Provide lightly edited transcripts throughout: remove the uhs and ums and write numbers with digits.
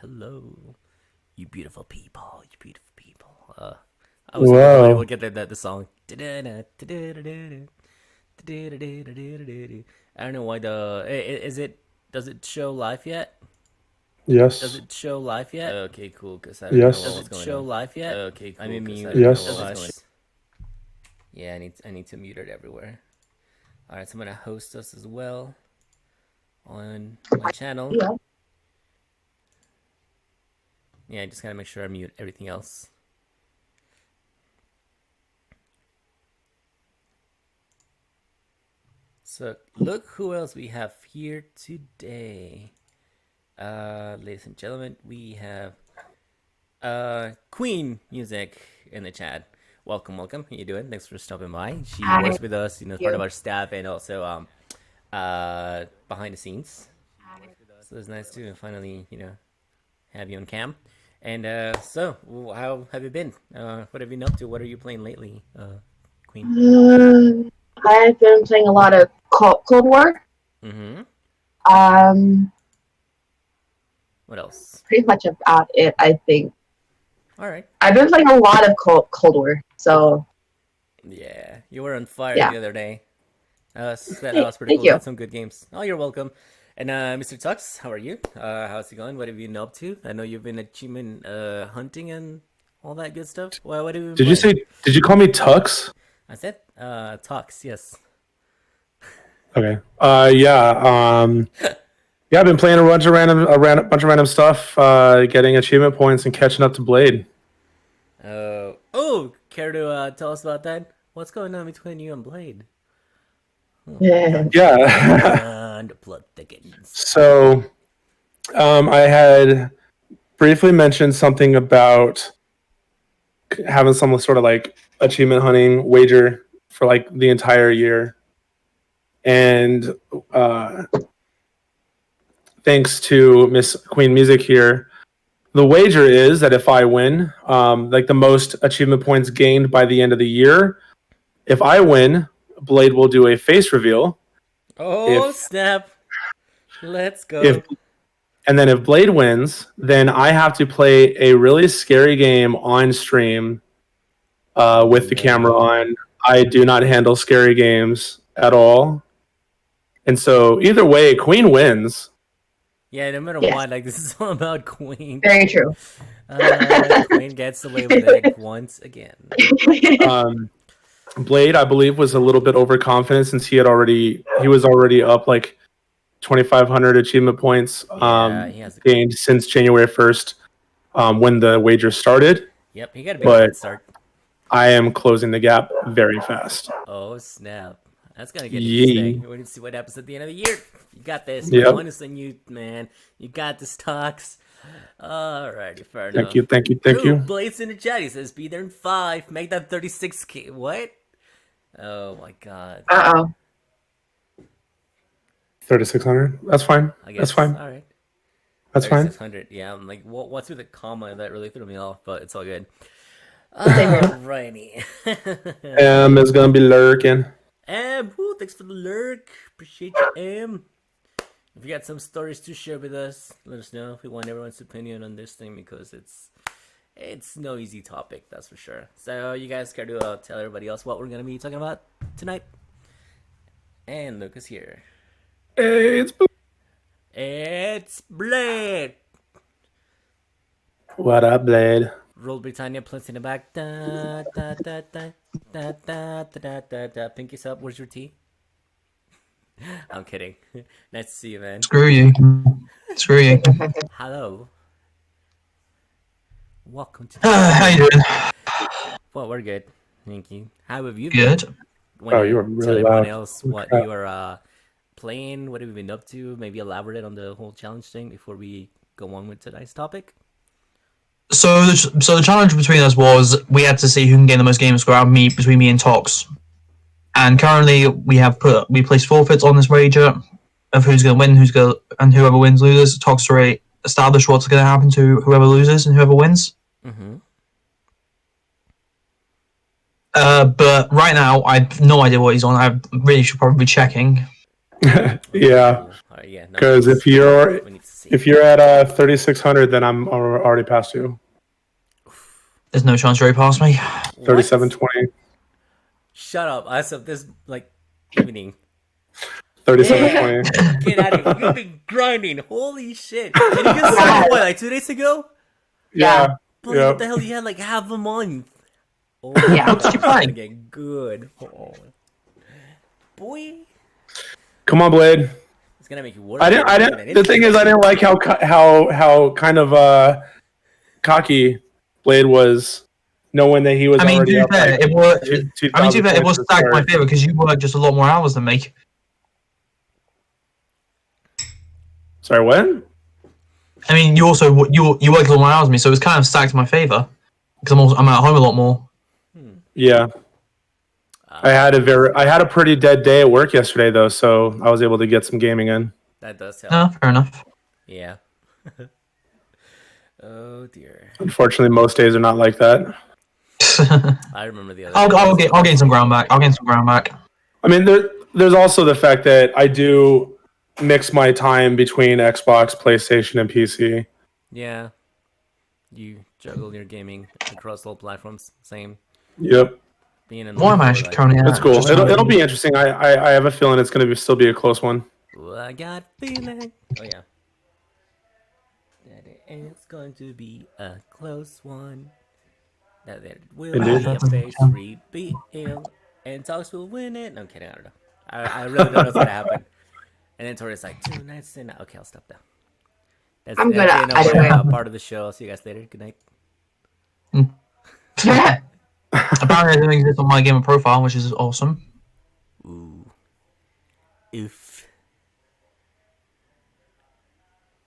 hello, you beautiful people, you beautiful people. I was hoping somebody Whoa. would get the song. I don't know why is it. Does it show live yet? Does Yes. it show live yet? Okay, cool. Cause I don't know Yes. what's going on. Does it show live yet? Okay, cool. I'm in mute. Yes. Yeah, I need to mute it everywhere. All right, so I'm gonna host us as well on my channel. Yeah. Yeah, I just gotta make sure I mute everything else. So look who else we have here today. Ladies and gentlemen, we have Queen Music in the chat. Welcome. How you doing? Thanks for stopping by. She Hi. works with us, as part of You. our staff and also behind the scenes. So it's nice to finally, have you on cam. And so, how have you been? What have you been up to? What are you playing lately, Queen? I've been playing a lot of Cold War. Mm-hmm. What else? Pretty much about it, I think. All right. I've been playing a lot of Cold War, so Yeah, you were on fire yeah. the other day. That was pretty Thank cool. you. Had some good games. Oh, you're welcome. And Mr. Tux, how are you? How's it going? What have you been up to? I know you've been achievement hunting and all that good stuff. Well, what have you been playing? Did you call me Tux? I said Tux, yes. Okay. Yeah, I've been playing a bunch of random stuff, getting achievement points and catching up to Blade. Care to tell us about that? What's going on between you and Blade? Yeah. Yeah. The blood thickens. So, I had briefly mentioned something about having some sort of like achievement hunting wager for like the entire year. And thanks to Miss Queen Music here, the wager is that if I win, like the most achievement points gained by the end of the year, if I win, Blade will do a face reveal. Oh, snap. Let's go. And then if Blade wins, then I have to play a really scary game on stream with the camera on. I do not handle scary games at all. And so either way, Queen wins. Yeah, no matter Yes. what, like this is all about Queen. Very true. Queen gets away with it once again. Blade, I believe, was a little bit overconfident since he was already up like 2,500 achievement points gained since January 1st when the wager started. Yep, he got a big head start. I am closing the gap very fast. Oh, snap. That's going to get interesting. We're going to see what happens at the end of the year. You got this. Yep. I'm honest on you, man. You got this, Talks. Alrighty, fair enough. Thank you. Blade's in the chat. He says, be there in 5. Make that 36K. What? Oh, my God. Uh-oh. 3,600? That's fine. That's fine. All right. That's fine. 3,600. Yeah, I'm like, what's with the comma? That really threw me off, but it's all good. Alrighty. M is going to be lurking. Thanks for the lurk. Appreciate you, M. If you got some stories to share with us, let us know. We want everyone's opinion on this thing because it's no easy topic, that's for sure. So you guys care to tell everybody else what we're gonna be talking about tonight? And Lucas here. Hey, It's Blade. What up, Blade? Roll Britannia plus in the back. Da, da, da, da, da, da, da, da, da. Pinkies up. Where's your tea? I'm kidding. Nice to see you, man. Screw you. Hello. Welcome to. How you doing? Well, we're good. Thank you. How have you Good. been? You were really tell everyone loud. else what you are playing. What have you been up to? Maybe elaborate on the whole challenge thing before we go on with tonight's topic. So the challenge between us was we had to see who can gain the most game score out of between me and Tox. And currently we placed forfeits on this wager of who's going to win, and whoever wins loses. Tox already established what's going to happen to whoever loses and whoever wins. Mm-hmm. But right now I have no idea what he's on. I really should probably be checking. Yeah. Yeah. Because if you're If you're at 3600, then I'm already past you. There's no chance you're past me. 3720. Shut up. As of this evening. 3720. Get out of here. You've been grinding. Holy shit. And you just started what, like 2 days ago? Yeah. Boy, what the hell? You had like half a month. Oh, Yeah. God, Keep playing. it's getting good. Oh. Boy, Come on, Blade. it's gonna make you worse. I didn't. The thing is, I didn't like how kind of cocky Blade was, knowing that he was I mean, already to up. be fair, Like, it was. 2000 I mean, to be fair, it was points stacked in my start. favor because you worked just a lot more hours than me. Sorry, what? I mean, you also you worked a lot more hours than me, so it's kind of stacked in my favor because I'm at home a lot more. Yeah. I had a pretty dead day at work yesterday though, so I was able to get some gaming in. That does help. No, fair enough. Yeah. Oh dear. Unfortunately, most days are not like that. I remember the other. I'll gain some ground back. I'll gain some ground back. I mean, there's also the fact that I do mix my time between Xbox, PlayStation, and PC. Yeah. You juggle your gaming across all platforms. Same. Yep, Being in Why am I actually currently at? that's cool. Just It'll be interesting. I have a feeling it's going to still be a close one. Ooh, I got feeling. Oh yeah. That it's going to be a close one. That there will Indeed. be a face reveal, and Talks will win it. No, I'm kidding. I don't know. I really don't know what's gonna happen. And then Tori's like 2 nights in. Okay, I'll stop now. That's I'm the gonna end of our, part of the show. I'll see you guys later. Good night. Apparently, it doesn't exist on my gamer profile, which is awesome. Ooh. Oof.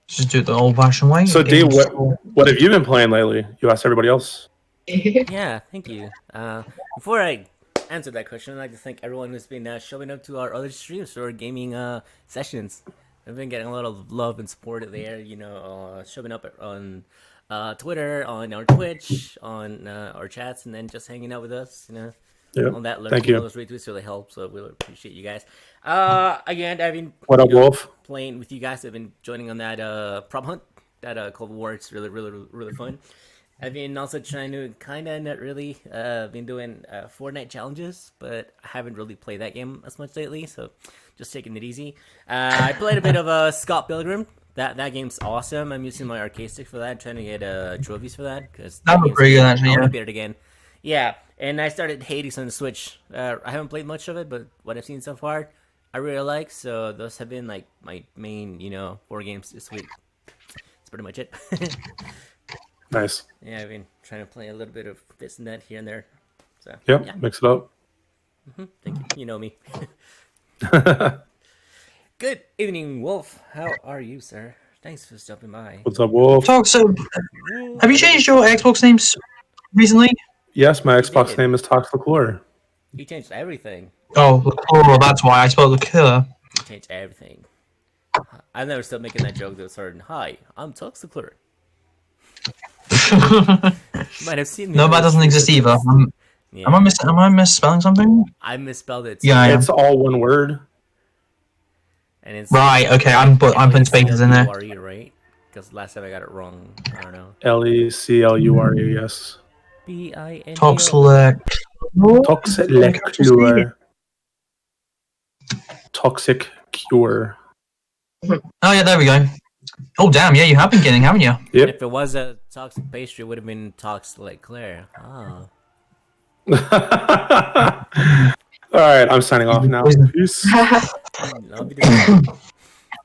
Just do it the old-fashioned way. So, D, what have you been playing lately? You asked everybody else. Yeah, thank you. Before I answer that question, I'd like to thank everyone who's been showing up to our other streams or gaming sessions. I've been getting a lot of love and support there, you know, showing up on Twitter, on our Twitch, on our chats, and then just hanging out with us, you know. Yeah. On that, Thank you. All those retweets really help, so we really appreciate you guys. Again, I've been What up, Wolf? playing with you guys. I've been joining on that prop hunt, that Cold War. It's really fun. I've been also trying to kind of not really been doing Fortnite challenges, but I haven't really played that game as much lately, so just taking it easy. I played a bit of Scott Pilgrim. That game's awesome. I'm using my arcade stick for that, trying to get trophies for that because That was pretty good, actually. I want Yeah. to beat it again. Yeah, and I started Hades on the Switch. I haven't played much of it, but what I've seen so far, I really like. So those have been like my main, 4 games this week. That's pretty much it. Nice. Yeah, I've been trying to play a little bit of this and that here and there. So Yep, yeah, mix it up. thank you. You know me. Good evening, Wolf. How are you, sir? Thanks for stopping by. What's up, Wolf? Talk. So, have you changed your Xbox names recently? Yes, my Xbox did. name is Toxiclure. You changed everything. Oh, that's why I spelled the killer. You changed everything. I've never stopped making that joke though. Certain. Hi, I'm Toxiclure. You might have seen me. No, that doesn't exist either. Yeah. Am I misspelling something? I misspelled it. Yeah, I am. It's all one word. And it's Right. Okay. I'm putting spaces in there. L-E-C-L-U-R-E, right? Because last time I got it wrong. I don't know. Leclure. Yes. B-I-N. Toxlec. Toxiclure. Toxic cure. Oh yeah, there we go. Oh damn, yeah, you have been getting, haven't you? Yep. If it was a toxic pastry, it would have been toxic like Claire. Oh. All right, I'm signing off now. Peace. I'll be doing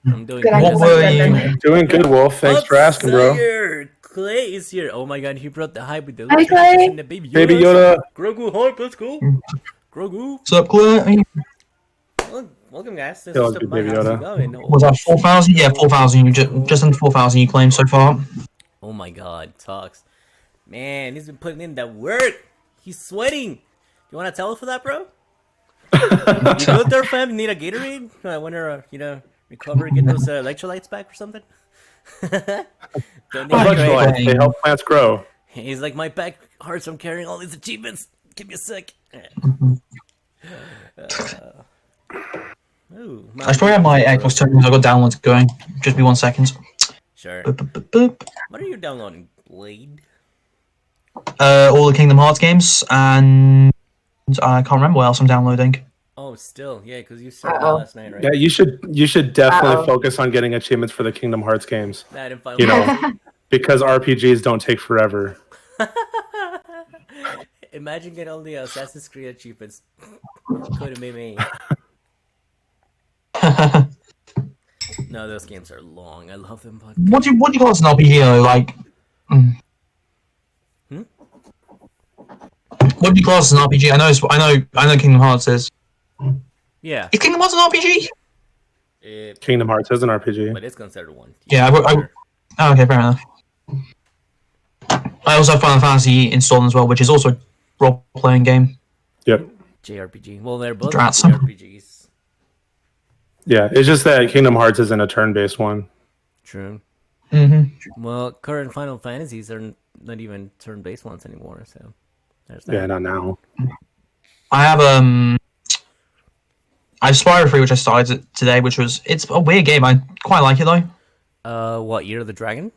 I'm doing Good great. What were you? Doing good, Wolf. Thanks for asking, bro. Upsire, Clay is here. Oh my god, he brought the hype with the Hi, Clay. and the baby Yoda. Baby Yoda. Grogu hype, let's go. Grogu. What's up, Claire? Welcome guys. This Yeah, is let's be my Baby house. Yoda. Going. Was that 4,000? Yeah, 4,000. You just under 4,000 you claimed so far. Oh my god, Talks. Man, he's been putting in that work. He's sweating. You want to tell him for that, bro? You good there, fam? You need a Gatorade? I want to, recover, get those electrolytes back or something? Don't need Electrolytes, Gatorade. they help plants grow. He's like, my back hurts from carrying all these achievements. Give me a sec. I should probably have my Xbox terminals. I've got downloads going. Just be 1 second. Sure. Boop, boop, boop, boop. What are you downloading? Blade? All the Kingdom Hearts games, and I can't remember what else I'm downloading. Oh, still, yeah, because you started that Uh-oh. last night, right? Yeah, you should definitely Uh-oh. focus on getting achievements for the Kingdom Hearts games That and Final You know. Fantasy. because RPGs don't take forever. Imagine getting all the Assassin's Creed achievements. Could have been me. No, those games are long. I love them, but What do you call this an RPG though? Like, Hmm? what do you call this an RPG? I know. Kingdom Hearts is. yeah, Is Kingdom Hearts an RPG? Kingdom Hearts is an RPG. but it's considered one. Yeah, oh, okay, fair enough. I also have Final Fantasy installed as well, which is also a role-playing game. Yep. JRPG. Well, they're both Drats. JRPGs. Yeah, it's just that Kingdom Hearts isn't a turn-based one. True. Mm-hmm. Well, current Final Fantasies are not even turn-based ones anymore, so there's that. Yeah, not now. I have I have Spyro 3, which I started today, it's a weird game. I quite like it though. What, Year of the Dragon?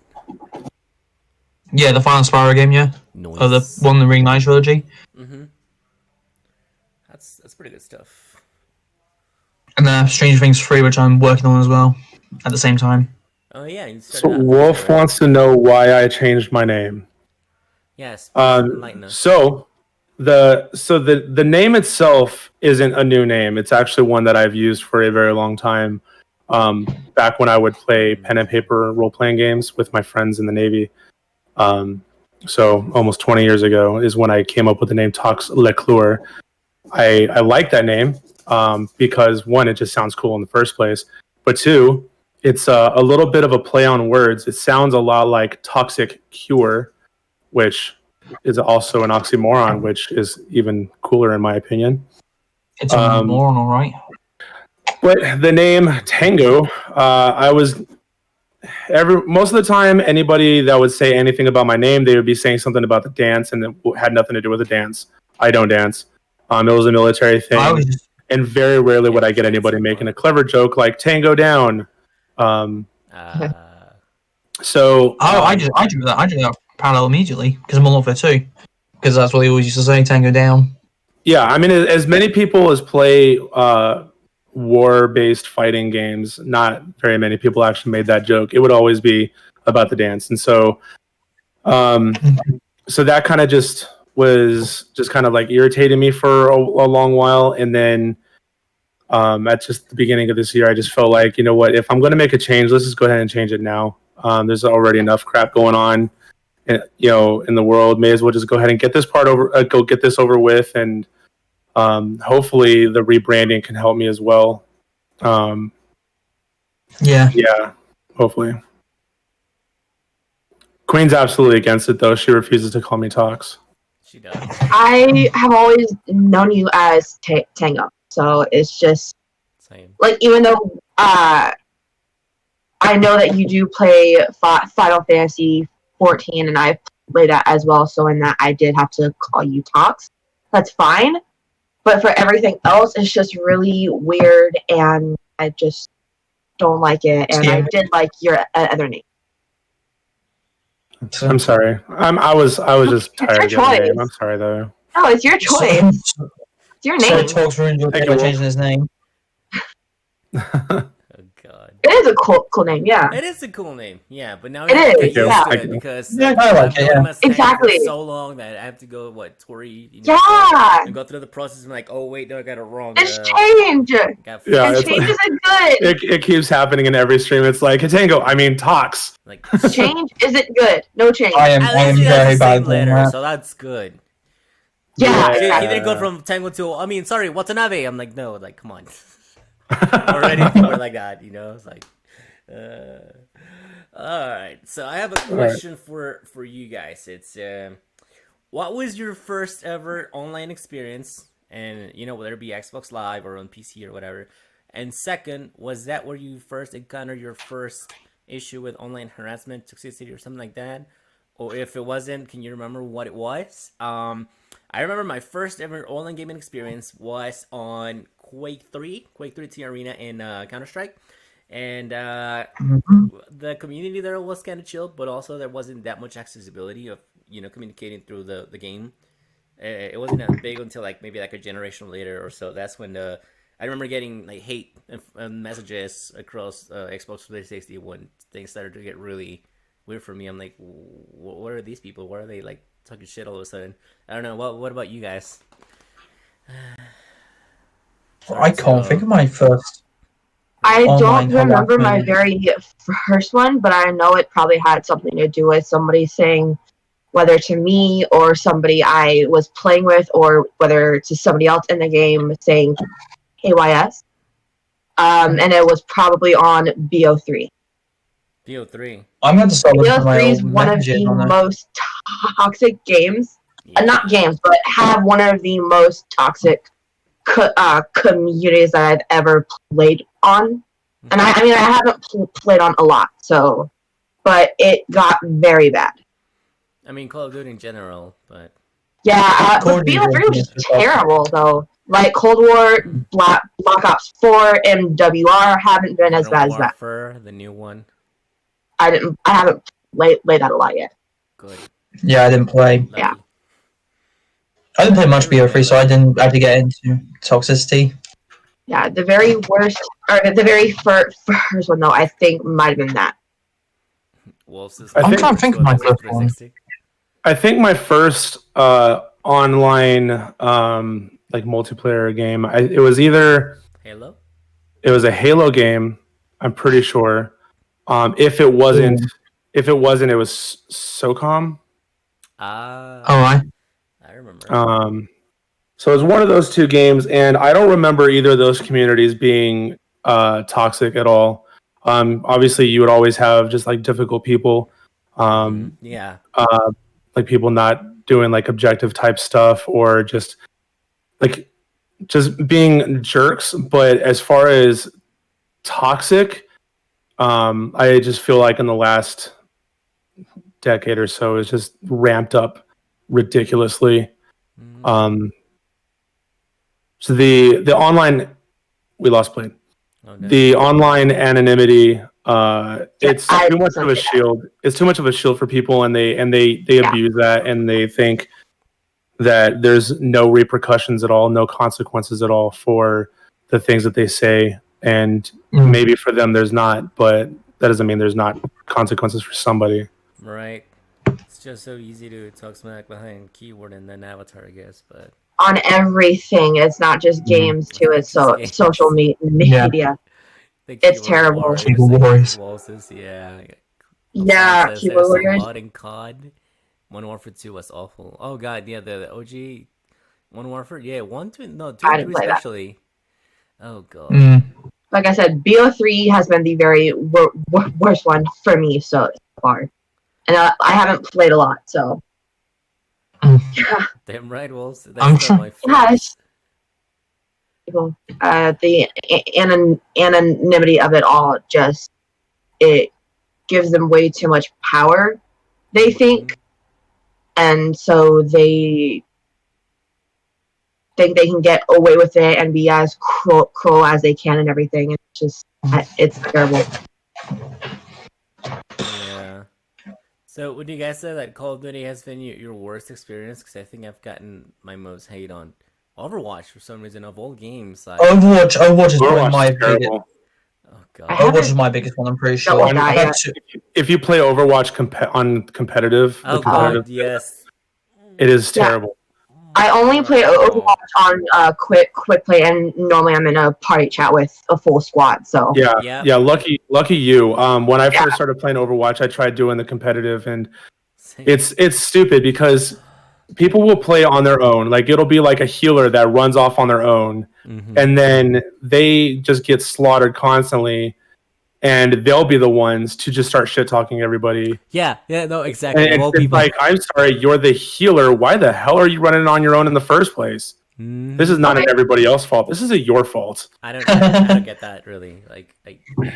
Yeah, the final Spyro game, yeah. Noise. Or the one in the Ring Knight trilogy. Mm-hmm. That's pretty good stuff. And then I have Stranger Things 3, which I'm working on as well at the same time. Oh yeah, you So started that Wolf first, right? wants to know why I changed my name. Yes. Enlighten us. So the name itself isn't a new name. It's actually one that I've used for a very long time. Back when I would play pen and paper role playing games with my friends in the Navy. So almost 20 years ago is when I came up with the name Tox Leclure. I like that name because one, it just sounds cool in the first place, but two, it's a little bit of a play on words. It sounds a lot like toxic cure, which is also an oxymoron, which is even cooler in my opinion. It's a moron, alright. But the name Tango, most of the time, anybody that would say anything about my name, they would be saying something about the dance, and it had nothing to do with the dance. I don't dance. It was a military thing, and very rarely would I get anybody making a clever joke like "Tango down." So I drew that parallel immediately because I'm on Warfare 2. Because that's what they always used to say, Tango down. yeah, I mean, as many people as play war-based fighting games, not very many people actually made that joke. It would always be about the dance, and so that kind of just was just kind of like irritating me for a long while, and then at just the beginning of this year, I just felt like, you know what, if I'm going to make a change, let's just go ahead and change it now. There's already enough crap going on, in the world. May as well just go ahead and get this part over, go get this over with, and hopefully the rebranding can help me as well. Yeah, hopefully. Queen's absolutely against it, though. She refuses to call me Tox. She does. I have always known you as Tango, so it's just Same. like, even though I know that you do play Final Fantasy 14, and I played that as well, so in that I did have to call you Tox. That's fine, but for everything else, it's just really weird, and I just don't like it. And I did like your other name. I'm sorry. I was just tired of your getting the name. choice. I'm sorry though. No, it's your choice. It's your So name. Talks ruined your day by changing his name. Oh god. It is a cool name, yeah. It is a cool name, yeah, but now It I have to is, get used yeah. to it because Yeah, I like it, yeah. Exactly. for so long that I have to go Tori, Yeah. and go through the process. I'm like, oh wait, no, I got it wrong. It's change. Yeah, And it's change like- isn't good. It keeps happening in every stream. It's like Tango. I mean Tox. like Change isn't good. No change. I am at very least it has the bad same at letter, that. so that's good. Yeah. He Yeah. didn't go from Tango to, I mean, sorry, Watanabe. I'm like, no, like, come on. Or anything more like that, It's like, all right. So I have a question for you guys. It's, what was your first ever online experience? And, whether it be Xbox Live or on PC or whatever. And second, was that where you first encountered your first issue with online harassment, toxicity, or something like that? Or if it wasn't, can you remember what it was? I remember my first ever online gaming experience was on Quake 3 T Arena in Counter-Strike. and the community there was kind of chill, but also there wasn't that much accessibility of communicating through the game. It wasn't that big until like maybe like a generation later or so. That's when I remember getting like hate messages across Xbox 360 when things started to get really weird for me. I'm like, what are these people? Why are they like talking shit all of a sudden? I don't know. What about you guys? I can't think of my first. I Online don't remember my harassment. very first one, but I know it probably had something to do with somebody saying, whether to me or somebody I was playing with, or whether to somebody else in the game saying KYS. And it was probably on BO3. BO3. I'm going to start looking at my BO3 is old one of messages the on there. most toxic games. Yeah. Not games, but have one of the most toxic communities that I've ever played on. And I mean, I haven't played on a lot, so, but it got very bad. I mean, Call of Duty in general, but Yeah, Call but of Duty BO3 was is awesome. terrible though. Like Cold War, Black Ops 4, MWR haven't been as bad Modern as that. Warfare, the new one, I haven't played that a lot yet. good. Yeah, I didn't play. Lucky. Yeah. I didn't play much Really BO3, so I didn't actually get into toxicity. Yeah, the very worst, or the very first one though, I think might have been that. Wolves' I'm trying to think of my first one. 360. I think my first online like multiplayer game, it was either Halo. it was a Halo game. I'm pretty sure. If it wasn't, it was SOCOM. Ah, Alright. I remember. So it was one of those two games, and I don't remember either of those communities being toxic at all. Obviously, you would always have just like difficult people, Yeah. like people not doing like objective type stuff, or just being jerks. But as far as toxic, I just feel like in the last decade or so, it's just ramped up ridiculously. So the online, we lost Blade. Oh, no. The online anonymity, it's I too much of a something shield. It's too much of a shield for people, and they Yeah. abuse that, and they think that there's no repercussions at all, no consequences at all for the things that they say, and maybe for them there's not, but that doesn't mean there's not consequences for somebody. Right. It's just so easy to talk smack behind keyboard and then avatar, I guess. But On everything, it's not just games too. It's not just games. social media. the It's keyboard terrible. wars, Keyboard like, wars. Waltzes, yeah. Yeah, Says keyboard there's some warriors. mod in COD. Modern Warfare 2 was awful. Oh god, yeah, the OG Modern Warfare, yeah, 1, 2, no, 2 I and didn't 3 play that. especially. Oh god. Like I said, BO3 has been the very worst one for me so far, and I haven't played a lot, so. Damn right, Wolves. I'm That's still my Yes. favorite. The anonymity of it all it gives them way too much power, they think, and so they think they can get away with it and be as cruel as they can and everything. It's terrible. Yeah. So, would you guys say that Call of Duty has been your worst experience? Because I think I've gotten my most hate on Overwatch for some reason of all games. Like, Overwatch is probably Overwatch my is biggest. terrible. oh god. Overwatch is my biggest one. I'm pretty sure. with that, I yeah. If you play Overwatch on competitive, Oh the competitive, god, yes. it is Yeah. terrible. I only play Overwatch on quick play, and normally I'm in a party chat with a full squad. So Yeah. Lucky you. When I first started playing Overwatch, I tried doing the competitive, and it's stupid because people will play on their own. Like it'll be like a healer that runs off on their own, and then they just get slaughtered constantly, and they'll be the ones to just start shit talking everybody. Yeah, no, exactly. And Of all it's people. like, I'm sorry, you're the healer. Why the hell are you running on your own in the first place? This is not an everybody else's fault. This is your fault. I don't get that really. Like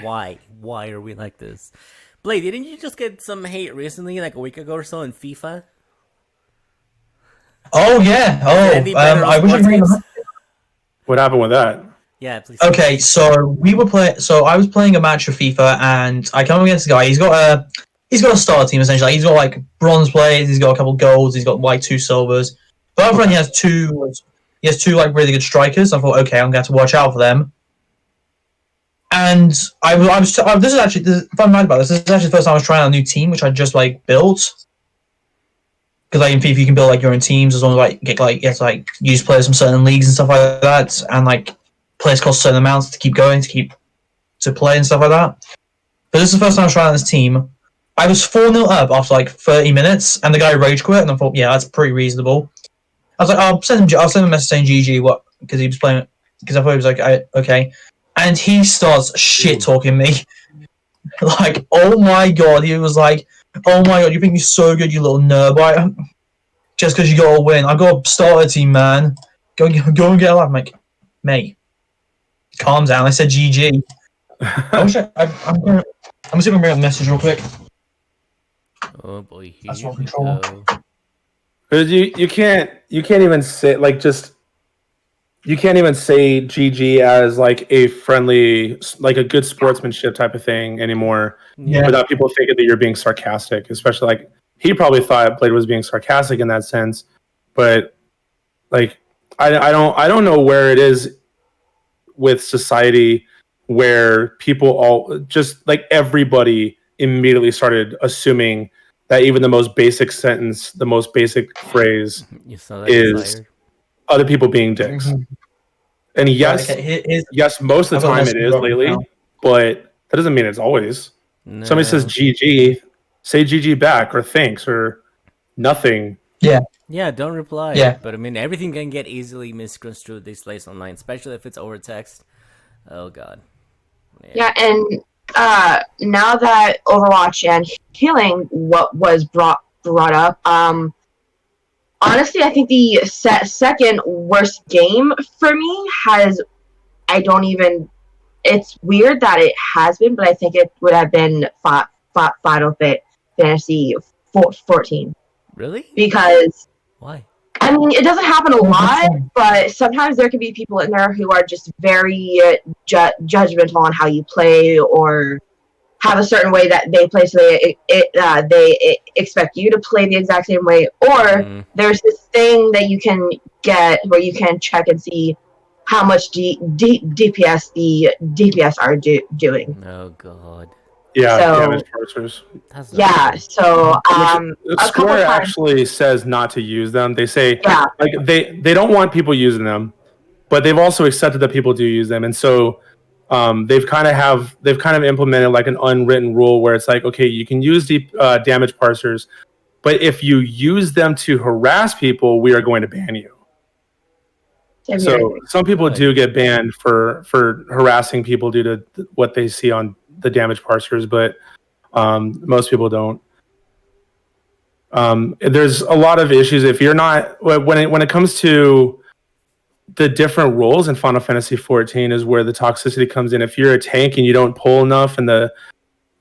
why? Why are we like this? Blade, didn't you just get some hate recently, like a week ago or so in FIFA? Oh yeah. Any better I wish I sports could games? What happened with that? Yeah, please. Okay, so I was playing a match of FIFA, and I come against a guy. He's got a star team essentially. He's got like bronze players. He's got a couple golds. He's got like 2 silvers. But up front, he has two. He has 2 like really good strikers. I thought, okay, I'm going to have to watch out for them. And this is actually, if I'm right about this, this is actually the first time I was trying out a new team, which I just like built. Because like in FIFA, you can build like your own teams as long as like you have to like use players from certain leagues and stuff like that, and like players cost certain amounts to keep going, to play and stuff like that. But this is the first time I was trying out this team. I was 4-0 up after like 30 minutes, and the guy rage quit, and I thought, yeah, that's pretty reasonable. I was like, I'll send him a message saying GG, what? Because he was playing, because I thought he was like, okay. And he starts shit talking me. Like, oh my god, he was like, oh my god, you think you're so good, you little nerd, just because you got a win. I got a starter team, man. Go and get a life. I'm like, mate, calm down. I said GG. I'm just going to see if I can bring up a message real quick. Oh boy, here That's we what control. go. Because you can't even say like just you can't even say GG as like a friendly, like a good sportsmanship type of thing anymore, Yeah. without people thinking that you're being sarcastic. Especially like he probably thought Blade was being sarcastic in that sense, but like I don't know where it is with society where people all just like everybody immediately started assuming that even the most basic sentence, the most basic phrase You saw that is flyer? other people being dicks. And yes, Right, okay, yes, most of the time it is lately, but that doesn't mean it's always. No. Somebody says GG, say GG back or thanks or nothing. Yeah, don't reply. Yeah. But I mean, everything can get easily misconstrued these days online, especially if it's over text. Oh god. Yeah, and now that Overwatch and healing what was brought up, honestly, I think the second worst game for me has. I don't even. It's weird that it has been, but I think it would have been Final Fantasy 14. Really? Because Why? I mean, it doesn't happen a lot, but sometimes there can be people in there who are just very judgmental on how you play or have a certain way that they play, so they expect you to play the exact same way. Or there's this thing that you can get where you can check and see how much DPS the DPS are doing. Oh god. Yeah, So- damage parsers. That's not Yeah, good. so a couple Square times. actually says not to use them. They say Yeah. like they don't want people using them, but they've also accepted that people do use them, and so they've kind of implemented like an unwritten rule where it's like, okay, you can use deep damage parsers, but if you use them to harass people, we are going to ban you. So some people do get banned for harassing people due to what they see on the damage parsers, but most people don't. There's a lot of issues if you're not when it comes to the different roles in Final Fantasy 14 is where the toxicity comes in. If you're a tank and you don't pull enough, and the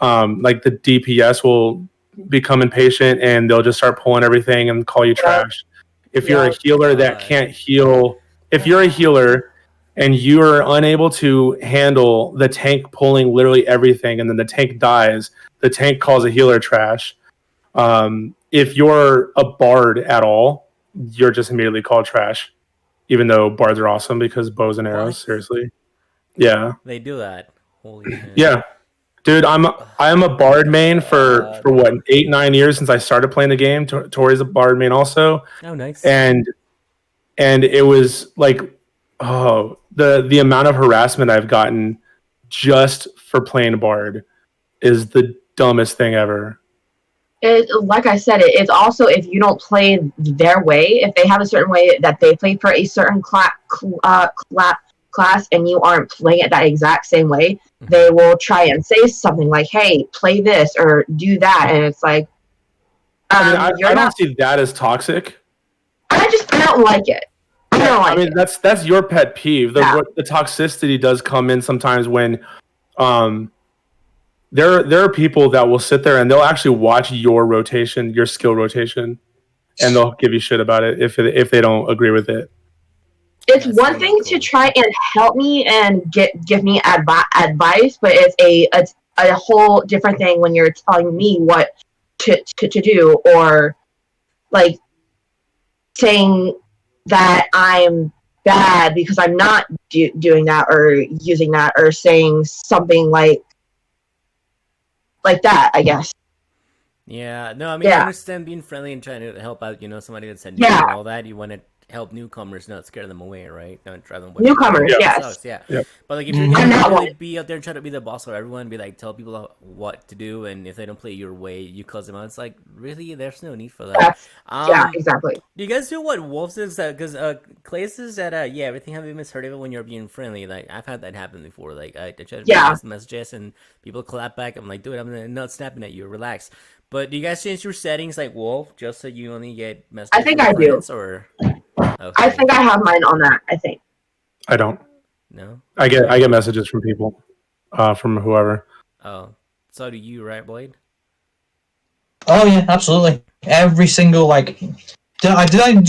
DPS will become impatient and they'll just start pulling everything and call you trash. If you're a healer that can't heal, if you're a healer and you are unable to handle the tank pulling literally everything, and then the tank dies, the tank calls a healer trash. If you're a bard at all, you're just immediately called trash. Even though bards are awesome because bows and arrows, seriously. Yeah. They do that. Holy shit. Yeah. Dude, I am a bard main for what, 8-9 years since I started playing the game. Tori's a bard main also. Oh, nice. And it was like, oh, the amount of harassment I've gotten just for playing bard is the dumbest thing ever. Like I said, it's also if you don't play their way, if they have a certain way that they play for a certain class and you aren't playing it that exact same way, they will try and say something like, hey, play this or do that. And it's like, I don't see that as toxic. I don't like it. I mean, that's your pet peeve. The toxicity does come in sometimes when there are people that will sit there and they'll actually watch your rotation, your skill rotation, and they'll give you shit about it if they don't agree with it. it's That's one really thing cool. to try and help me and give me advice, but it's a whole different thing when you're telling me what to do, or like saying that I'm bad because I'm not doing that or using that, or saying something like that, I guess. Yeah, no, I mean, I Yeah. understand being friendly and trying to help out, somebody that's a new Yeah. and all that. You want to help newcomers, not scare them away, right? Don't drive them away. Newcomers, That yes. sucks, yeah. Yep. But like, if you're Mhm. gonna I'm not really one. be out there and try to be the boss of everyone, be like, tell people what to do, and if they don't play your way, you close them out. It's like, really, there's no need for that. That's, yeah, exactly. Do you guys do what Wolves is? Because Clay says that yeah, everything have been misheard of it when you're being friendly. Like I've had that happen before. Like I try to Yeah. messages and people clap back. I'm like, dude, I'm not snapping at you. Relax. But do you guys change your settings like Wolf just so you only get messages I think from I do. friends, or okay. I think I have mine on that, I think. I don't. No. I get messages from people, from whoever. Oh, so do you, right, Blade? Oh yeah, absolutely. Every single like. Do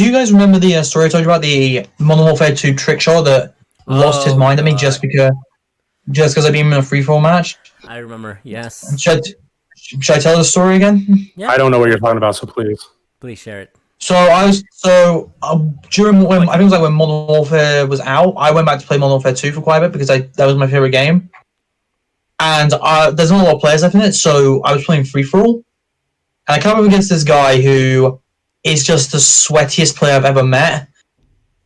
you guys remember the story I told you about the Modern Warfare 2 trick shot that lost his Oh, mind at me God. just because I'd been in a free for all match? I remember. Yes. Should I tell the story again? Yeah. I don't know what you're talking about, so please. Please share it. So during when I think it was like when Modern Warfare was out, I went back to play Modern Warfare 2 for quite a bit because that was my favorite game. And there's not a lot of players left in it, so I was playing free for all, and I came up against this guy who is just the sweatiest player I've ever met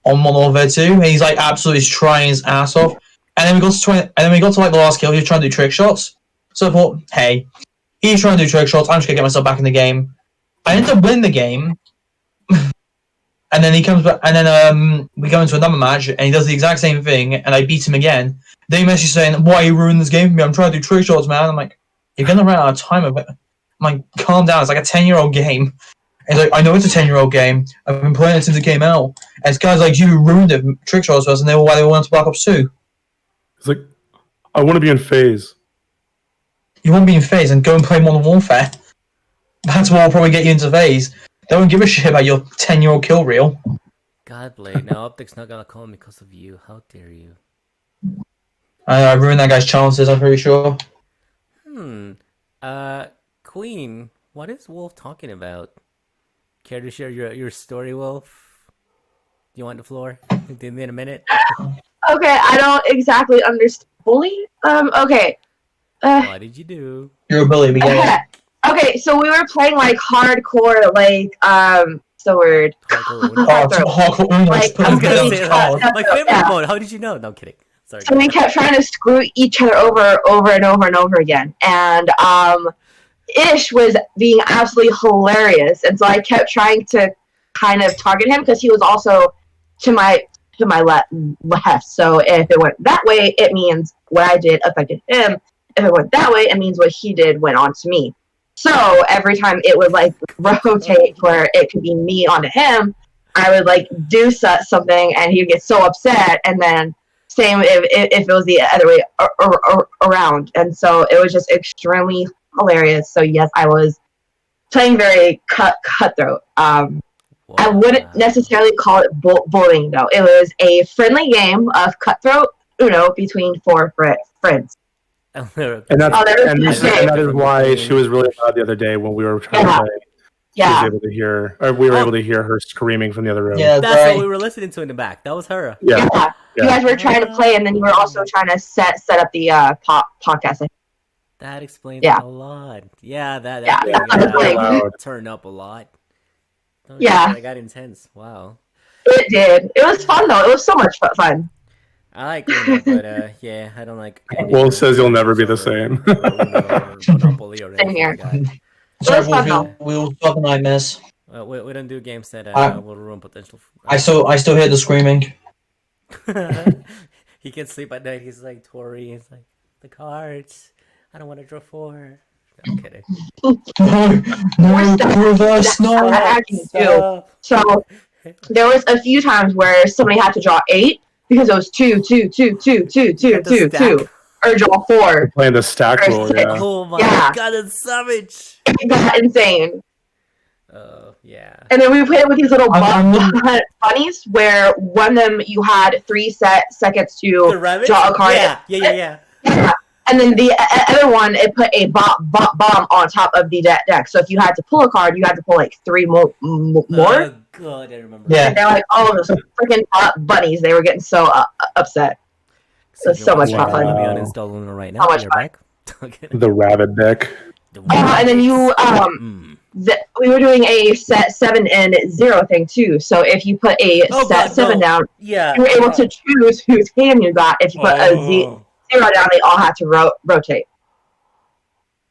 on Modern Warfare 2. And he's like absolutely trying his ass off. And then we got to like the last kill. He was trying to do trick shots. So I thought, hey, he's trying to do trick shots. I'm just gonna get myself back in the game. I ended up winning the game. And then he comes back, and then we go into another match, and he does the exact same thing, and I beat him again. Then he messages saying, "Why you ruined this game for me? I'm trying to do trick shots, man." I'm like, "You're gonna run out of time of it." I'm like, "Calm down. It's like a 10-year-old game." And he's like, "I know it's a 10-year-old game. I've been playing it since it came out." And it's guys like you who ruined it, trick shots for us, and they were why they went to Black Ops 2. It's like, I want to be in phase. You want to be in phase and go and play Modern Warfare. That's what will probably get you into phase. They don't give a shit about your 10-year-old kill reel. God, Blade. Now Optic's not gonna call me because of you. How dare you? I ruined that guy's chances, I'm pretty sure. Queen, what is Wolf talking about? Care to share your story, Wolf? Do you want the floor? Give me in a minute. Okay, I don't exactly understand fully. Okay. What did you do? You're a bully, we get it. Okay, so we were playing like hardcore, like what's the word? Hardcore. Like, I'm gonna say that. My favorite Yeah. mode. How did you know? No, I'm kidding. Sorry. So we kept trying to screw each other over and over again, and Ish was being absolutely hilarious, and so I kept trying to kind of target him because he was also to my left. So if it went that way, it means what I did affected him. If it went that way, it means what he did went on to me. So every time it would like rotate where it could be me onto him, I would like do something, and he'd get so upset. And then same if it was the other way around. And so it was just extremely hilarious. So yes, I was playing very cutthroat. I wouldn't necessarily call it bullying though. It was a friendly game of cutthroat Uno between four friends. And that is why she was really loud the other day when we were trying to play. Yeah. She was able to hear, or we were able to hear her screaming from the other room. Yeah, That's what we were listening to in the back. That was her. Yeah. You guys were trying to play, and then you were also trying to set up the podcast. That explains Yeah. a lot. Yeah, that Yeah. turned up a lot. Yeah. It got intense. Wow. It did. It was fun though. It was so much fun. I like Uno, but yeah, I don't like. Wolf says you'll never be the same. Monopoly or Same anything here. like that. Sorry, It was fun, we'll talk a nightmares. We don't do games that will ruin potential. I still hear the screaming. He can sleep at night. He's like Tori. He's like the cards. I don't want to draw 4. I'm kidding. No, reverse, no. I actually do. So there was a few times where somebody had to draw 8 because it was 2, 2, 2, 2, 2, 2, 2, 2, or draw 4. Playing the stack rule, yeah. Oh my Yeah. god, it's savage. It got insane. Yeah. And then we played with these little I'm- bunnies where one of them you had 3 seconds The to rabbits? draw a card. Yeah. Yeah. And then the other one, it put a bomb on top of the deck. So if you had to pull a card, you had to pull like 3 more. Oh, God, I remember. Yeah. And they're like, all those freaking bunnies. They were getting so upset. So so much fun. fun. Let me Wow. uninstall Luna right now. So much You're fun. back. Okay. The rabbit deck. The And then you Mm. we were doing a set 7 and 0 thing too. So if you put a Oh, set God, 7 no. down, Yeah. you were able to choose whose hand you got. If you put a 0 down, they all had to rotate.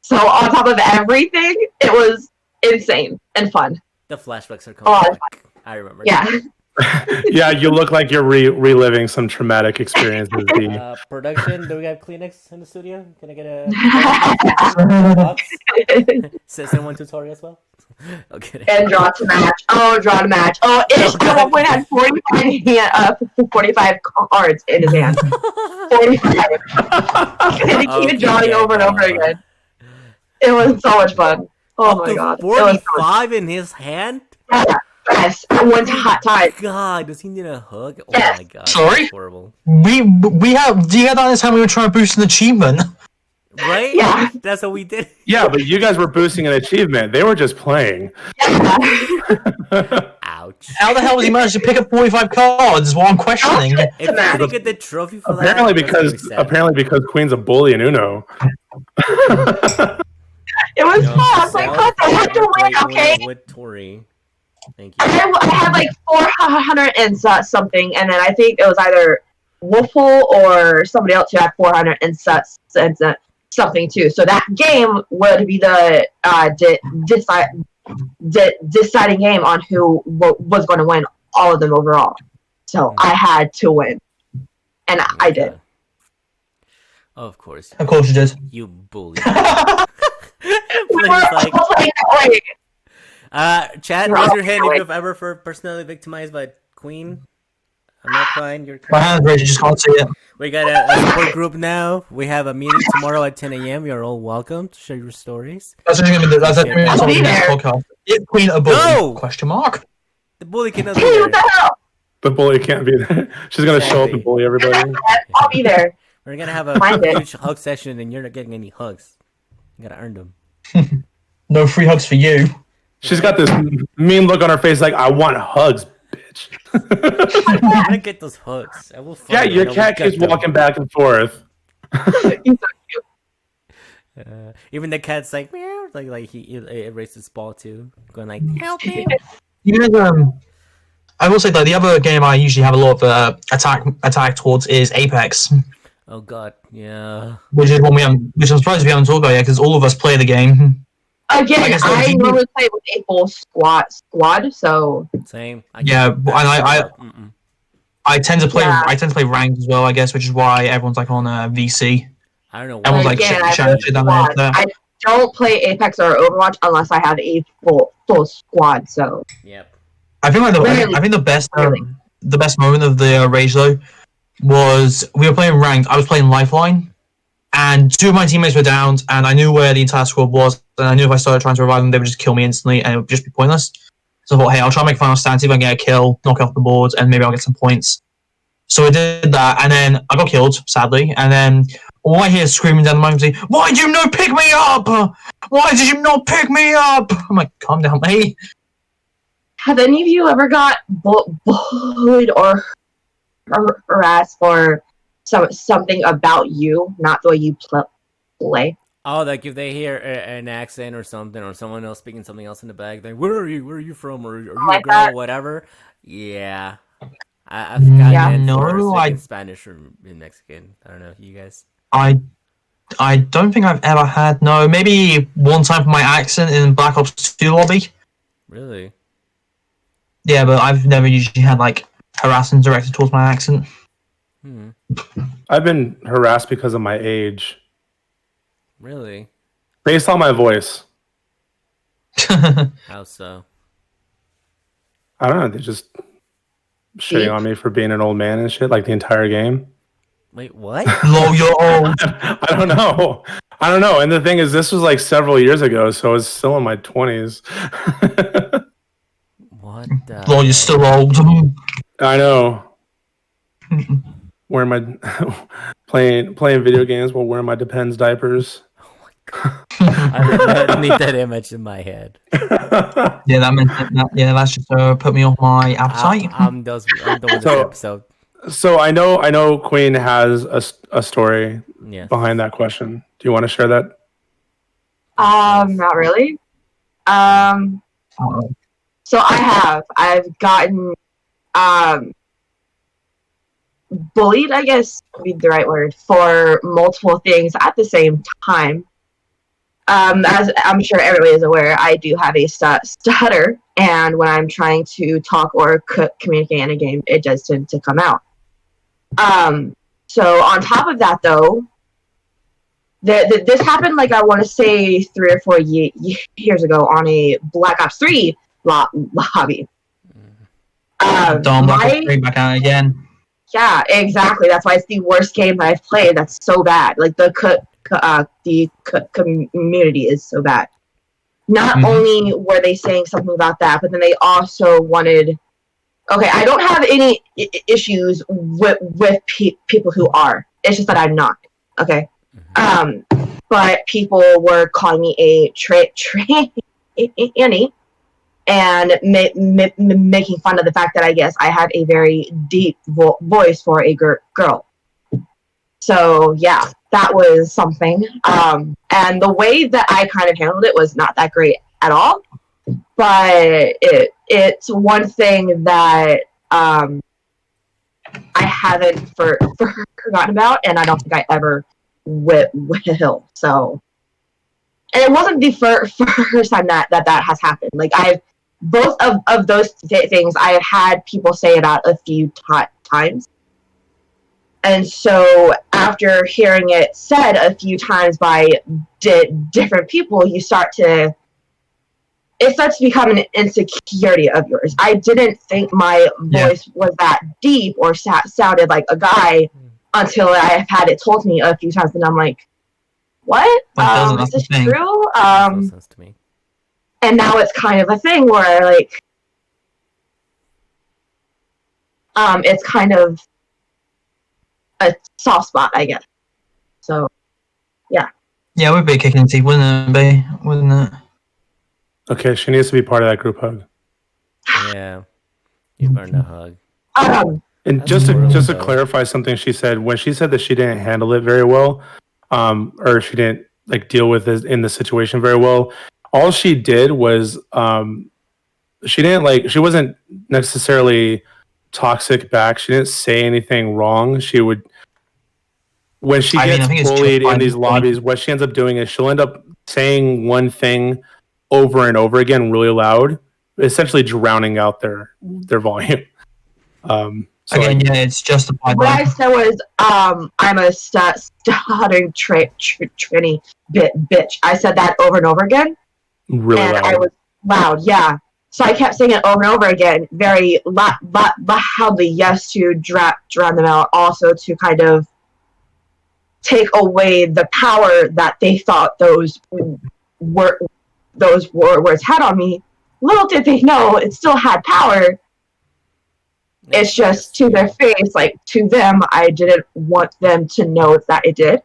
So on top of everything, it was insane and fun. The flashbacks are coming Oh, back. I remember. Yeah. Yeah, you look like you're reliving some traumatic experiences. D. Production, do we have Kleenex in the studio? Can I get a box? Someone tutorial as well? Okay. And draw to match. Oh, draw to match. Oh, Ish at one point had 45 cards in his hand. 45. And he keep drawing over and over again. It was so much fun. Oh Up my to god. It was so much 45 in his hand? fun. Yes, at one time. God, does he need a hug? Oh Yes. my god. Sorry? That's horrible. We have. Do you get that this time we were trying to boost an achievement? Right? Yeah. That's what we did. Yeah, but you guys were boosting an achievement. They were just playing. Ouch. How the hell did he manage to pick up 45 cards? Is what I'm questioning. If you didn't get the trophy for Apparently, that, because Queen's a bully in Uno. It was fun. I was like, what the heck, to win, okay? With Tori. Thank you. I had like 400 and something, and then I think it was either Wolfle or somebody else who had 400 and something too. So that game would be the deciding game on who was going to win all of them overall. So I had to win, and I did. Of course. Of course you did. You bully. We were Like, all playing that way. Chad, raise your hand if you've ever personally victimized by Queen. I'm not crying. You're My crying. hand's raised, you just can't see it. We got a support group now. We have a meeting tomorrow at 10 a.m. You're all welcome to share your stories. That's actually going to be that's actually I'll gonna be be the next there. podcast. Is Queen a bully? No! Question mark. The bully cannot be Hey, there. what the hell? The bully can't be there. She's gonna show up and bully everybody. I'll be there. We're gonna have a Find it. huge hug session, and you're not getting any hugs. You gotta earn them. No free hugs for you. She's got this mean look on her face, like I want hugs, bitch. I'm gonna get those hugs. I will. Find Yeah, them, your and I will cat get keeps them. walking back and forth. Even the cat's like meow, like he erased his ball too, going like help me. You know, I will say that the other game I usually have a lot of attack towards is Apex, Oh god, yeah. which is one which I'm surprised we haven't talked about yet because all of us play the game. Again, guess I what, normally play with a full squad, so Same. Yeah, and Mm-mm. I tend to play Yeah. ranked as well, I guess, which is why everyone's like on VC. I don't know. Everyone's why. like Again, I shouting play shit down squad. there. I don't play Apex or Overwatch unless I have a full squad. So Yep. I think Really? the best Really? the best moment of the rage though was we were playing ranked. I was playing Lifeline, and 2 of my teammates were downed, and I knew where the entire squad was, and I knew if I started trying to revive them, they would just kill me instantly, and it would just be pointless. So I thought, hey, I'll try and make final stand, see if I can get a kill, knock off the board, and maybe I'll get some points. So I did that, and then I got killed, sadly, and then all I hear is screaming down the mic, saying, "Why did you not pick me up? Why did you not pick me up?" I'm like, calm down, mate. have any of you ever got bullied or harassed for something about you, not the way you play? Oh, like if they hear an accent or something, or someone else speaking something else in the back, like "Where are you? Where are you from? Or are you a Like girl? that? Whatever." Yeah, I've gotten Yeah. it No, for I- speaking Spanish or in Mexican. I don't know, you guys. I don't think I've ever had no. Maybe one time for my accent in Black Ops 2 lobby. Really? Yeah, but I've never usually had like harassment directed towards my accent. Hmm. I've been harassed because of my age, Really? based on my voice. How so? I don't know. They're just shitting on me for being an old man and shit, like the entire game. Wait, what? Lol, you're old. I don't know. I don't know. And the thing is, this was like several years ago, so I was still in my 20s. What the? Lord, you're still old. I know. Wearing my playing video games while wearing my Depends diapers. I need that image in my head. Yeah, that's just put me off my appetite. I'm done with this episode. So I know Queen has a story Yes. behind that question. Do you want to share that? Not really. So I've gotten bullied, I guess would be the right word, for multiple things at the same time. As I'm sure everybody is aware, I do have a stutter, and when I'm trying to talk or communicate in a game, it does tend to come out. So on top of that, though, this happened, like, I want to say 3 or 4 years ago on a Black Ops 3 lobby. Black Ops 3 back out again. Yeah, exactly. That's why it's the worst game that I've played. That's so bad. Like, the community is so bad. Not only were they saying something about that, but then they also wanted... Okay, I don't have any issues with people who are. It's just that I'm not. Okay? But people were calling me a tranny and making fun of the fact that I guess I had a very deep voice for a girl. So, yeah, that was something. And the way that I kind of handled it was not that great at all. But it's one thing that I haven't forgotten about, and I don't think I ever will. So, and it wasn't the first time that has happened. Like, both of those things I have had people say about a few times. And so after hearing it said a few times by different people, it starts to become an insecurity of yours. I didn't think my voice was that deep or sounded like a guy until I had it told me a few times, and I'm like, what? Is this true? Makes sense to me. And now it's kind of a thing where, like, it's kind of a soft spot, I guess. So, yeah. Yeah, it would be kicking teeth, wouldn't it? Okay, she needs to be part of that group hug. Yeah, you've earned a hug. And That's just to though. clarify something she said, when she said that she didn't handle it very well, or she didn't like deal with it in the situation very well, all she did was she wasn't necessarily toxic back. She didn't say anything wrong. She would, when she gets bullied in these lobbies, what she ends up doing is she'll end up saying one thing over and over again really loud, essentially drowning out their volume. It's justified. What I said was, I'm a stuttering tranny bitch. I said that over and over again. Really and loud. I was loud, yeah. So I kept saying it over and over again, very loudly, yes, to drown them out, also to kind of take away the power that they thought those words had on me. Little did they know it still had power. It's just to their face, like, to them, I didn't want them to know that it did.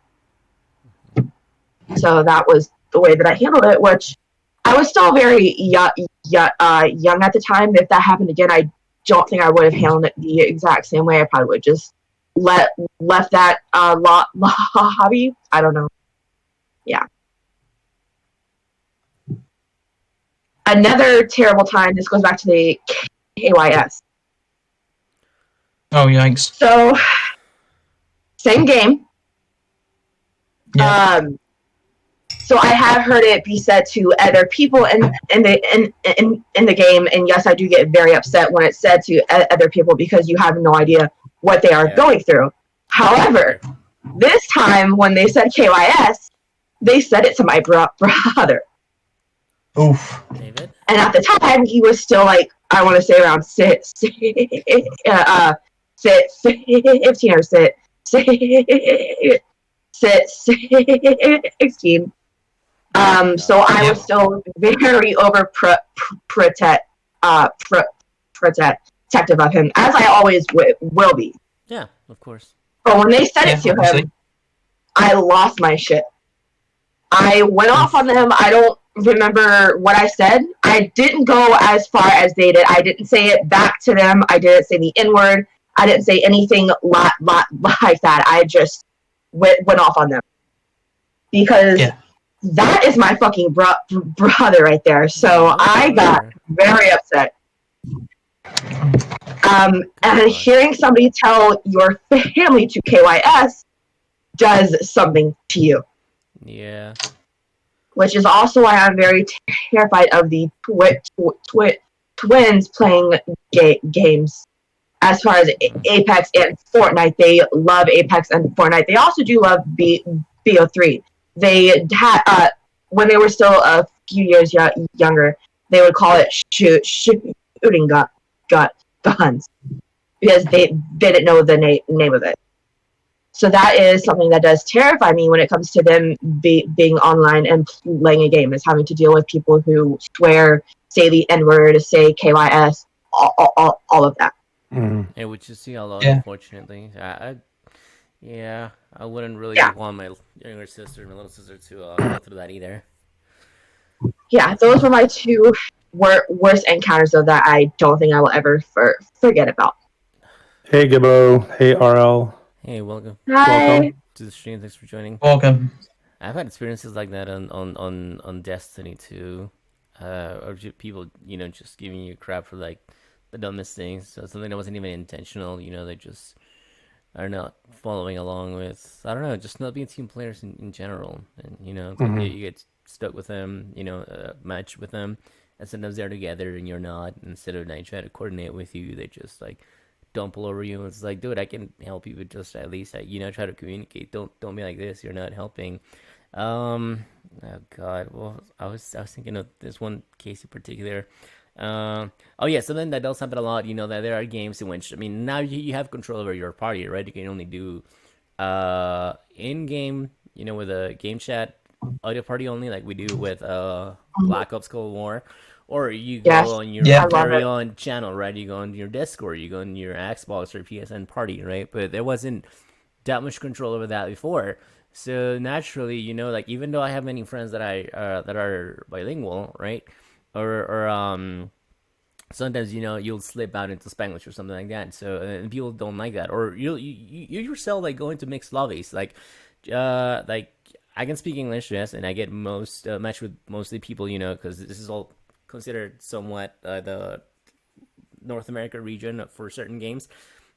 So that was the way that I handled it, which I was still very young at the time. If that happened again, I don't think I would have handled it the exact same way. I probably would just left that hobby. I don't know. Yeah. Another terrible time. This goes back to the KYS. Oh, yikes. So, same game. Yeah. So I have heard it be said to other people in the game, and yes, I do get very upset when it's said to other people because you have no idea what they are going through. However, this time when they said KYS, they said it to my brother. Oof. David? And at the time, he was still, like, I want to say around 15 or 16. So I was still very protective of him, as I always will be. Yeah, of course. But when they said it to him, I lost my shit. I went off on them. I don't remember what I said. I didn't go as far as they did. I didn't say it back to them. I didn't say the N-word. I didn't say anything like that. I just went off on them. Because that is my fucking brother right there. So I got very upset. And hearing somebody tell your family to KYS does something to you. Yeah. Which is also why I'm very terrified of the twins playing games. As far as Apex and Fortnite, they love Apex and Fortnite. They also do love BO3. They had when they were still a few years younger, they would call it shooting guns because they didn't know the name of it. So that is something that does terrify me when it comes to them being online and playing a game, is having to deal with people who swear, say the N-word, say KYS, all of that. And which you see a lot, unfortunately. I wouldn't really want my younger sister, my little sister, to go through that either. Yeah, those were my two worst encounters, though, that I don't think I will ever forget about. Hey, Gibbo. Hey, RL. Hey, welcome. Hi. Welcome to the stream. Thanks for joining. Welcome. I've had experiences like that on Destiny too, or people, just giving you crap for like the dumbest things. So something that wasn't even intentional. They just are not following along with, I don't know, just not being team players in general. And you get stuck with them, match with them, and sometimes they're together and you're not. Instead of trying to coordinate with you, they just like dump all over you. It's like, dude, I can help you, but just at least try to communicate. Don't be like this. You're not helping. Oh God. Well, I was thinking of this one case in particular. Oh yeah, something that does happen a lot. That there are games in which, now you have control over your party, right? You can only do in game, with a game chat audio party only, like we do with Black Ops Cold War. Or you go on your very own channel, right? You go on your Discord, you go on your Xbox or PSN party, right? But there wasn't that much control over that before. So naturally, like even though I have many friends that are bilingual, right? Or sometimes you'll slip out into Spanglish or something like that. So and people don't like that. Or you yourself like go into mixed lobbies, like I can speak English, yes, and I get match with mostly people, because this is all considered somewhat the North America region for certain games.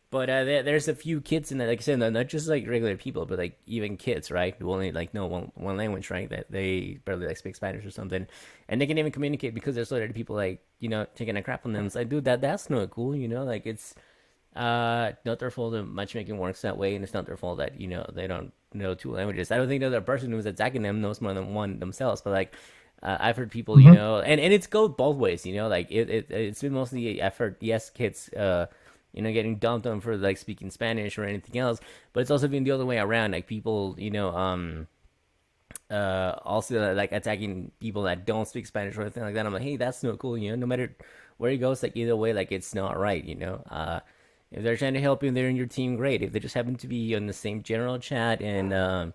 But there's a few kids in that, like I said, not just like regular people, but like even kids, right? Who only like know one language, right? That they barely like speak Spanish or something, and they can even communicate because there's other people like taking a crap on them. It's like, dude, that's not cool, like it's not their fault that matchmaking works that way, and it's not their fault that they don't know two languages. I don't think the other person who's attacking them knows more than one themselves, but like I've heard people, and it's go both ways, like it's been mostly effort. Yes, kids, getting dumped on for like speaking Spanish or anything else, but it's also been the other way around. Like people, also like attacking people that don't speak Spanish or anything like that. I'm like, hey, that's not cool, no matter where it goes, like either way, like it's not right, if they're trying to help you and they're in your team, great. If they just happen to be on the same general chat and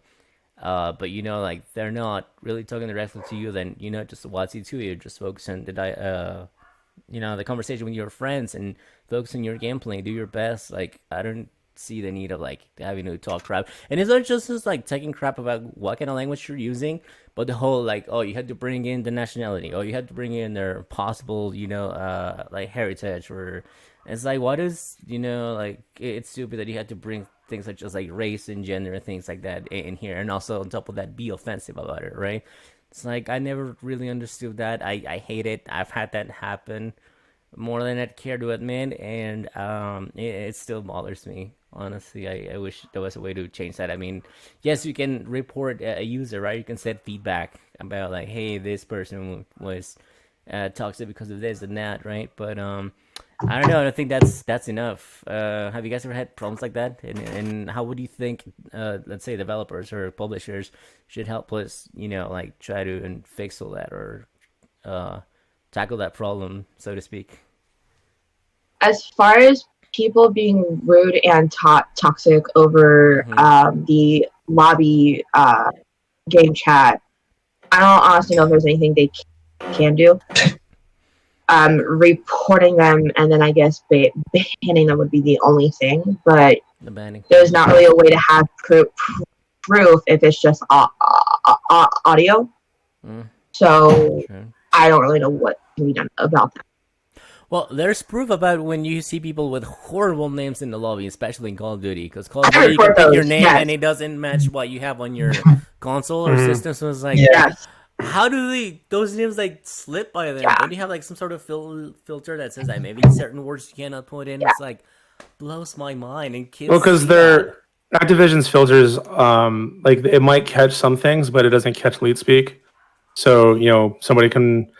but like they're not really talking directly to you, then just watch it to you. Just focus on the conversation with your friends and focus on your gameplay. Do your best. Like I don't see the need of like having to talk crap. And it's not just like taking crap about what kind of language you're using, but the whole like, oh, you had to bring in the nationality, oh, you had to bring in their possible like heritage, or it's like, what is like it's stupid that you had to bring things such as like race and gender and things like that in here, and also on top of that be offensive about it, right? It's like I never really understood that. I hate it. I've had that happen more than I'd care to admit, and it still bothers me. Honestly, I wish there was a way to change that. Yes, you can report a user, right? You can set feedback about like, hey, this person was toxic because of this and that, right? But I don't know. I don't think that's enough. Have you guys ever had problems like that? And how would you think, let's say, developers or publishers should help us, like try to and fix all that or tackle that problem, so to speak? As far as people being rude and toxic over the lobby game chat, I don't honestly know if there's anything they can do. Reporting them and then I guess banning them would be the only thing, but The banning. there's not really a way to have proof if it's just audio. So True. I don't really know what can be done about that. Well, there's proof about when you see people with horrible names in the lobby, especially in Call of Duty, because Call of Duty you can pick your name and it doesn't match what you have on your console or system. So it's like, Yes. how do those names like slip by them? Yeah. Don't you have like some sort of filter that says that maybe certain words you cannot put in? It's like blows my mind and kids. Well, because they're Activision's filters, like it might catch some things, but it doesn't catch lead speak. So somebody can,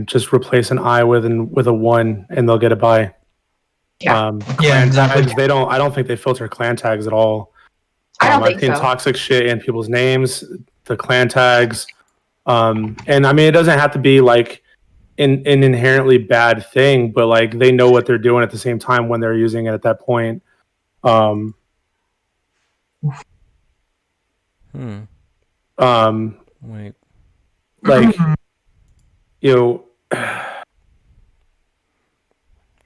just replace an I with a 1, and they'll get it by. Yeah. Clan exactly. tags, I don't think they filter clan tags at all. I don't think I've seen so. toxic shit in people's names, the clan tags, and it doesn't have to be like an inherently bad thing, but like they know what they're doing at the same time when they're using it at that point. Wait. Like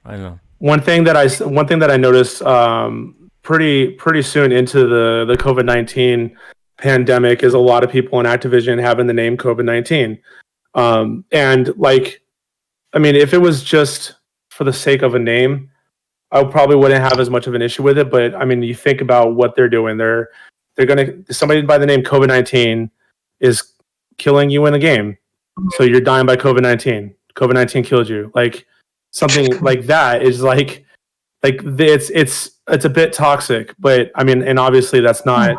I don't know. one thing that I noticed pretty soon into the COVID-19 pandemic is a lot of people in Activision having the name COVID-19. And like, if it was just for the sake of a name, I probably wouldn't have as much of an issue with it. But you think about what they're doing. They're somebody by the name COVID-19 is killing you in a game, so you're dying by COVID-19. COVID-19 killed you. Like something like that is like it's a bit toxic. But and obviously that's not.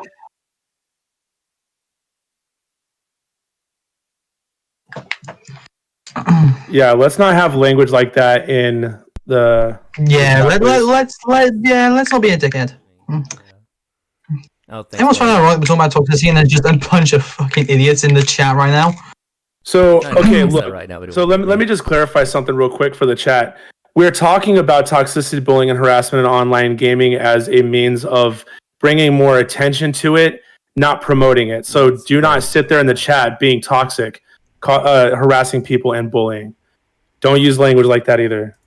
Yeah, let's not have language like that in the. Yeah, let's not be a dickhead. Oh, thanks. Everyone's trying to write we're talking about toxicity, and there's just a bunch of fucking idiots in the chat right now. So okay, Fix that look. right now, So let me just clarify something real quick for the chat. We're talking about toxicity, bullying, and harassment in online gaming as a means of bringing more attention to it, not promoting it. So do not sit there in the chat being toxic, harassing people and bullying. Don't use language like that either.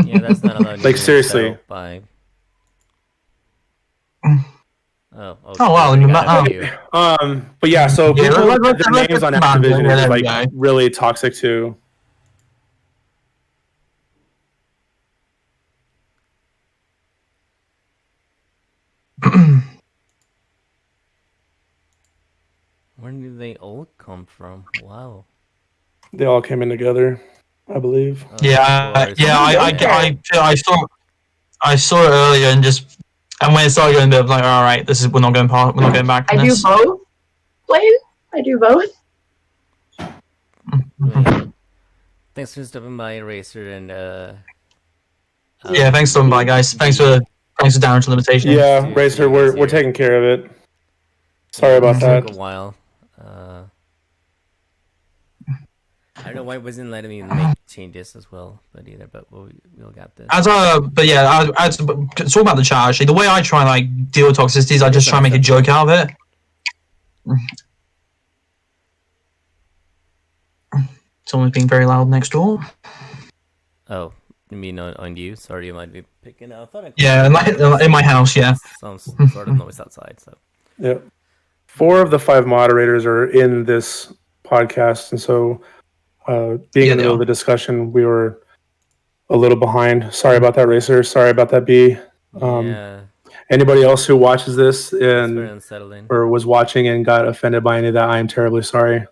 Yeah, that's not allowed. Like seriously. By... Oh wow! But yeah, so Yeah, people let's their names on Activision is like really toxic too. Where did they all come from? Wow. They all came in together, I believe. Oh, I saw it earlier and when it started going, I'm like, all right, we're not going back. I do both. Please, I do both. Wait. Thanks for stopping by, Racer, and yeah, thanks for stopping by, guys. Thanks for down to limitation. Yeah, Racer, we're taking care of it. Sorry about that. It took a while. I don't know why it wasn't letting me make changes as well, but we'll got this. It's all about the chat. Actually, the way I try and like deal with toxicity is I just try and make a joke out of it. Someone's being very loud next door. Oh, you mean on you? Sorry, you might be picking up. Yeah, in my house. Yeah. Some sort of noise outside. So. Yeah. 4 of the 5 moderators are in this podcast, and so being in the middle of the discussion, we were a little behind. Sorry about that, Racer. Sorry about that, B. Yeah. Anybody else who watches this or was watching and got offended by any of that, I am terribly sorry.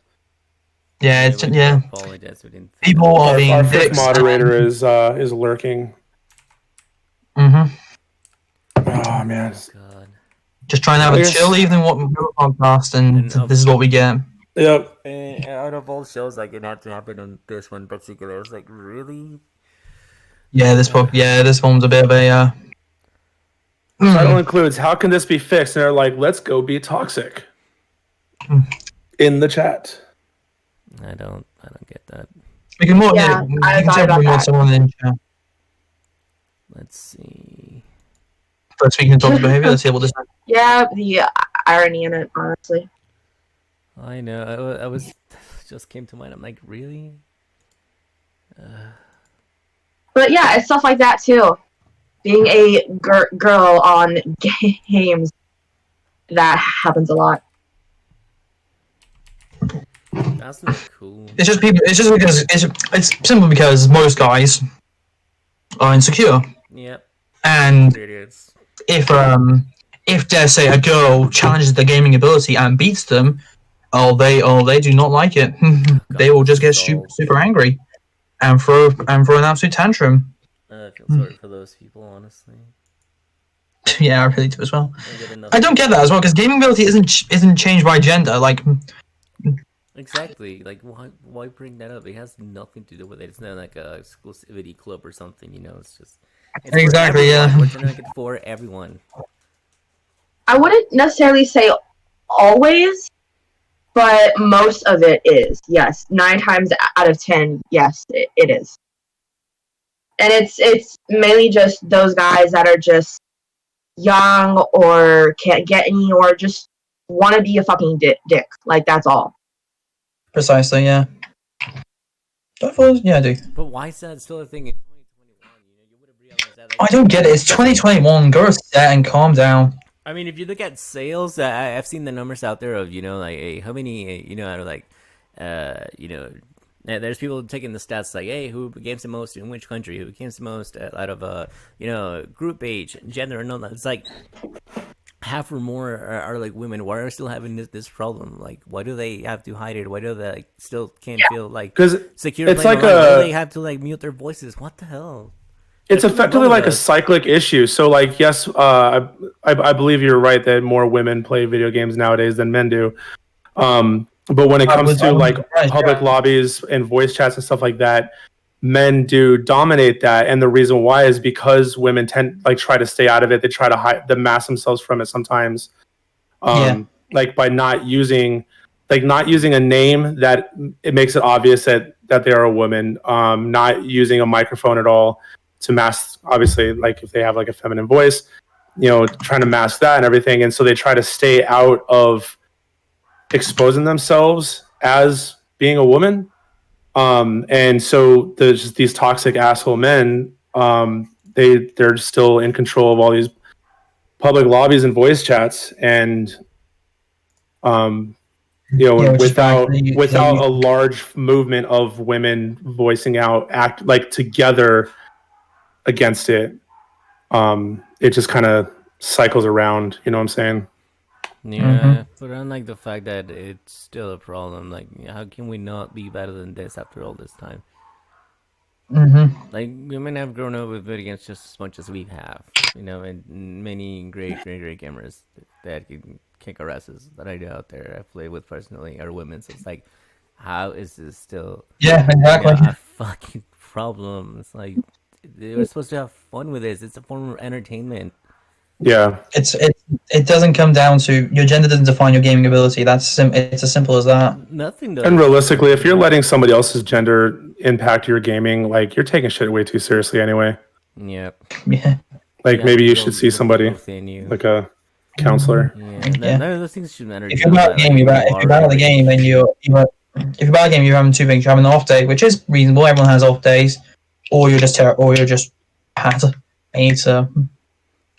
Yeah, Apologize. We didn't. People are being our dicks. First moderator is lurking. Mm-hmm. Oh man. God. Just trying to have a chill evening podcast, and this is what we get. Yep. And out of all shows, like it had to happen on this one in particular. I was like, really? Yeah, this one's a bit of a. Title includes "How can this be fixed?" and they're like, "Let's go be toxic." In the chat. I don't get that. We can more. Yeah, Yeah, I you can thought tell about more that. someone in chat. Let's see. But speaking of toxic behavior, let's see what this. Yeah, the irony in it, honestly. I know. I was just came to mind. I'm like, really? But yeah, it's stuff like that too. Being a girl on games, that happens a lot. That's not cool. It's just people. It's just because it's simply because most guys are insecure, Yep. and Idiots. if there's say a girl challenges their gaming ability and beats them, they do not like it. They will just get super angry and throw an absolute tantrum. I feel sorry for those people, honestly. Yeah, I really do as well. Don't I don't get that as well because gaming ability isn't changed by gender. Like exactly. Like, why bring that up? It has nothing to do with it. It's not like a exclusivity club or something. You know, it's just exactly. Yeah. We're trying to make it for everyone. I wouldn't necessarily say always, but most of it is. Yes, 9 times out of 10, yes, it is. And it's mainly just those guys that are just young or can't get any or just want to be a fucking dick. Like, that's all. Precisely. Yeah. Yeah, I do. But why is that still a thing in 2021? You would have realized that. Like, I don't get it. It's 2021. Go set and calm down. I mean, if you look at sales, I've seen the numbers out there of like, hey, how many, out of like, there's people taking the stats like, hey, who games the most in which country? Who games the most out of group age, gender, and all that. It's like half or more are like women. Why are they still having this problem? Like, why do they have to hide it? Why do they still can't feel like secure? It's like why do they have to like mute their voices? What the hell? It's effectively like a cyclic issue. So, like, yes, I believe you're right that more women play video games nowadays than men do. But when it comes to like public lobbies and voice chats and stuff like that, men do dominate that. And the reason why is because women try to stay out of it. They try to hide, mask themselves from it sometimes. Like by not using a name that it makes it obvious that they are a woman. Not using a microphone at all to mask, obviously, like if they have like a feminine voice, trying to mask that and everything. And so they try to stay out of exposing themselves as being a woman. And so there's just these toxic asshole men. They're still in control of all these public lobbies and voice chats. And, without a large movement of women voicing out, act like together against it, it just kind of cycles around. You know what I'm saying? Yeah, but unlike the fact that it's still a problem, like how can we not be better than this after all this time? Like women have grown up with video games just as much as we have, and many great gamers that can kick our asses that I know out there. I play with personally are women, so it's like, how is this still? Yeah, exactly. A fucking problem. It's like we're supposed to have fun with this. It's a form of entertainment. Yeah, it doesn't come down to your gender doesn't define your gaming ability. It's as simple as that. Nothing does. And realistically, if you're letting somebody else's gender impact your gaming, like you're taking shit way too seriously anyway. Yep. Yeah. Like maybe you should see somebody like a counselor. Yeah. None of those things should matter. If you're bad at the game, you're bad at the game, then if you're bad at the game, you're having 2 things. You're having an off day, which is reasonable. Everyone has off days, or you're just bad. I need to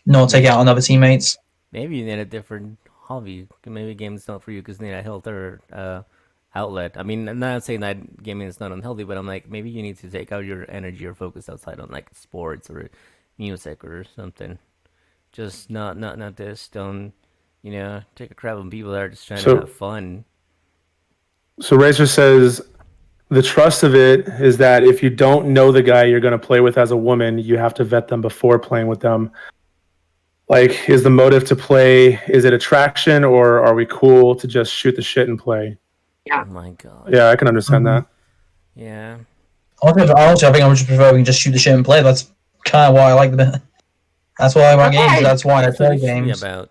not take out on other teammates. Maybe you need a different hobby. Maybe game's not for you because you need a healthier outlet. I mean, I'm not saying that gaming is not unhealthy, but I'm like, maybe you need to take out your energy or focus outside on like sports or music or something. Just not this. Don't take a crap on people that are just trying to have fun. So Razor says the trust of it is that if you don't know the guy you're going to play with as a woman, you have to vet them before playing with them. Like, is the motive to play, is it attraction, or are we cool to just shoot the shit and play? Oh my god. Yeah, I can understand that. Yeah. Honestly, I think I would just prefer we can just shoot the shit and play. That's kind of why I like the. That's why I like Okay. games. That's why I That's what play it should be games. about.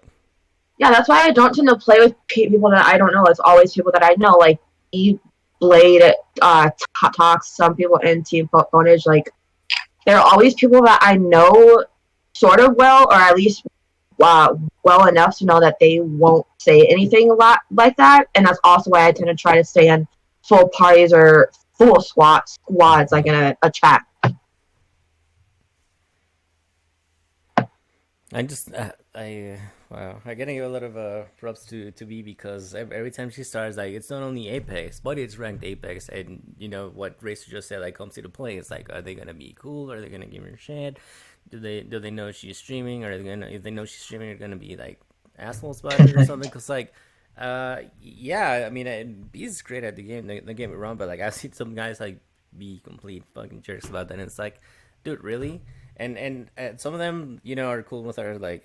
Yeah, that's why I don't tend to play with people that I don't know. It's always people that I know, like Blade, Talks, some people in Team Phonage. Like, there are always people that I know sort of well, or at least well enough to know that they won't say anything a lot like that. And that's also why I tend to try to stay in full parties or full squads, like in a chat. I just, wow, I gotta give a lot of props to B, because every time she starts, like, it's not only Apex, but it's ranked Apex, and you know what Racer just said, like, comes to the play. It's like, are they gonna be cool? Are they gonna give her shit? Do they know she's streaming? Or are they gonna, if they know she's streaming, they're gonna be like assholes about it or something? Because like, yeah, I mean, B is great at the game. Don't get me wrong, but like, I've seen some guys like be complete fucking jerks about that, and it's like, dude, really? And some of them, you know, are cool with her, like,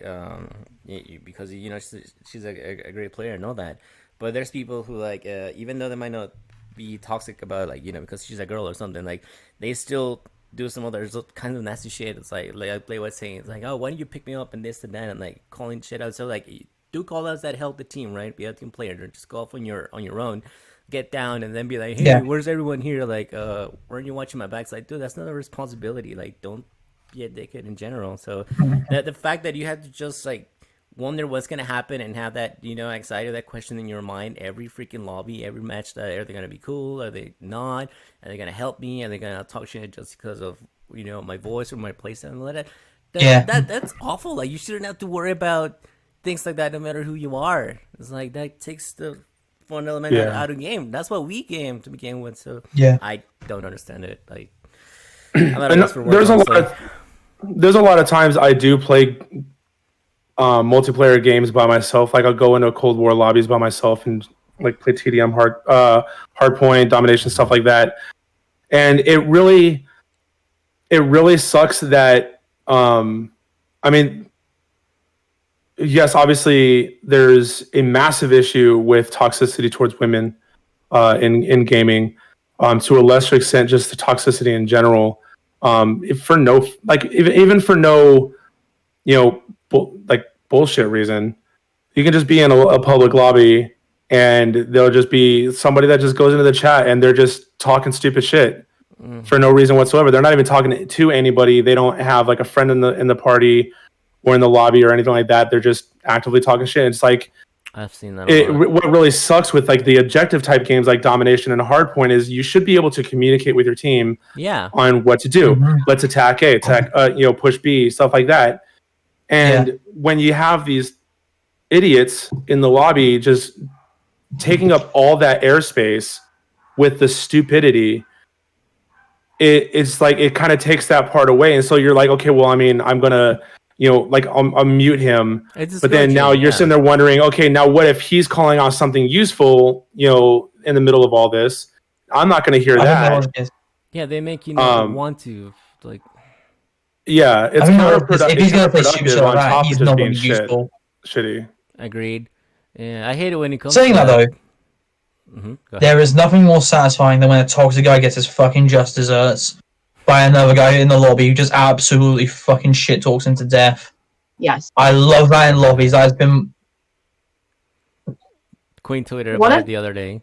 because, you know, she's a great player and all that. But there's people who, like, even though they might not be toxic about, like, you know, because she's a girl or something, like, they still do some other kind of nasty shit. It's like I play what's saying, it's like, oh, why don't you pick me up and this and that, and like calling shit out. So like, do call outs that help the team, right? Be a team player. Don't just go off on your own. Get down and then be like, hey, where's everyone here? Like, weren't you watching my back? It's like, dude, that's not a responsibility. Like, don't be a dickhead in general. So the fact that you have to just like wonder what's gonna happen and have that, you know, anxiety, that question in your mind every freaking lobby, every match, that are they gonna be cool, are they not, are they gonna help me, are they gonna talk shit just because of, you know, my voice or my playstyle and all that. That's awful. Like, you shouldn't have to worry about things like that no matter who you are. It's like, that takes the fun element out of game. That's what we game to begin with. So I don't understand it. Like, there's a lot of times I do play multiplayer games by myself. Like, I'll go into Cold War lobbies by myself and like play TDM, hardpoint, domination, stuff like that. And it really sucks that I mean, yes, obviously there's a massive issue with toxicity towards women in gaming. To a lesser extent, just the toxicity in general. If for no, like, even for no, you know, bullshit reason, you can just be in a public lobby and there'll just be somebody that just goes into the chat and they're just talking stupid shit for no reason whatsoever. They're not even talking to anybody. They don't have like a friend in the party or in the lobby or anything like that. They're just actively talking shit. It's like, I've seen that a lot. What really sucks with like the objective type games like domination and hardpoint is you should be able to communicate with your team on what to do. Let's attack A, you know, push B, stuff like that. And when you have these idiots in the lobby just taking up all that airspace with the stupidity, it's like it kind of takes that part away. And so you're like, okay, well, I mean, I'm gonna, you know, like I'll mute him, but then now you're sitting there wondering, okay, now what if he's calling out something useful, you know, in the middle of all this? I'm not going to hear that. Yeah, they make you not want to, like. Yeah, it's if he's going to play super on top he's of just not being shitty. Agreed. Yeah, I hate it when it comes. Saying that though, there is nothing more satisfying than when a toxic guy gets his fucking just desserts by another guy in the lobby who just absolutely fucking shit talks him to death. Yes. I love that in lobbies. That has been... Queen tweeted about it the other day.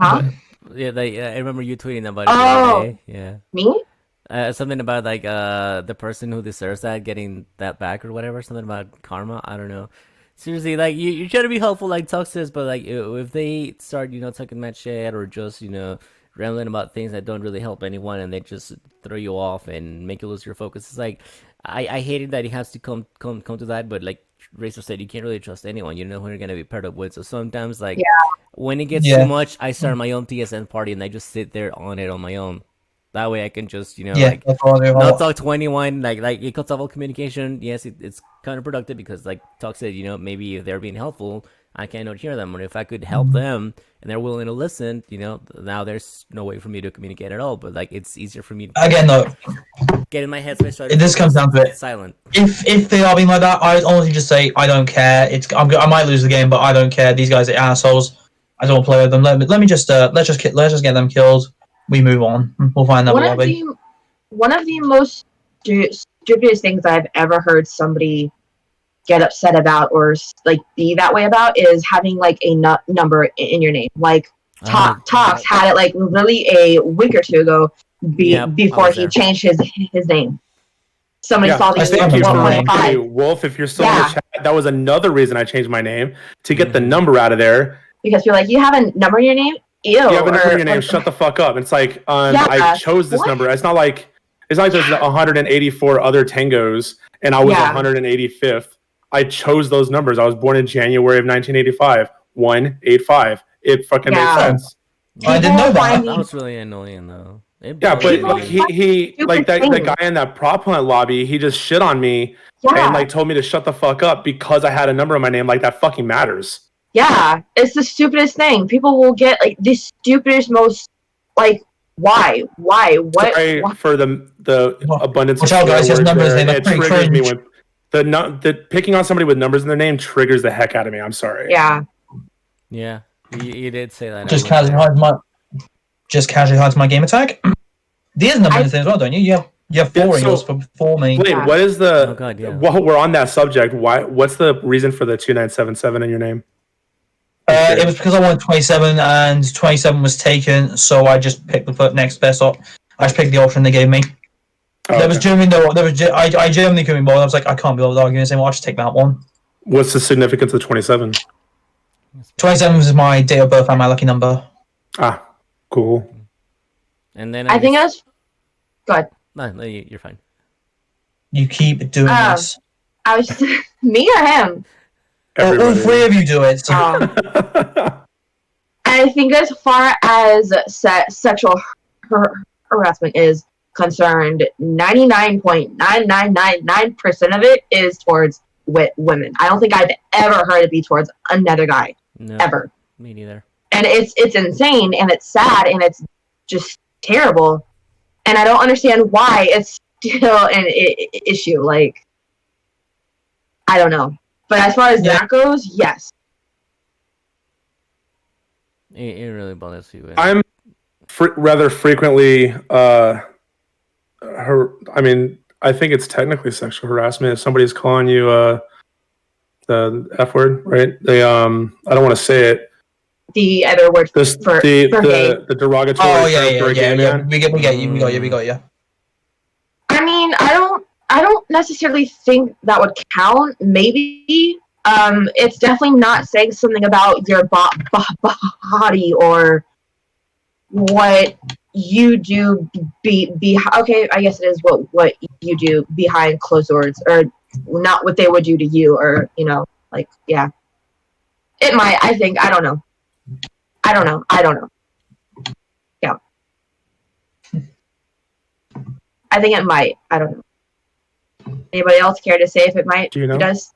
Huh? Yeah, I remember you tweeting about it the other day. Yeah. Me? Something about like the person who deserves that getting that back or whatever. Something about karma. I don't know. Seriously, like you try to be helpful like Tuxes, but like if they start, you know, talking that shit or just, you know, rambling about things that don't really help anyone and they just throw you off and make you lose your focus. It's like I hated that it has to come to that, but like Razor said, you can't really trust anyone. You know who you're gonna be paired up with. So sometimes like when it gets too much, I start my own TSN party and I just sit there on it on my own. That way I can just, you know, like not talk to anyone. Like it cuts off all communication. Yes, it's counterproductive because like Talk said, you know, maybe if they're being helpful, I cannot hear them. Or if I could help them and they're willing to listen, you know, now there's no way for me to communicate at all. But like it's easier for me to again though get in my head. So this comes down to it. Silent. If they are being like that, I honestly just say I don't care. I might lose the game, but I don't care. These guys are assholes. I don't play with them. Let me just let's just get them killed. We move on. We'll find another lobby. One of the most stupidest things I've ever heard somebody get upset about or like be that way about is having like a number in your name. Like Tox had it like literally a week or two ago before he changed his name. Somebody saw the thank you for 1.5. Hey, Wolf, if you're still in the chat, that was another reason I changed my name to get the number out of there. Because you're like, you have a number in your name? Ew. You have a number in your name, shut the fuck up. It's like I chose this number. It's not like there's 184 other tangos and I was 185th. I chose those numbers. I was born in January of 1985. 185. It fucking makes sense. I didn't know that. That was really annoying though. But he like the guy in that prop hunt lobby, he just shit on me and like told me to shut the fuck up because I had a number in my name. Like that fucking matters. Yeah, it's the stupidest thing. People will get like the stupidest, most like why? What? Sorry for the abundance of guys, his numbers it triggers me when the picking on somebody with numbers in their name triggers the heck out of me. I'm sorry. Yeah. Yeah, you did say that. Just casually hides my game attack. There's numbers in his name as well, don't you? You have 4 in yours for me. Wait, what is the? While we're on that subject, what's the reason for the 2977 in your name? It was because I wanted 27 and 27 was taken, so I just picked the next best op. I just picked the option they gave me. I genuinely couldn't be bothered. I was like, I can't be able to argue this anymore. I'll just take that one. What's the significance of 27? 27 is my date of birth and my lucky number. Ah, cool. And then I think that's good. No, you're fine. You keep doing this. I was me or him. All 3 of you do it. I think as far as sexual harassment is concerned, 99.9999% of it is towards women. I don't think I've ever heard it be towards another guy. No, ever. Me neither. And it's insane and it's sad and it's just terrible. And I don't understand why it's still an issue. Like, I don't know. But as far as that goes, yes. It really bothers you. I'm rather frequently, I think it's technically sexual harassment if somebody's calling you the F word, right? They I don't want to say it. The other word for gay. The derogatory term for a gay man. We got you. I mean, I don't necessarily think that would count. Maybe. It's definitely not saying something about your body or what you do okay, I guess it is what you do behind closed doors, or not what they would do to you, or like it might. I think I don't know. Yeah, I think it might. I don't know. Anybody else care to say if it might? Do you know? It does.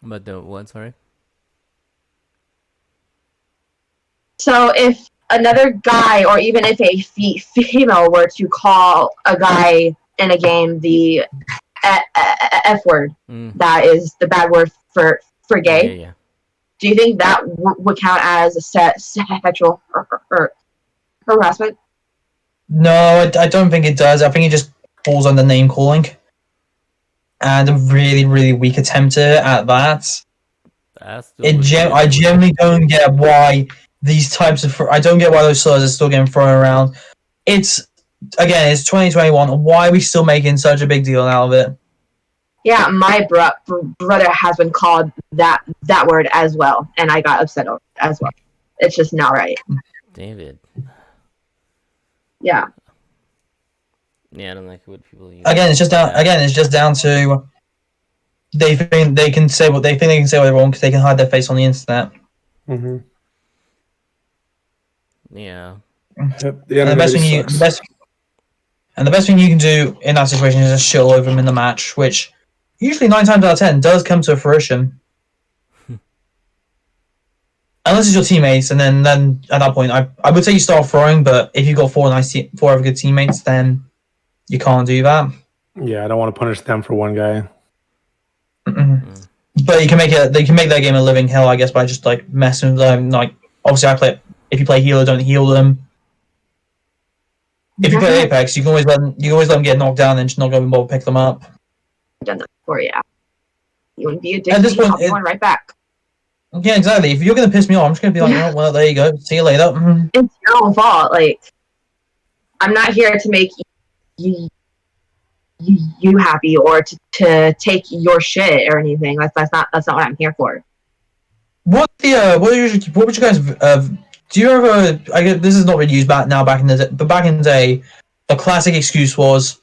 But the what? Sorry. So if another guy, or even if a female were to call a guy in a game the F word, that is the bad word for gay. Yeah. Do you think that would count as a sexual harassment? No, I don't think it does. I think it just falls under name calling. And a really, really weak attempt at that. I generally don't get why these types of... I don't get why those slurs are still getting thrown around. It's 2021. Why are we still making such a big deal out of it? Yeah, my brother has been called that word as well, and I got upset over it as well. It's just not right. David. Yeah. Yeah, I don't like what people use. It's just down to they think they can say what they want because they can hide their face on the internet. Mm-hmm. Yeah. Yep, and the best thing you can do in that situation is just shit all over them in the match, which usually 9 times out of 10 does come to fruition. Unless it's your teammates, and then at that point, I would say you start throwing, but if you've got 4 other good teammates, then you can't do that. Yeah, I don't want to punish them for one guy. But they can make that game a living hell, I guess, by just like messing with them, like Obviously, I play. If you play healer, don't heal them. If you play Apex, you can always let them get knocked down and just not go and bother pick them up. I've done that before, yeah. You wouldn't be a dick. At this point, I'll be going right back. Yeah, exactly. If you're gonna piss me off, I'm just gonna be like, oh, well, there you go. See you later. It's your own fault. Like, I'm not here to make you happy or to take your shit or anything. That's not what I'm here for. What would you guys do you ever? I guess this is not really used back in the day, but back in the day, the classic excuse was,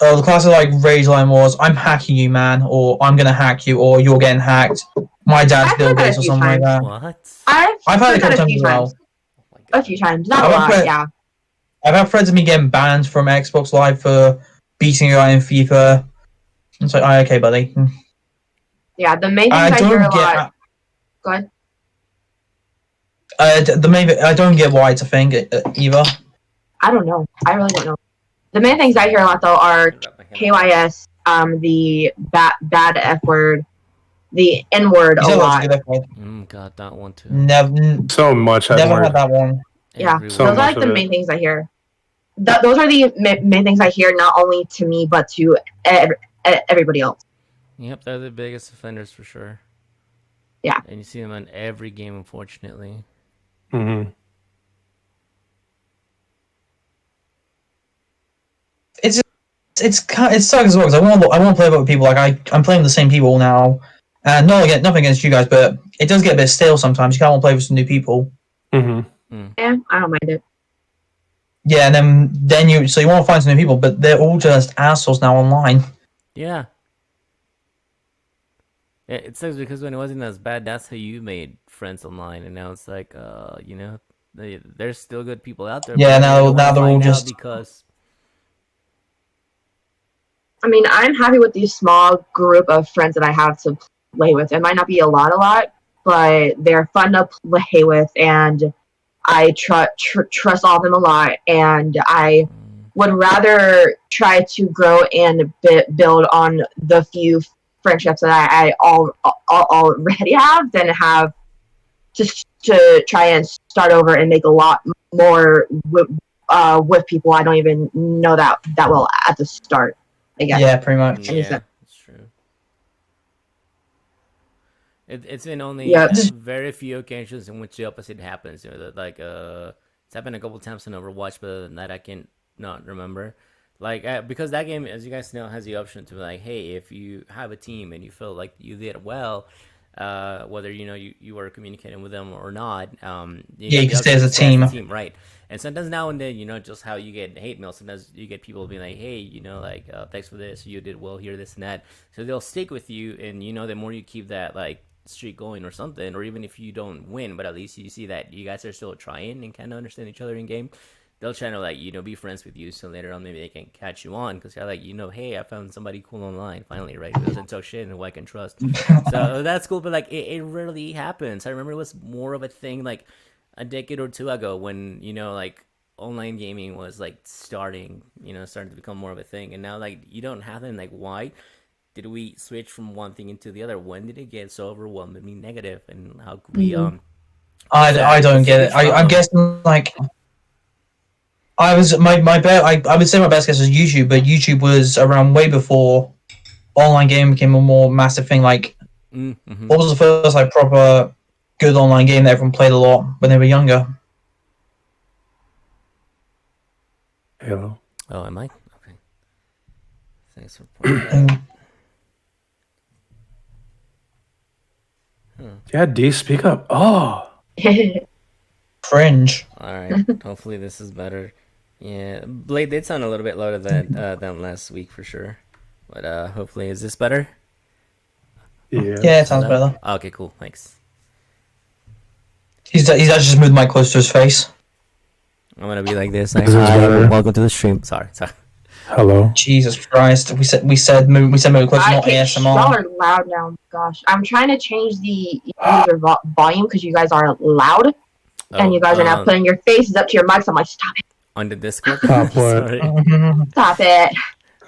the classic like rage line was, "I'm hacking you, man," or "I'm gonna hack you," or "You're getting hacked." My dad's Bill Gates or something like that. What? I've had it a couple times as well. A few times, not a lot. Yeah. I've had friends of me getting banned from Xbox Live for beating a guy in FIFA. It's like, oh, okay, buddy. Yeah, the main things I hear a lot. Go ahead. I don't get why it's a thing either. I don't know. I really don't know. The main things I hear a lot though are KYS, the bad F word, the N word a lot. Got that one too. Never. So much. Never had that one. Yeah, those are like the main things I hear. Those are the main things I hear, not only to me but to everybody else. Yep, they're the biggest offenders for sure. Yeah, and you see them on every game, unfortunately. Mm-hmm. It sucks as well because I want to play with people. Like I'm playing with the same people now, and nothing against you guys, but it does get a bit stale sometimes. You can't want to play with some new people. Mm-hmm. Yeah, I don't mind it. Yeah, and then you want to find some new people, but they're all just assholes now online. Yeah. It sucks because when it wasn't as bad, that's how you made friends online, and now it's like, there's still good people out there. Yeah, now they're all just because. I mean, I'm happy with the small group of friends that I have to play with. It might not be a lot, but they're fun to play with, and I trust all of them a lot, and I would rather try to grow and build on the few friendships that I already have than have to try and start over and make a lot more with people I don't even know that well at the start. I guess. Yeah, pretty much. Yeah, that's true. It's been only very few occasions in which the opposite happens. You know, like it's happened a couple times in Overwatch, but other than that, I can not remember. Like because that game, as you guys know, has the option to be like, hey, if you have a team and you feel like you did well, whether you were communicating with them or not, you can stay as a team, right? And sometimes now and then, just how you get hate mail. Sometimes you get people being like, hey, thanks for this, you did well here, this and that. So they'll stick with you, and the more you keep that like streak going or something, or even if you don't win, but at least you see that you guys are still trying and kind of understand each other in game. They'll try to be friends with you, so later on maybe they can catch you on because you're like, hey, I found somebody cool online finally, right? Who doesn't talk shit and who I can trust. So that's cool, but like it rarely happens. I remember it was more of a thing like a decade or two ago when like online gaming was like starting to become more of a thing, and now like you don't have them. Like, why did we switch from one thing into the other? When did it get so overwhelmingly negative, and how could we I don't get it. I'm guessing like I was my bet. I would say my best guess was YouTube, but YouTube was around way before online gaming became a more massive thing. Like, what was the first like proper good online game that everyone played a lot when they were younger? Halo. Oh, am I? Okay. Thanks for pointing that out. Yeah, D, speak up. Oh. Cringe. Alright, hopefully this is better. Yeah, Blade did sound a little bit louder than last week for sure. But hopefully, is this better? Yeah, it sounds better. Okay, cool, thanks. He's actually just moved my close to his face. I'm gonna be like this. Like, hi, welcome to the stream. Sorry. Hello. Jesus Christ. We said move close, not ASMR. Y'all are loud now. Gosh, I'm trying to change the user volume because you guys are loud, and you guys are now putting your faces up to your mics. I'm like, stop it. On the Discord. Stop Sorry. Stop it.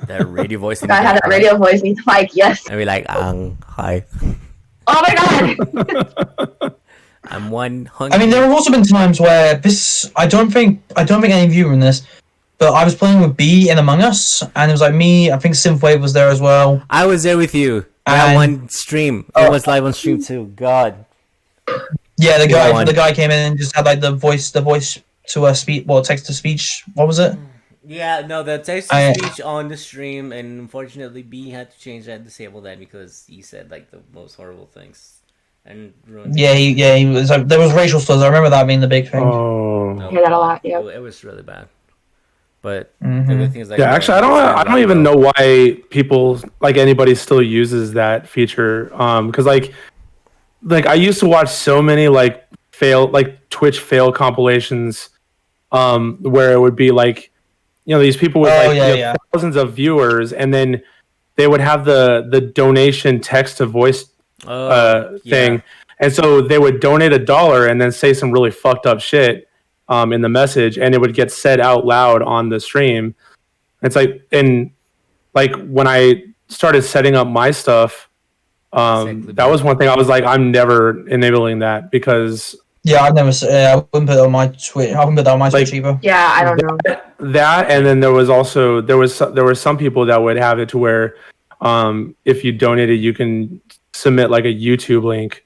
That radio voice. I had that radio voice needs mic. Yes. I'd be like, hi. Oh my god. I'm one hungry. I mean, there have also been times where this. I don't think any of you were in this, but I was playing with B in Among Us, and it was like me. I think Synthwave was there as well. I was there with you. That one stream. It was live on stream too. God. Yeah, the guy came in and just had like the voice to a speech, text to speech. What was it? Yeah, no, the text to speech on the stream, and unfortunately, B had to change that, disable that because he said like the most horrible things, and ruined. Yeah, he was. There was racial slurs. I remember that being the big thing. Oh, I hear that a lot. Yeah, it was really bad. But the good thing is, like, yeah. Actually, I don't even know why people like anybody still uses that feature. Because like I used to watch so many like Twitch fail compilations, where it would be like, these people with thousands of viewers, and then they would have the donation text to voice thing, and so they would donate $1 and then say some really fucked up shit in the message, and it would get said out loud on the stream. It's like, and like when I started setting up my stuff, that was one thing I was like, I'm never enabling that because I wouldn't put it on my Twitch. I wouldn't put that on my Twitch either. Yeah, I don't know that. And then there was also there were some people that would have it to where if you donated, you can submit like a YouTube link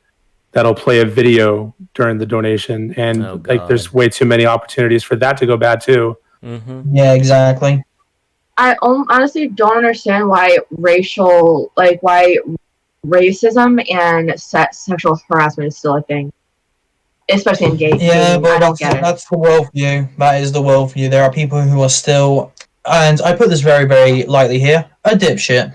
that'll play a video during the donation, and like there's way too many opportunities for that to go bad too. Mm-hmm. Yeah, exactly. I honestly don't understand why racism and sexual harassment is still a thing, especially in gay community. Yeah, but that's the worldview. That is the worldview. There are people who are still, and I put this very, very lightly here, a dipshit.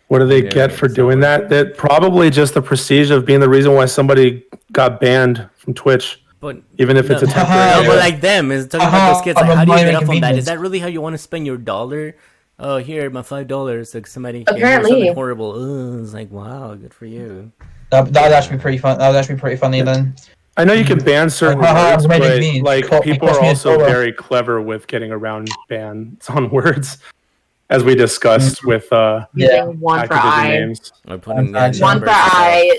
What do they get for doing that? That probably just the prestige of being the reason why somebody got banned from Twitch. But even if it's a temporary. No, but like them is talking about those kids. Like, how do you get up on that? Is that really how you want to spend your $1? Oh, here, my $5. Like somebody apparently something horrible. It's like, wow, good for you. That would actually be pretty fun. That would actually be pretty funny then. I know you can ban certain words, but like people are also very clever with getting around bans on words, as we discussed with using one for I, names. one for I,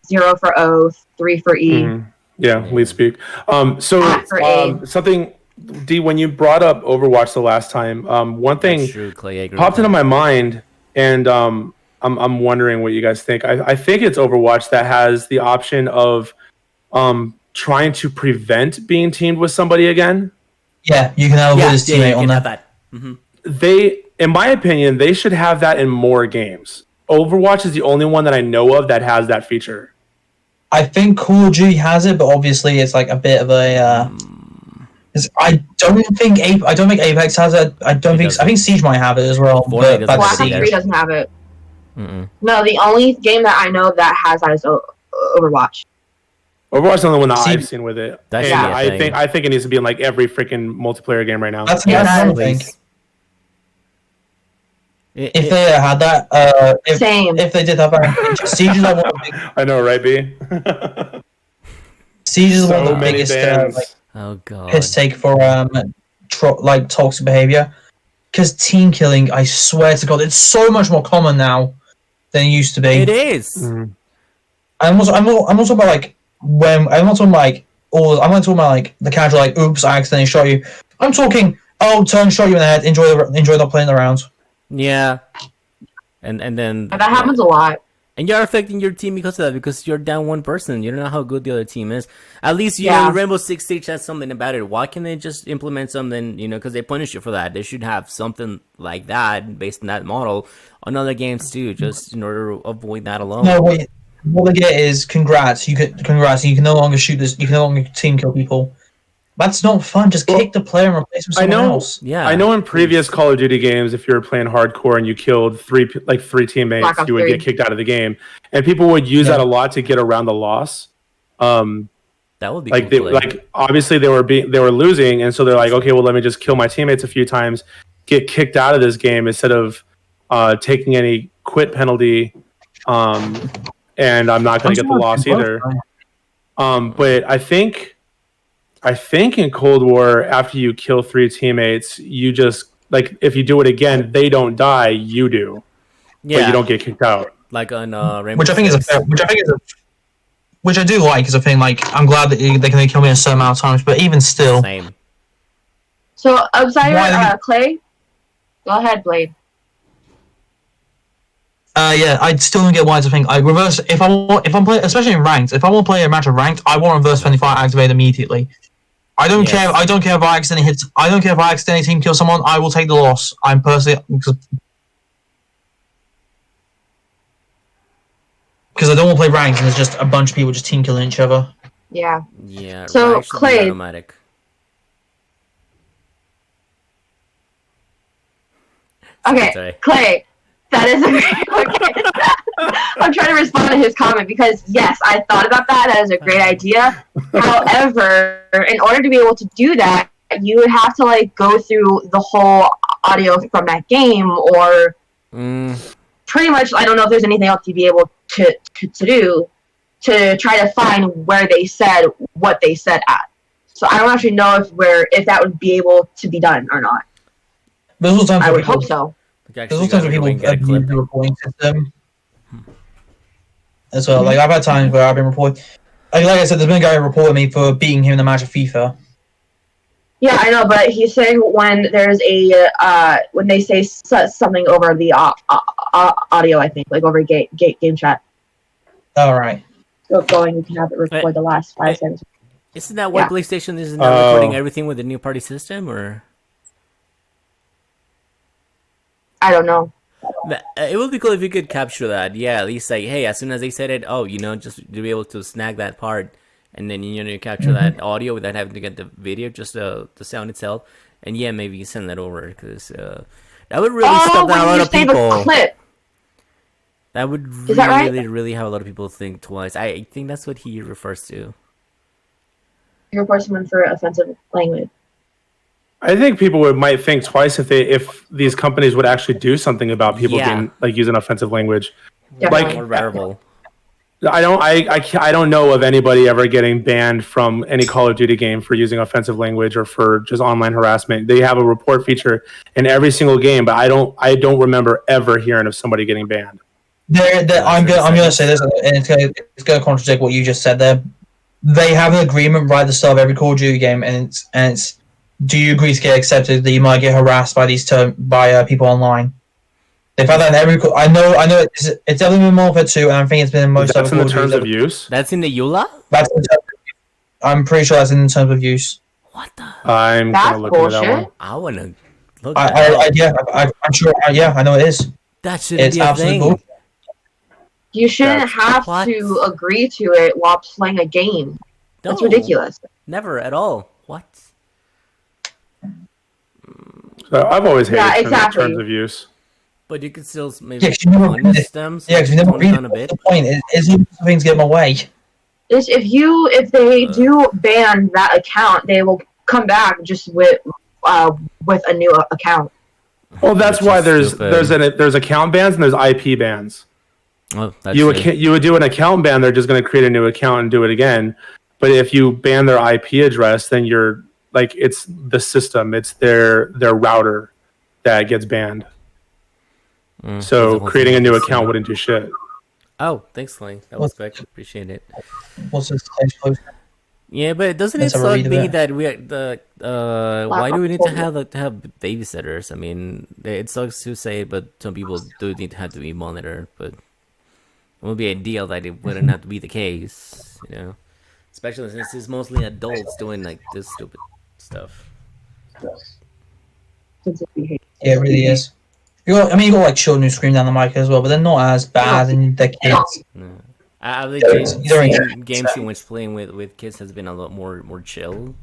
0 for O, 3 for E. Mm-hmm. Yeah, lead speak. Something, D, when you brought up Overwatch the last time, one thing popped into my mind, and I'm wondering what you guys think. I think it's Overwatch that has the option of trying to prevent being teamed with somebody again. Yeah, you can have a his teammate on that. Mm-hmm. They, in my opinion, they should have that in more games. Overwatch is the only one that I know of that has that feature. I think Call of Duty has it, but obviously it's like a bit of a. I don't think Apex has it. I think Siege might have it as well. But Black Ops 3 doesn't have it. Mm-mm. No, the only game that I know that has that is Overwatch. Overwatch is the only one that I've seen with it. And I think it needs to be in like every freaking multiplayer game right now. That's what I think. If they had that, if they did have that, Siege is like one of the big... I know, right, B? Siege is one of the biggest piss take for toxic behavior. Because team killing, I swear to God, it's so much more common now than it used to be. It is. Mm-hmm. I'm also about like when I'm not talking about like all. I'm not talking about like the casual like oops I accidentally shot you. I'm talking turn shot you in the head. Enjoy not playing the rounds. Yeah, and then that happens a lot. And you're affecting your team because of that, because you're down one person. You don't know how good the other team is. At least, you know, Rainbow Six Siege has something about it. Why can't they just implement something, because they punish you for that? They should have something like that, based on that model, on other games too, just in order to avoid that alone. No, wait. What they get is congrats. You can no longer shoot this. You can no longer team kill people. That's not fun. Just kick the player and replace with someone else. Yeah, I know in previous Call of Duty games, if you were playing hardcore and you killed three teammates, you would get kicked out of the game, and people would use that a lot to get around the loss. That would be obviously they were losing, and so they're like, okay, well, let me just kill my teammates a few times, get kicked out of this game instead of taking any quit penalty, and I'm not going to get the loss either. But I think in Cold War, after you kill 3 teammates, you just if you do it again, they don't die, you do. Yeah, but you don't get kicked out. Like on Rainbow which I think is a which I do like, because I think like I'm glad that they can only kill me a certain amount of times. But even still, Same. So, Clay, go ahead, Blade. Yeah, I still don't get why it's a thing. I reverse if I'm playing, especially in ranked. If I want to play a match of ranked, I want reverse friendly fire activated immediately. I don't care. I don't care if I accidentally hit. I don't care if I accidentally team kill someone. I will take the loss. I'm personally because I don't want to play ranked and there's just a bunch of people just team killing each other. Yeah. Yeah. So, Rank should be Clay. automatic. Okay, Sorry. Clay. That is okay. I'm trying to respond to his comment because yes, I thought about that. That is a great idea. However, in order to be able to do that, you would have to like go through the whole audio from that game, or pretty much. I don't know if there's anything else you'd be able to do to try to find where they said what they said at. So I don't actually know if that would be able to be done or not. I would hope so. There's all times where people abuse the reporting system as well. Like I've had times where I've been reported. Like I said, there's been a guy who reported me for beating him in a match of FIFA. Yeah, I know, but he's saying when there's when they say something over the audio, I think, like over game chat. All right. So you can have it record the last 5 seconds. Isn't that why PlayStation is not recording everything with the new party system, or? I don't know. It would be cool if you could capture that. Yeah, at least like, hey, as soon as they said it, just to be able to snag that part, and then you capture that audio without having to get the video, just the sound itself, and yeah, maybe you send that over because that would really stop down a lot of people. Clip. That would really have a lot of people think twice. I think that's what he refers to. You report someone for offensive language. I think people might think twice if these companies would actually do something about people being like using offensive language. Definitely. More variable. I don't know of anybody ever getting banned from any Call of Duty game for using offensive language or for just online harassment. They have a report feature in every single game, but I don't remember ever hearing of somebody getting banned. I'm gonna say this, and it's gonna contradict what you just said there. They have an agreement right at the start of every Call of Duty game, and it's do you agree to get accepted that you might get harassed by people online? They've had that in every. I know. It's definitely been more of it too, and I think it's been in most. That's in the terms of use. That's in the EULA. I'm pretty sure that's in the terms of use. What the? I'm gonna look into that one. I wanna look. I'm sure. I know it is. That shouldn't be a thing. Bullshit. You shouldn't have to agree to it while playing a game. No, that's ridiculous. Never at all. What? So I've always hated terms of use. But you could still maybe honest them. Yeah, because you never read it. The point is things get in my way. If they do ban that account, they will come back just with a new account. Well, that's why there's account bans and there's IP bans. Oh, you would do an account ban. They're just going to create a new account and do it again. But if you ban their IP address, then you're like it's the system. It's their router that gets banned. So creating a new account wouldn't do shit. Oh, thanks, Clay. That was quick. Appreciate it. What's this? Yeah, but doesn't it suck me that we why do we need to have babysitters? I mean, it sucks to say it, but some people do need to have to be monitored. But it would be ideal that it wouldn't have to be the case, especially since it's mostly adults doing like this stupid stuff. Yeah, it really is. You got like children who scream down the mic as well, but they're not as bad than the kids. No. I think games in which playing with kids has been a lot more chill,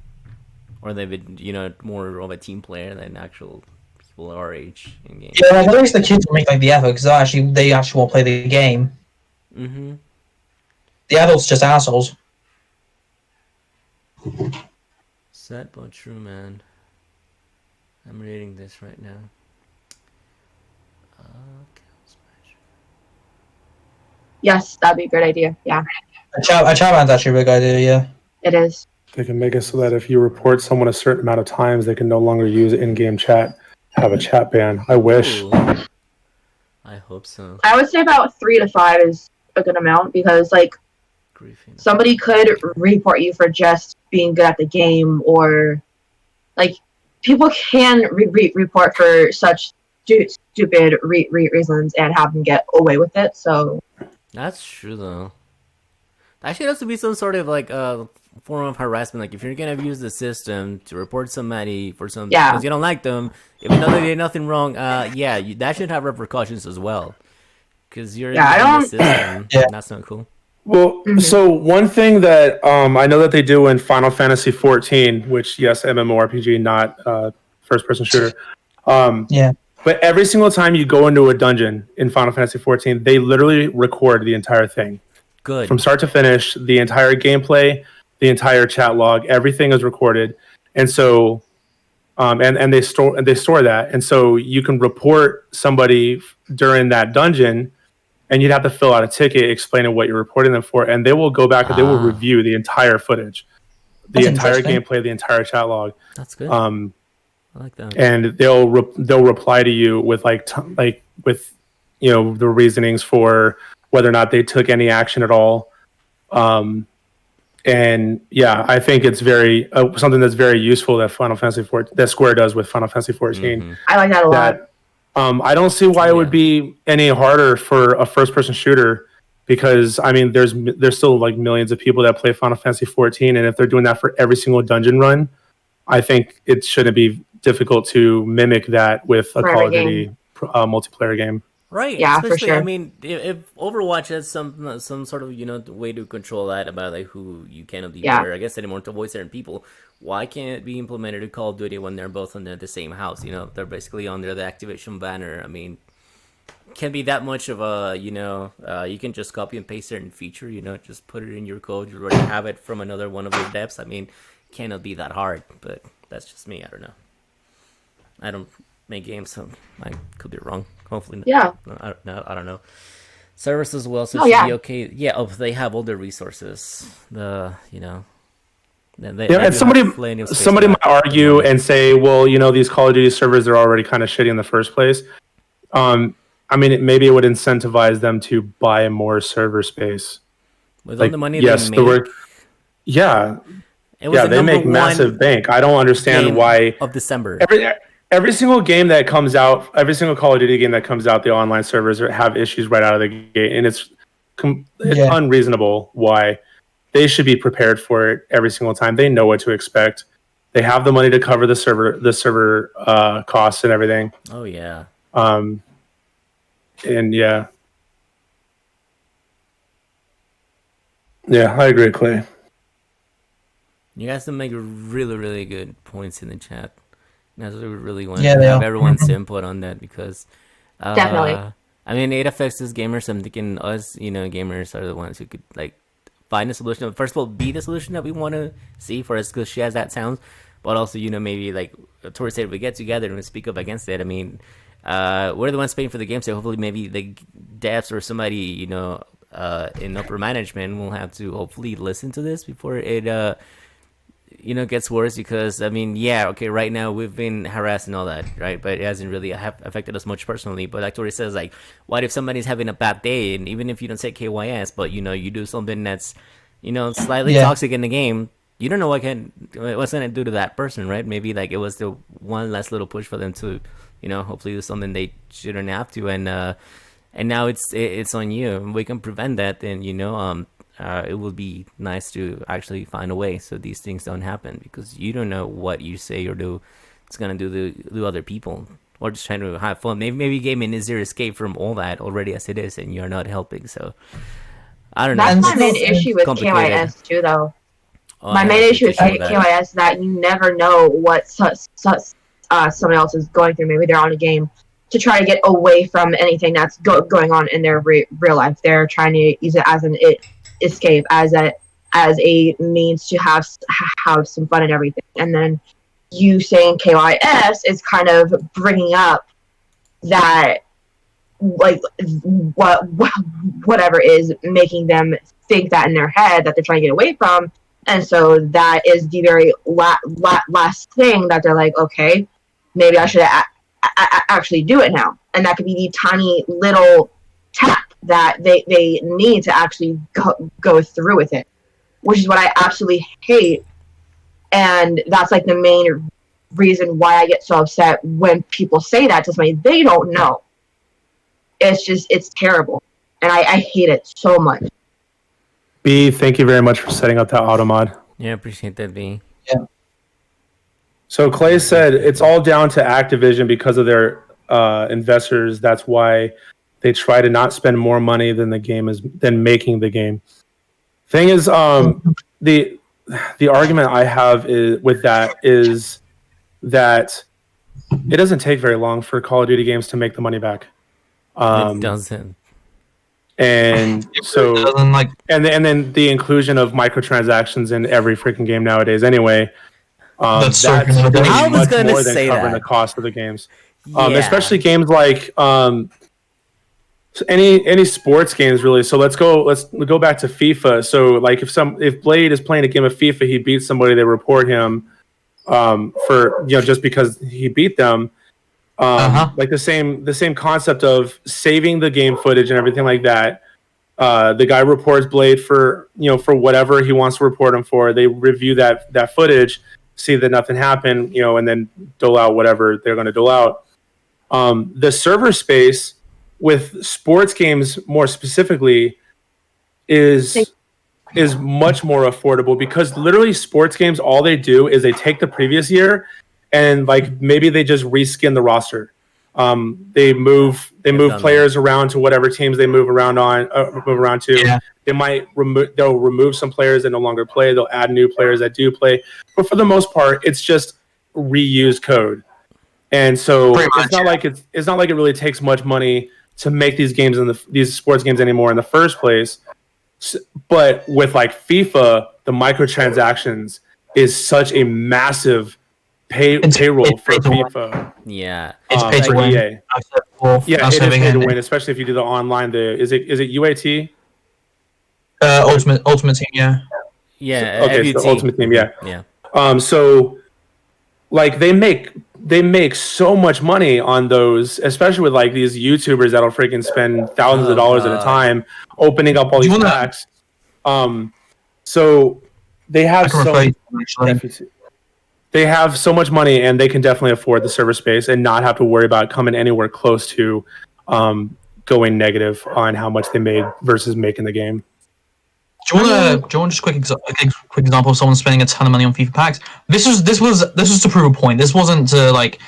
or they've been more of a team player than actual people our age in games. Yeah, like at least the kids will make like the effort because they actually will play the game. Mm-hmm. The adults just assholes. Sad but true, man. I'm reading this right now. Yes, that'd be a great idea. Yeah. A chat ban's actually a good idea, yeah. It is. They can make it so that if you report someone a certain amount of times, they can no longer use in-game chat. Have a chat ban. I wish. Ooh. I hope so. I would say about 3 to 5 is a good amount because, like, somebody could report you for just being good at the game, or like people can report for such stupid reasons and have them get away with it. So that's true though. Actually, has to be some sort of like form of harassment. Like if you're gonna use the system to report somebody for something because you don't like them, even though they did nothing wrong, that should have repercussions as well. Because you're in the system. That's not cool. Well, so one thing that I know that they do in Final Fantasy 14, which yes, MMORPG, not first-person shooter. But every single time you go into a dungeon in Final Fantasy 14, they literally record the entire thing. Good. From start to finish, the entire gameplay, the entire chat log, everything is recorded, and so, and they store that, and so you can report somebody during that dungeon. And you'd have to fill out a ticket explaining what you're reporting them for, and they will go back and they will review the entire footage, the entire gameplay, the entire chat log. That's good. I like that. And they'll reply to you with with the reasonings for whether or not they took any action at all. And yeah, I think it's very something that's very useful that that Square does with Final Fantasy 14. I like that a lot. I don't see why it would be any harder for a first-person shooter, because I mean, there's still like millions of people that play Final Fantasy 14, and if they're doing that for every single dungeon run, I think it shouldn't be difficult to mimic that with a Call of Duty multiplayer game. Right. Yeah, especially, for sure. I mean, if Overwatch has some sort of way to control that about like who you cannot be there, I guess anymore to avoid certain people. Why can't it be implemented in Call of Duty when they're both under the same house? They're basically under the Activision banner. I mean, can't be that much of a you can just copy and paste certain feature. Just put it in your code. You already have it from another one of your devs. I mean, cannot be that hard. But that's just me. I don't know. I don't make games, so I could be wrong. Hopefully, yeah. I don't know. Servers as well, so it should be okay. Yeah, they have all the resources. And somebody might argue and say, well, these Call of Duty servers are already kind of shitty in the first place. I mean, maybe it would incentivize them to buy more server space. With all the money they make. They make massive bank. I don't understand why. Of December. Every single game that comes out, every single Call of Duty game that comes out, the online servers have issues right out of the gate, and it's unreasonable why. They should be prepared for it every single time. They know what to expect. They have the money to cover the server costs and everything. Oh yeah. And yeah, I agree, Clay. You guys make really, really good points in the chat. That's what we really want to have everyone's input on that, because definitely. I mean, it affects us gamers. I'm thinking us, gamers are the ones who could like find a solution. First of all, be the solution that we want to see for us, because she has that sound. But also, maybe like Tori said, if we get together and we speak up against it, I mean, we're the ones paying for the game, so hopefully maybe the devs or somebody, in upper management will have to hopefully listen to this before it, gets worse. Because, I mean, right now we've been harassed and all that, right? But it hasn't really affected us much personally. But like Tori says, like, what if somebody's having a bad day, and even if you don't say KYS, but, you do something that's, slightly toxic in the game, you don't know what's going to do to that person, right? Maybe like it was the one last little push for them to, hopefully do something they shouldn't have to, and now it's on you. We can prevent that, and it would be nice to actually find a way so these things don't happen, because you don't know what you say or do it's going to do to other people, or just trying to have fun. Maybe gaming is your escape from all that already as it is, and you're not helping. So I don't know. That's my main issue with KYS too, though. My main issue with KYS is that you never know what someone else is going through. Maybe they're on a game to try to get away from anything that's going on in their real life. They're trying to use it as an escape, as a means to have some fun and everything. And then you saying KYS is kind of bringing up that, like, whatever is making them think that in their head that they're trying to get away from. And so that is the very last thing that they're like, okay, maybe I should actually do it now. And that could be the tiny little tap that they need to actually go through with it, which is what I absolutely hate. And that's like the main reason why I get so upset when people say that to somebody they don't know. It's terrible. And I hate it so much. B, thank you very much for setting up that automod. Yeah, appreciate that, B. So Clay said it's all down to Activision because of their investors. That's why they try to not spend more money than making the game. Thing is, the argument I have with that is that it doesn't take very long for Call of Duty games to make the money back. It doesn't. And so, and then the inclusion of microtransactions in every freaking game nowadays. Anyway, that's I was going to say covering that. the cost of the games, Yeah. especially games like any sports games really. So let's go back to FIFA. So like if Blade is playing a game of FIFA, he beats somebody, they report him for just because he beat them. Like the same concept of saving the game footage and everything like that. The guy reports Blade for whatever he wants to report him for. They review that footage, see that nothing happened, and then dole out whatever they're going to dole out. The server space with sports games more specifically is much more affordable because literally sports games, all they do is they take the previous year and like maybe they just reskin the roster. They move players around to whatever teams they move around to. Yeah. They'll remove some players that no longer play. They'll add new players that do play. But for the most part, it's just reused code. And so it's not like it really takes much money to make these games these sports games anymore in the first place. But with like FIFA, the microtransactions is such a massive payroll for FIFA. Yeah, it's pay to win. EA. Yeah, it is pay to win, especially if you do the online. Is it UAT? Ultimate Team, yeah. Yeah. Okay, so Ultimate Team, yeah. Yeah. So like they make so much money on those, especially with like these YouTubers that'll freaking spend thousands of dollars at a time opening up all these packs. So they have they have so much money, and they can definitely afford the server space and not have to worry about coming anywhere close to going negative on how much they made versus making the game. Do you want just a quick example of someone spending a ton of money on FIFA packs? This was to prove a point. This wasn't to like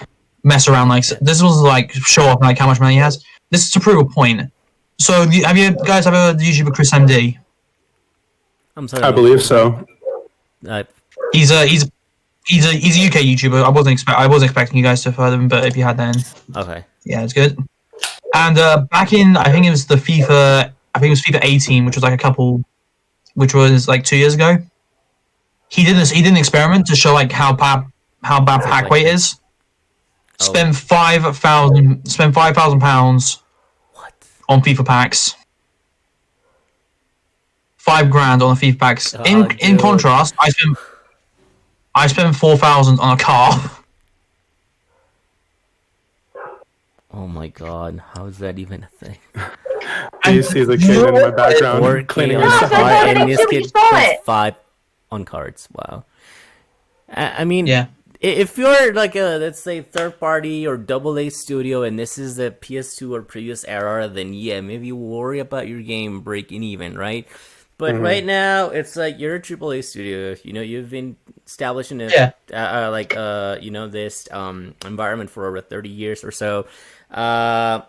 mess around. Like this was like show off like how much money he has. This is to prove a point. So have you guys ever heard the YouTuber Chris MD? I'm sorry. I believe so. He's a UK YouTuber. I wasn't expecting you guys to have heard of him, but if you had, then okay. Yeah, it's good. And back in I think it was FIFA 18, which was like 2 years ago. He did an experiment to show like how bad pack weight is. Spent £5,000 on FIFA packs. $5,000 on the FIFA packs. In contrast, I spent $4,000 on a car. Oh my god, how is that even a thing? You see the kid in my background cleaning his car, and this kid spent 5 on cards. Wow. I mean, yeah. If you're like a, let's say, third party or AA studio and this is the PS2 or previous era, then yeah, maybe worry about your game breaking even, right? But right now, it's like you're a AAA studio. You've been establishing this environment for over 30 years or so.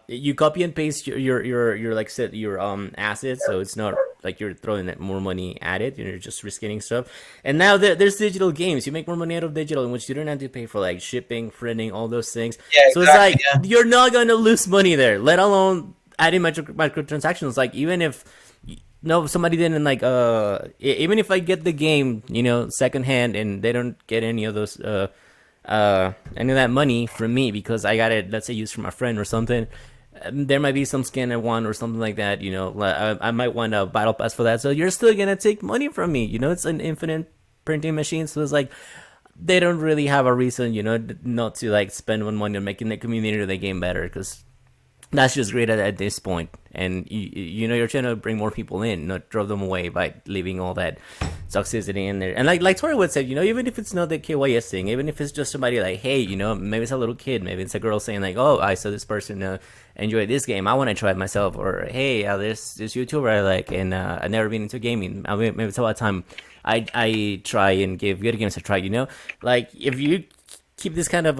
You copy and paste your like said your assets, so it's not like you're throwing more money at it. You're just reskinning stuff. And now there's digital games. You make more money out of digital, in which you don't have to pay for like shipping, printing, all those things. Yeah, so it's like you're not gonna lose money there. Let alone adding microtransactions. Like even if somebody didn't like even if I get the game secondhand and they don't get any of those any of that money from me because I got it, let's say, used from a friend or something, there might be some skin I want or something like that. I might want a battle pass for that, so you're still gonna take money from me. It's an infinite printing machine, so it's like they don't really have a reason not to like spend one money on making the community of the game better, because that's just great at this point. And you know, you're trying to bring more people in, not throw them away by leaving all that toxicity in there. And like Tori would say, you know, even if it's not the KYS thing, even if it's just somebody like, hey, you know, maybe it's a little kid, maybe it's a girl saying like, oh, I saw this person enjoy this game, I want to try it myself. Or hey, there's this YouTuber I like, and I've never been into gaming. I mean, maybe it's about time I try and give video games a try. You know, like if you keep this kind of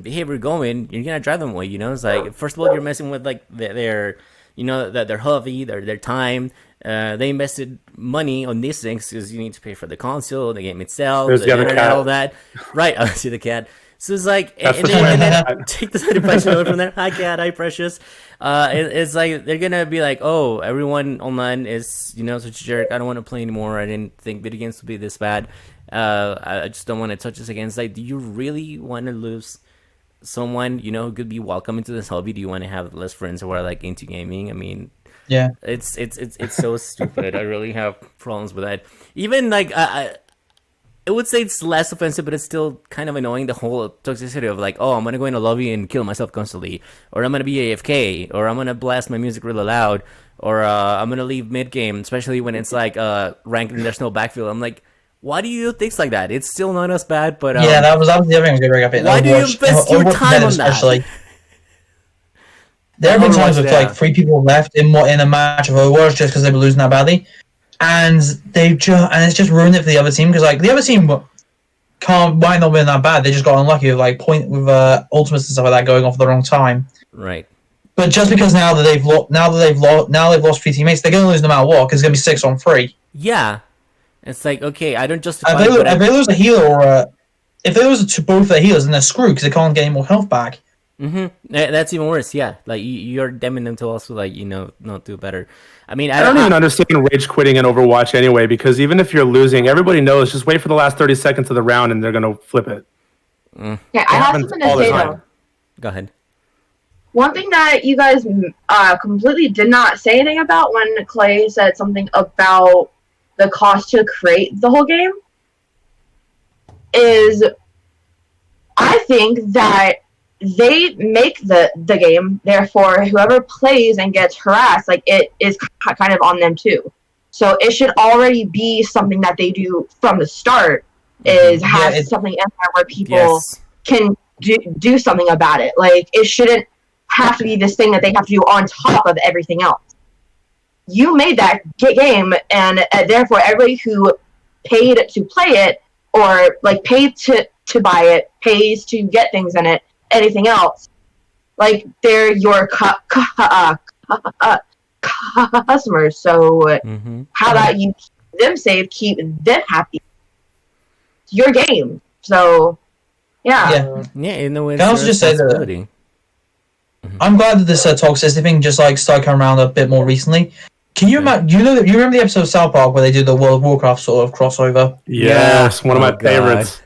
behavior going, you're gonna drive them away. You know, it's like, first of all, you're messing with like their you know, that their hobby, their time. They invested money on these things because you need to pay for the console, the game itself, There's the the other internet, cat. all that. Right, I see the cat. So it's like, That's and the then point. take the satisfaction away from there. Hi cat, hi precious. It's like they're gonna be like, oh, everyone online is, you know, such a jerk. I don't want to play anymore. I didn't think video games would be this bad. I just don't want to touch this again. It's like, do you really want to lose someone, you know, who could be welcome into this hobby? Do you want to have less friends who are like into gaming? I mean, Yeah. it's so stupid. I really have problems with that. Even like I would say it's less offensive, but it's still kind of annoying, the whole toxicity of like, oh, I'm gonna go in a lobby and kill myself constantly, or I'm gonna be AFK, or I'm gonna blast my music really loud, or I'm gonna leave mid game, especially when it's like ranked and there's no backfield. I'm like, why do you do things like that? It's still not as bad, but Yeah, that was the other thing I was going to bring up. why do you invest your time on that? Especially. There have been Overwatch, times with yeah. like 3 people left in a match of Overwatch just because they were losing that badly, and it's just ruined it for the other team, because like the other team might not been that bad. They just got unlucky with like ultimates and stuff like that going off at the wrong time. Right. But just because now that they've lost 3 teammates, they're going to lose no matter what, because it's going to be 6-on-3. Yeah. It's like, okay, I don't justify If it, but they lose a healer or if they lose to both their healers, then they're screwed because they can't get any more health back. that's even worse. Yeah, like you're damning them to also, like, you know, not do better. I mean, I don't even understand rage quitting in Overwatch anyway, because even if you're losing, everybody knows, just wait for the last 30 seconds of the round and they're going to flip it. Okay, I have happens something to all the say time. though. Go ahead. One thing that you guys completely did not say anything about when Clay said something about the cost to create the whole game is, I think that they make the game, therefore whoever plays and gets harassed, like, it is kind of on them too. So it should already be something that they do from the start, is have something in there where people can do something about it. Like, it shouldn't have to be this thing that they have to do on top of everything else. You made that game, and therefore everybody who paid to play it, or like paid to buy it, pays to get things in it, anything else, like, they're your customers. So how about you keep them safe, keep them happy? It's your game. So yeah. In a way, Can I also just say that I'm glad that this toxicity thing just like started coming around a bit more recently. Can you imagine? You remember the episode of South Park where they did the World of Warcraft sort of crossover? Yes, one of my favorites.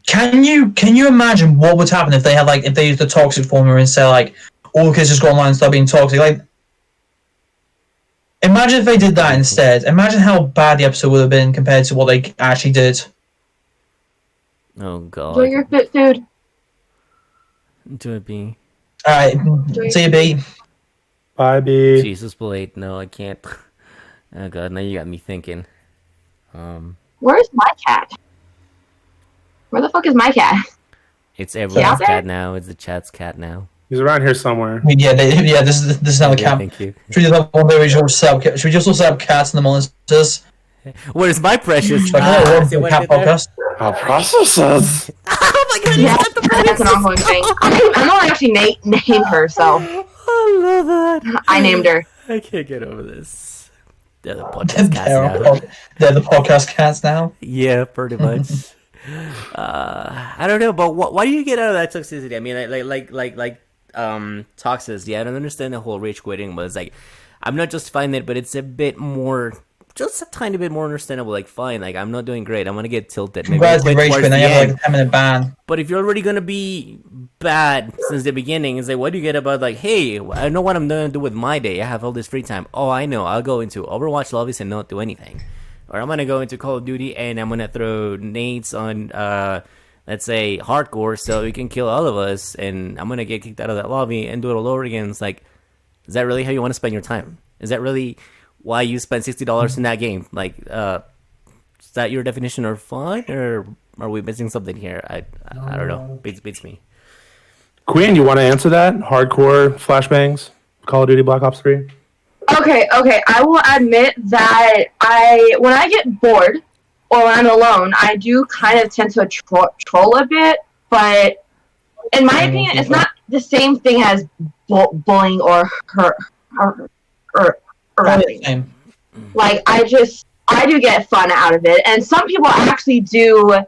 Can you imagine what would happen if they used the toxic formula and say like all kids just go online and start being toxic? Like, imagine if they did that instead. Imagine how bad the episode would have been compared to what they actually did. Oh god. Enjoy your food. Do it, B. All right, see you, B. Bye, B. Jesus, Blade. No, I can't. Oh god, now you got me thinking. Where's my cat? Where the fuck is my cat? It's everyone's there? cat now. It's the chat's cat now. He's around here somewhere. This is another camp. Thank you. Should we just one day we should just also set up cats and the monsters? Where's my precious? Like, See what I cat did there? podcast. Oh, processes. Oh my god! Yeah, He's got the that's an ongoing thing. I'm not actually named her, so I love that. I named her. I can't get over this. They're the podcast cats now. They're the podcast cats now. Yeah, pretty much. I don't know, but why do you get out of that toxicity? I mean, like toxicity. I don't understand the whole rage quitting, but it's like, I'm not justifying it, but it's a bit more, just a tiny bit more understandable. Like, fine, like, I'm not doing great. I'm gonna get tilted. Maybe Congrats, you rage quit. Now you have like a 10-minute ban. But if you're already gonna be bad since the beginning, it's like, what do you get about like, hey, I know what I'm gonna do with my day. I have all this free time. Oh, I know. I'll go into Overwatch lobbies and not do anything. Or I'm gonna go into Call of Duty and I'm gonna throw nades on let's say hardcore, so you can kill all of us, and I'm gonna get kicked out of that lobby and do it all over again. It's like, is that really how you want to spend your time? Is that really why you spent $60 in that game? Like, is that your definition of fun, or are we missing something here? I don't know. Beats me. Queen, you want to answer that? Hardcore flashbangs, Call of Duty Black Ops 3. Okay. I will admit that when I get bored or when I'm alone, I do kind of tend to troll a bit. But in my opinion, it's not the same thing as bullying or harassing. Like I do get fun out of it, and some people actually do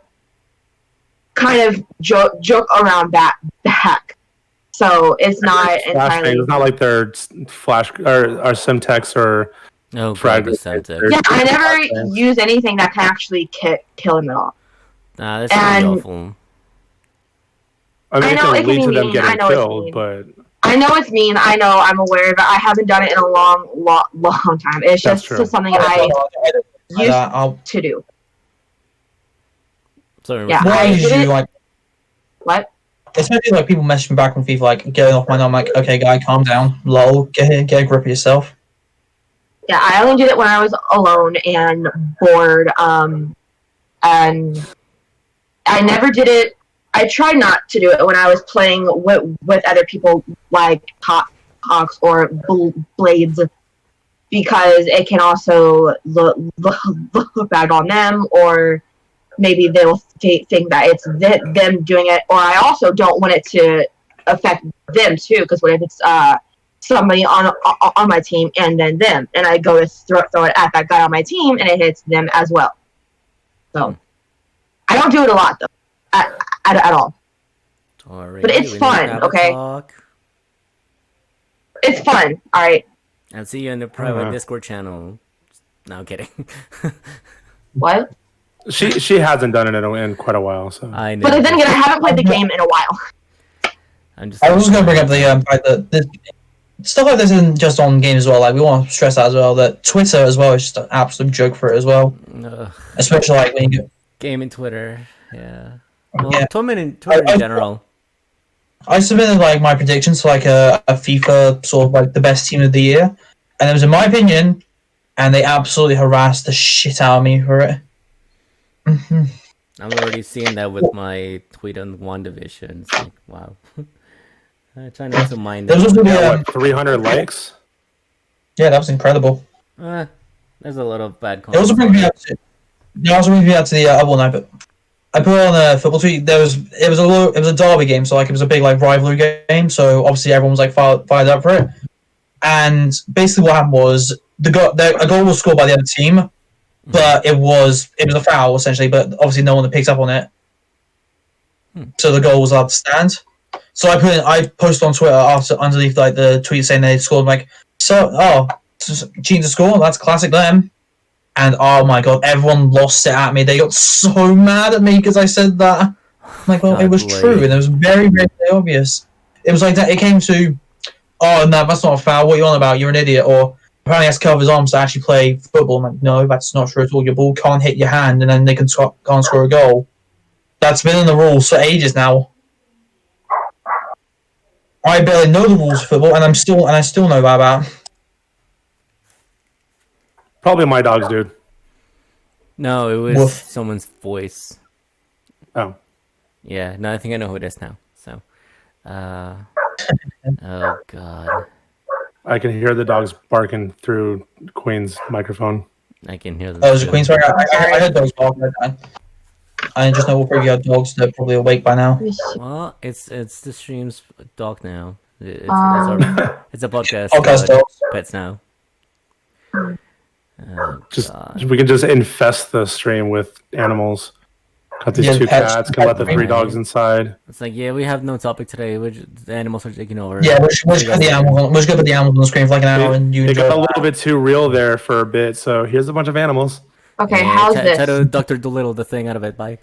kind of joke around back. So it's not entirely. It's not like they're flash or Simtex or fragments. Yeah, I never use anything that can actually kill him at all. Nah, that's really awful. I know it can lead to them getting killed, but I know it's mean. I know. I'm aware of it. I haven't done it in a long time. It's just something I used to do. Sorry, yeah, what? Especially like people message me back on FIFA, like getting off my number. I'm like, okay, guy, calm down. Lol, get a grip of yourself. Yeah, I only did it when I was alone and bored. And I never did it. I tried not to do it when I was playing with other people, like Cox or Blades, because it can also look bad on them, or maybe they'll think that it's them doing it, or I also don't want it to affect them too, because what if it's somebody on my team and then them, and I go to throw it at that guy on my team and it hits them as well. So I don't do it a lot though, at all. Sorry, but it's fun, okay? It's fun, all right. I'll see you in the private Discord channel. No, I'm kidding. What? She hasn't done it in quite a while, so. I know. But then again, I haven't played the game in a while. I was going to bring up the stuff like this isn't just on games as well. Like we want to stress that as well. That Twitter as well is just an absolute joke for it as well. Especially like when you game and Twitter, yeah. Well, Twitter in general. I submitted like my predictions for like a FIFA sort of like the best team of the year, and it was in my opinion, and they absolutely harassed the shit out of me for it. I'm already seeing that with my tweet on WandaVision. It's like, wow. I try not to mind that. There was 300 likes. Yeah, that was incredible. There's a lot of bad It comments. also brings me out to the other one I put on a football tweet. It was a derby game, so like it was a big like rivalry game. So obviously everyone was like fired up for it. And basically what happened was a goal was scored by the other team, but it was a foul essentially. But obviously no one picked up on it, so the goal was allowed to stand. So I posted on Twitter underneath like the tweet saying they scored, like, cheating to score, that's classic them. And oh my god, everyone lost it at me. They got so mad at me because I said that. I'm like, well, it was true, and it was very, very obvious. It was like that. It came to, oh no, that's not a foul. What are you on about? You're an idiot. Or apparently, he has to cover his arms to actually play football. I'm like, no, that's not true at all. Your ball can't hit your hand, and then they can't score a goal. That's been in the rules for ages now. I barely know the rules of football, and I still know about. Probably my dogs, dude. No, it was someone's voice. Oh. Yeah, no, I think I know who it is now. So, oh god. I can hear the dogs barking through Queen's microphone. I can hear them. Oh, it was a Queen's. Sorry, I heard dogs barking at that time. I just know we'll probably have dogs. They're probably awake by now. Well, it's the stream's dog now. It's a podcast. Dogs. Pets now. We can just infest the stream with animals. Got these two cats. Can let the 3 dogs inside. It's like, yeah, we have no topic today. The animals are taking over. Yeah, we're just gonna put the animals on the screen for like an hour, and you. It got a little bit too real there for a bit. So here's a bunch of animals. Okay, how's this? Try to Dr. Dolittle the thing out of it. Bye.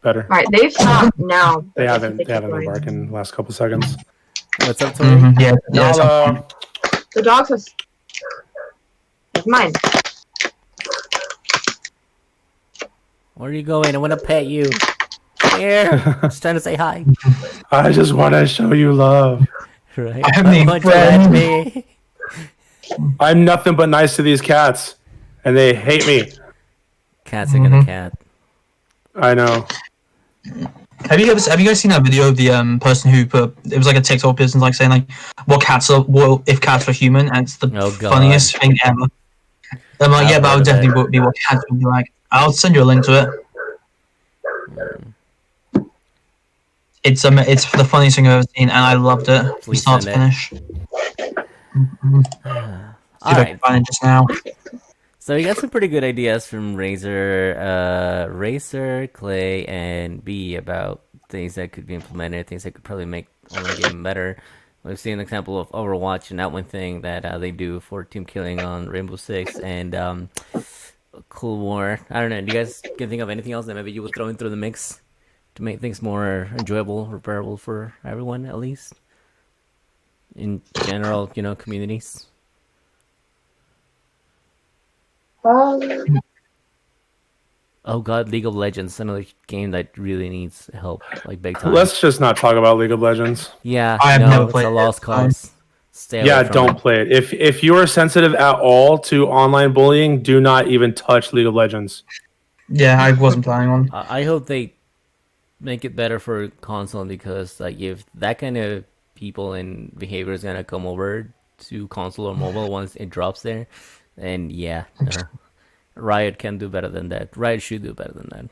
Better. All right, they've stopped now. They haven't been barking the last couple seconds. What's up, Tori? Yeah. The dogs was. It's mine. Where are you going? I want to pet you. care. Just trying to say hi. I just want to show you love. Right? I Why mean, won't you let friend. me? I'm nothing but nice to these cats, and they hate me. Cat's are gonna cat. I know. Have you guys seen that video of the person who put it was like a TikTok person like saying like what if cats were human, and it's the Oh, God. funniest thing ever. I'm like, I've yeah, but I heard would of it. definitely be what cats would be like. I'll send you a link to it. It's the funniest thing I've ever seen, and I loved it from Please start to send it. finish. See All if I can right. find it just now. So we got some pretty good ideas from Racer, Clay, and B about things that could be implemented, things that could probably make online game better. We've seen an example of Overwatch and that one thing that they do for team killing on Rainbow Six and Cool War. I don't know. Do you guys can think of anything else that maybe you would throw into the mix to make things more enjoyable, repairable for everyone at least? In general, communities. Oh God, League of Legends, another game that really needs help, like big time. Let's just not talk about League of Legends. Yeah, I have never it's played a it. lost cause. Stay away Yeah, from don't it. play it. If you are sensitive at all to online bullying, do not even touch League of Legends. Yeah, I wasn't planning on. I hope they make it better for console because like if that kind of people and behavior is gonna come over to console or mobile once it drops there, then yeah, no. Riot can do better than that. Riot should do better than that.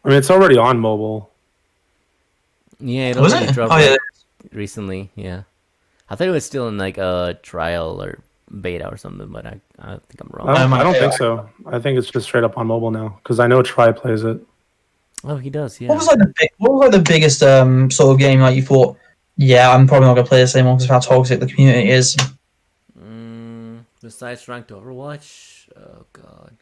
I mean, it's already on mobile. Yeah, it Was already it? dropped Oh yeah. recently. Yeah, I thought it was still in like a trial or beta or something, but I think I'm wrong. I don't think so. I think it's just straight up on mobile now because I know Tri plays it. Oh, he does. Yeah. What was like the biggest sort of game like you thought? Yeah, I'm probably not gonna play this anymore because of how toxic the community is. Besides ranked Overwatch, oh God.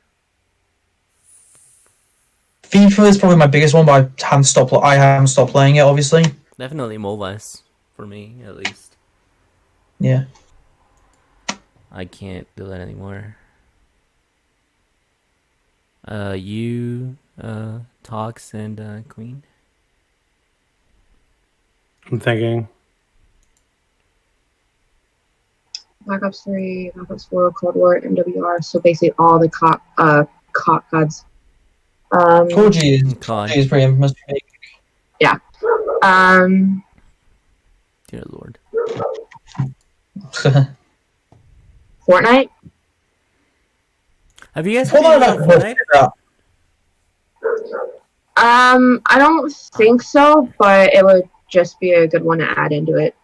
FIFA is probably my biggest one, but I haven't stopped playing it. Obviously, Definitely MOBAs for me at least. yeah. I can't do that anymore. You, Tox and Queen. I'm thinking. Black Ops 3, Black Ops 4, Cold War, MWR. So basically all the CODs. Call of Duty COD. is pretty infamous. Dear Lord. Fortnite. Have you guys Hold played on, Fortnite? I don't think so, but it would just be a good one to add into it.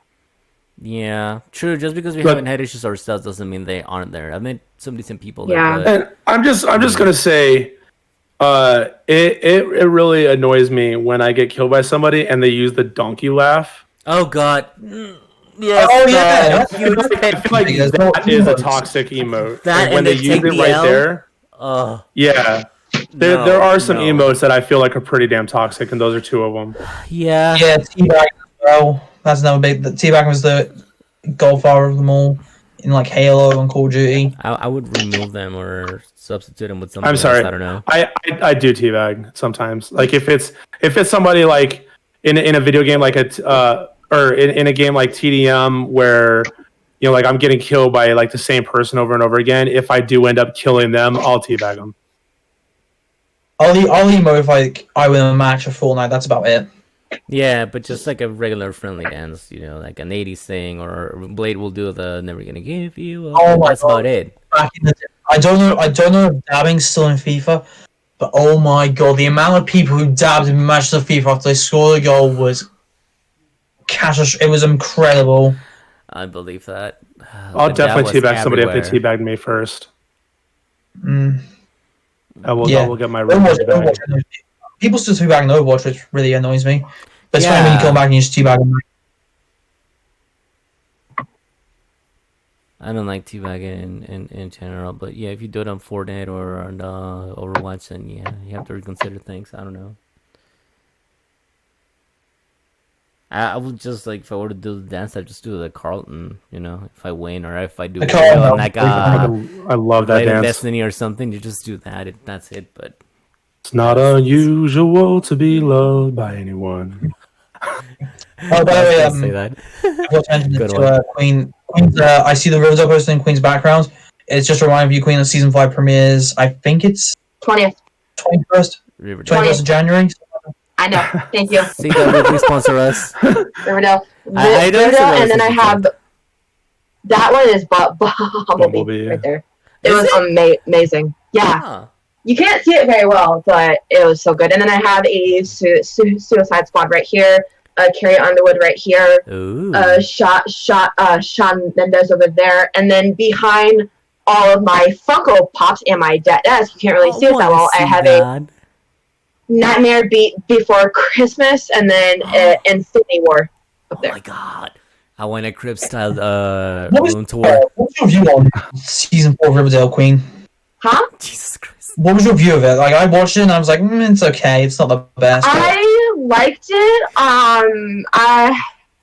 Yeah, true. Just because we But- haven't had issues ourselves doesn't mean they aren't there. I met some decent people there. Yeah. But And I'm just gonna say, it really annoys me when I get killed by somebody and they use the donkey laugh. oh God. Yes. Oh, yeah. God, huge I pet feel like There's that no is a emotes. toxic emote. That Like, when and they the use take it the right L? there. Oh, Yeah. no, There are some no. emotes that I feel like are pretty damn toxic, and those are two of them. Yeah. Yeah, Teabag as well. That's another big. Teabag was the godfather of them all in like Halo and Call of Duty. I would remove them or substitute them with something I'm sorry. else. I don't know. I do teabag sometimes. Like if it's somebody like in a video game like or in a game like TDM where like I'm getting killed by like the same person over and over again. If I do end up killing them, I'll teabag them. I'll emo if I win a match of Fortnite. That's about it. Yeah, but just like a regular friendly dance, like an 80s thing, or Blade will do the "Never Gonna Give You Up." Oh my That's God. about it. Back in the day. I don't know if dabbing's still in FIFA, but oh my God, the amount of people who dabbed in matches of FIFA after they scored a goal was catastrophic. It was incredible. I believe that. I'll But that definitely was teabag somebody if they everywhere. teabagged me first. Mm. I will Yeah. get my Overwatch, revenge back. people still teabagging Overwatch, which really annoys me. But it's funny when you Yeah. come back and you just teabag them. I don't like teabagging in general, but yeah, if you do it on Fortnite or on Overwatch, then yeah, you have to reconsider things. I don't know. I would just like if I were to do the dance, I'd just do the Carlton. If I win or if I do The well, Carlton, like I love that Blade of dance. Destiny or something, you just do that. That's it. But It's not unusual to be loved by anyone. Oh, by the way, I was gonna say that. I will mention Good to one. Queen. Queen's, I see the Riverdale poster in Queen's background. It's just a reminder of you, Queen. The season 5 premieres. I think it's 20th. 21st, Riverdale. 21st of January. I know. Thank you. See that movie sponsor us. Riverdale. I don't Riverdale, know and then I if have that one is Bumblebee. right there. Is It was amazing. Yeah. Huh. You can't see it very well, but it was so good. And then I have a Suicide Squad right here, Carrie Underwood right here, Ooh. Shawn Mendes over there, and then behind all of my Funko Pops and my desk, you can't really see it that well. I have a Nightmare Before Christmas, and then Infinity War up Oh there. my god. I want a crib style room tour. What's your view on season 4 of Riverdale, Queen? Huh? Jesus Christ. What was your view of it? Like, I watched it and I was like, it's okay. It's not the best. I liked it.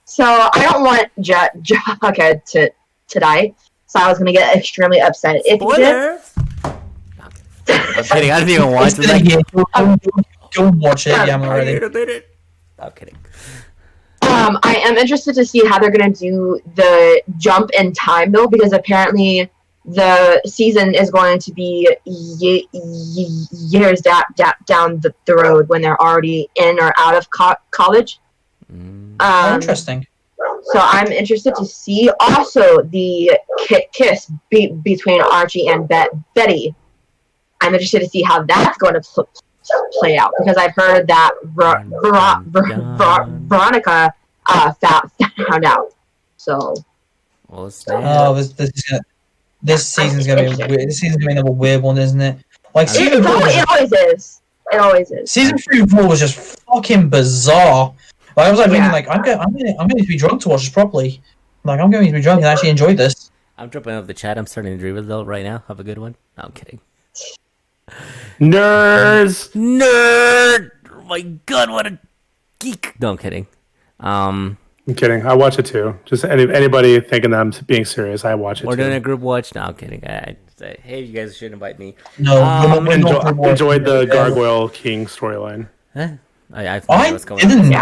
So I don't want Jughead to die. So I was gonna get extremely upset if he did. Spoilers! I'm kidding, I didn't even watch it. Go watch it. Yeah, I'm already. I'm kidding. I am interested to see how they're gonna do the jump in time though, because apparently the season is going to be years down the road when they're already in or out of college. Interesting. So I'm interested to see also the kiss between Archie and Betty. I'm interested to see how that's going to play out because I've heard that Veronica found out. So. Well, this season's gonna be weird. This season's gonna be another weird one, isn't it? Like It always is. It always is. Season 3 and 4 was just fucking bizarre. Like I was like thinking, like I'm going to be drunk to watch this properly. Like I'm going to be drunk and actually enjoy this. I'm dropping off the chat. I'm starting to Riverdale right now. Have a good one. No, I'm kidding. Nerds. Nerd. Oh my god, what a geek. No, I'm kidding. I'm kidding. I watch it too. Just anybody thinking that I'm being serious, I watch it We're too. doing a group watch. No, I'm kidding. I say, hey, you guys should invite me. No, Enjoyed the Gargoyle King storyline. Huh? I didn't.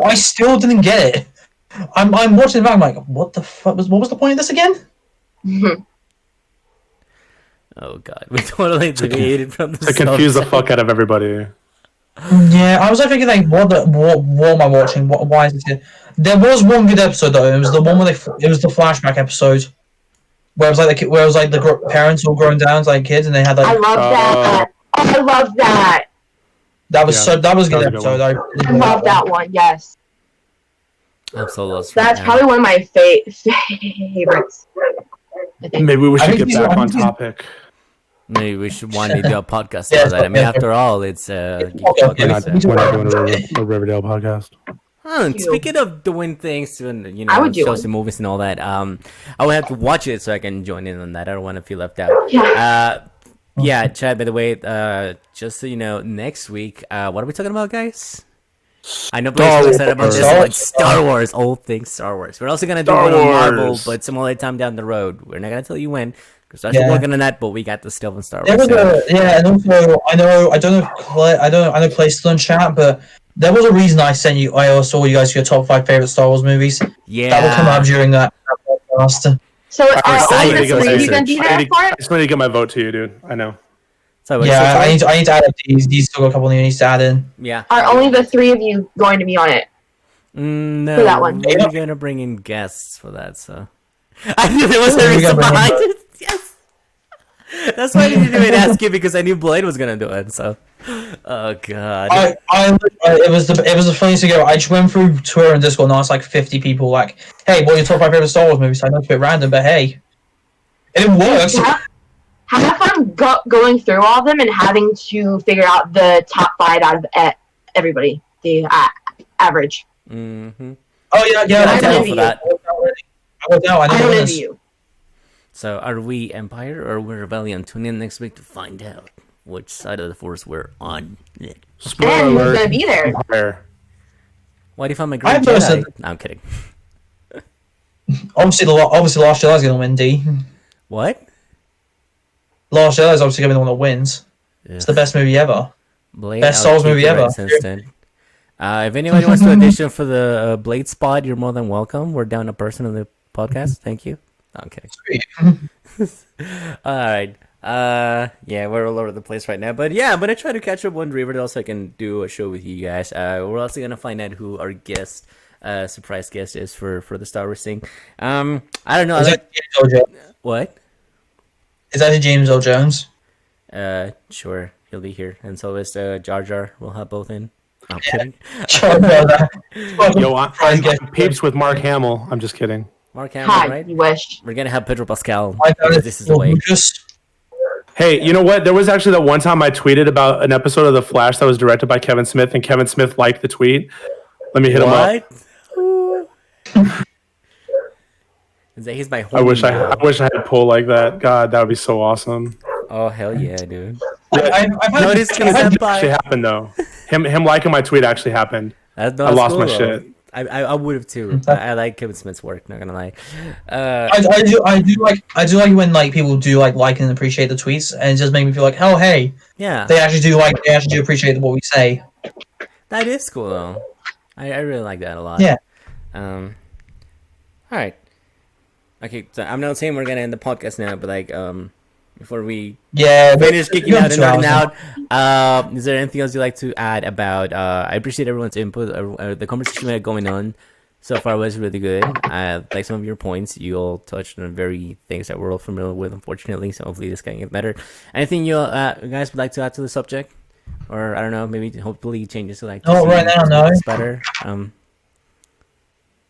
I still didn't get it. I'm watching it back. I'm like, what the fuck what was the point of this again? Oh god, we totally deviated from the to confuse the fuck out of everybody. Yeah, I was like thinking like, what am I watching? Why is this here? There was one good episode though. It was the one where it was the flashback episode where it was like the parents all grown down as like kids and they had like. I love that. I love that. That was a good episode. I love that one. Yes. I'm so lost. That's probably one of my favorites. I think. Maybe we should get back on topic. Maybe we should one day do a podcast about that. I mean, after all, it's we're not doing a Riverdale podcast. Speaking of doing things and shows and movies and all that, I would have to watch it so I can join in on that. I don't want to feel left out. Yeah. Chad. By the way, just so you know, next week, what are we talking about, guys? I know Blaze was excited about this one. Star Wars, all things Star Wars. We're also gonna do one on Marvel, but some other time down the road. We're not gonna tell you when. Because I'm working on that, but we got the stuff on Star Wars. And also I know Clay's still in chat, but there was a reason I saw you guys your top 5 favorite Star Wars movies. Yeah, that will come out during that podcast. So are only the 3 you gonna be there for it? I just need to get my vote to you, dude. I know. So I need to add up these still got a couple new needs to add in. Yeah. Are only the 3 of you going to be on it? No, for that one. We're gonna bring in guests for that. So I knew there was a reason behind it. Yes. That's why I didn't even ask you because I knew Blade was gonna do it. So, oh god. It was the funniest thing ever. I just went through Twitter and Discord and asked like 50 people like, "Hey, what are your top 5 favorite Star Wars movies?" I know it's a bit random, but hey, it works. Have fun going through all of them and having to figure out the top 5 out of everybody, the average. Mm-hmm. Oh yeah. I'm down for that. I don't envy you. So, are we Empire or we're Rebellion? Tune in next week to find out which side of the Force we're on. Spoiler And who's alert. gonna be there? Empire. What if I'm a great Jedi? No, I'm kidding. Obviously, Last Jedi's gonna win. D. What? Last Jedi's obviously gonna be the one that wins. It's the best movie ever. Blade, Best I'll Souls keep movie the ever. rights instant. If anybody wants to audition for the Blade spot, you're more than welcome. We're down a person on the podcast. Thank you. No, I'm kidding. Sweet. All right. Yeah, we're all over the place right now. But yeah, I'm gonna try to catch up on Riverdale so I can do a show with you guys. We're also gonna find out who our guest, surprise guest is for the Star Wars thing. I don't know. Is that James Earl Jones? What? Is that James Earl Jones? Sure, he'll be here, and so is Jar Jar. We'll have both in. I'm kidding. Yo, I'm peeps with Mark Hamill. I'm just kidding. Mark Hamill, Hi, right? you wish. We're gonna have Pedro Pascal. I thought This is the way. Hey, you know what? There was actually that one time I tweeted about an episode of The Flash that was directed by Kevin Smith, and Kevin Smith liked the tweet. Let me hit him up. He's my homie. I wish now. I wish I had a poll like that. God, that would be so awesome. Oh hell yeah, dude. I've Notice It actually happened though. Him liking my tweet actually happened. I lost my shit. I would have too. I like Kevin Smith's work. Not gonna lie. I do like when like people do like and appreciate the tweets, and it just makes me feel like, oh hey, Yeah, they actually do appreciate what we say. that is cool though. I really like that a lot. Yeah. All right. Okay, so I'm not saying we're gonna end the podcast now, but like before we finish kicking out and nerding out, is there anything else you'd like to add about? I appreciate everyone's input. The conversation we had going on so far was really good. Like some of your points, you all touched on very things that we're all familiar with, unfortunately. So hopefully this can get better. Anything you guys would like to add to the subject, or I don't know, maybe hopefully changes to like. Oh, right now, no. It's better. Don't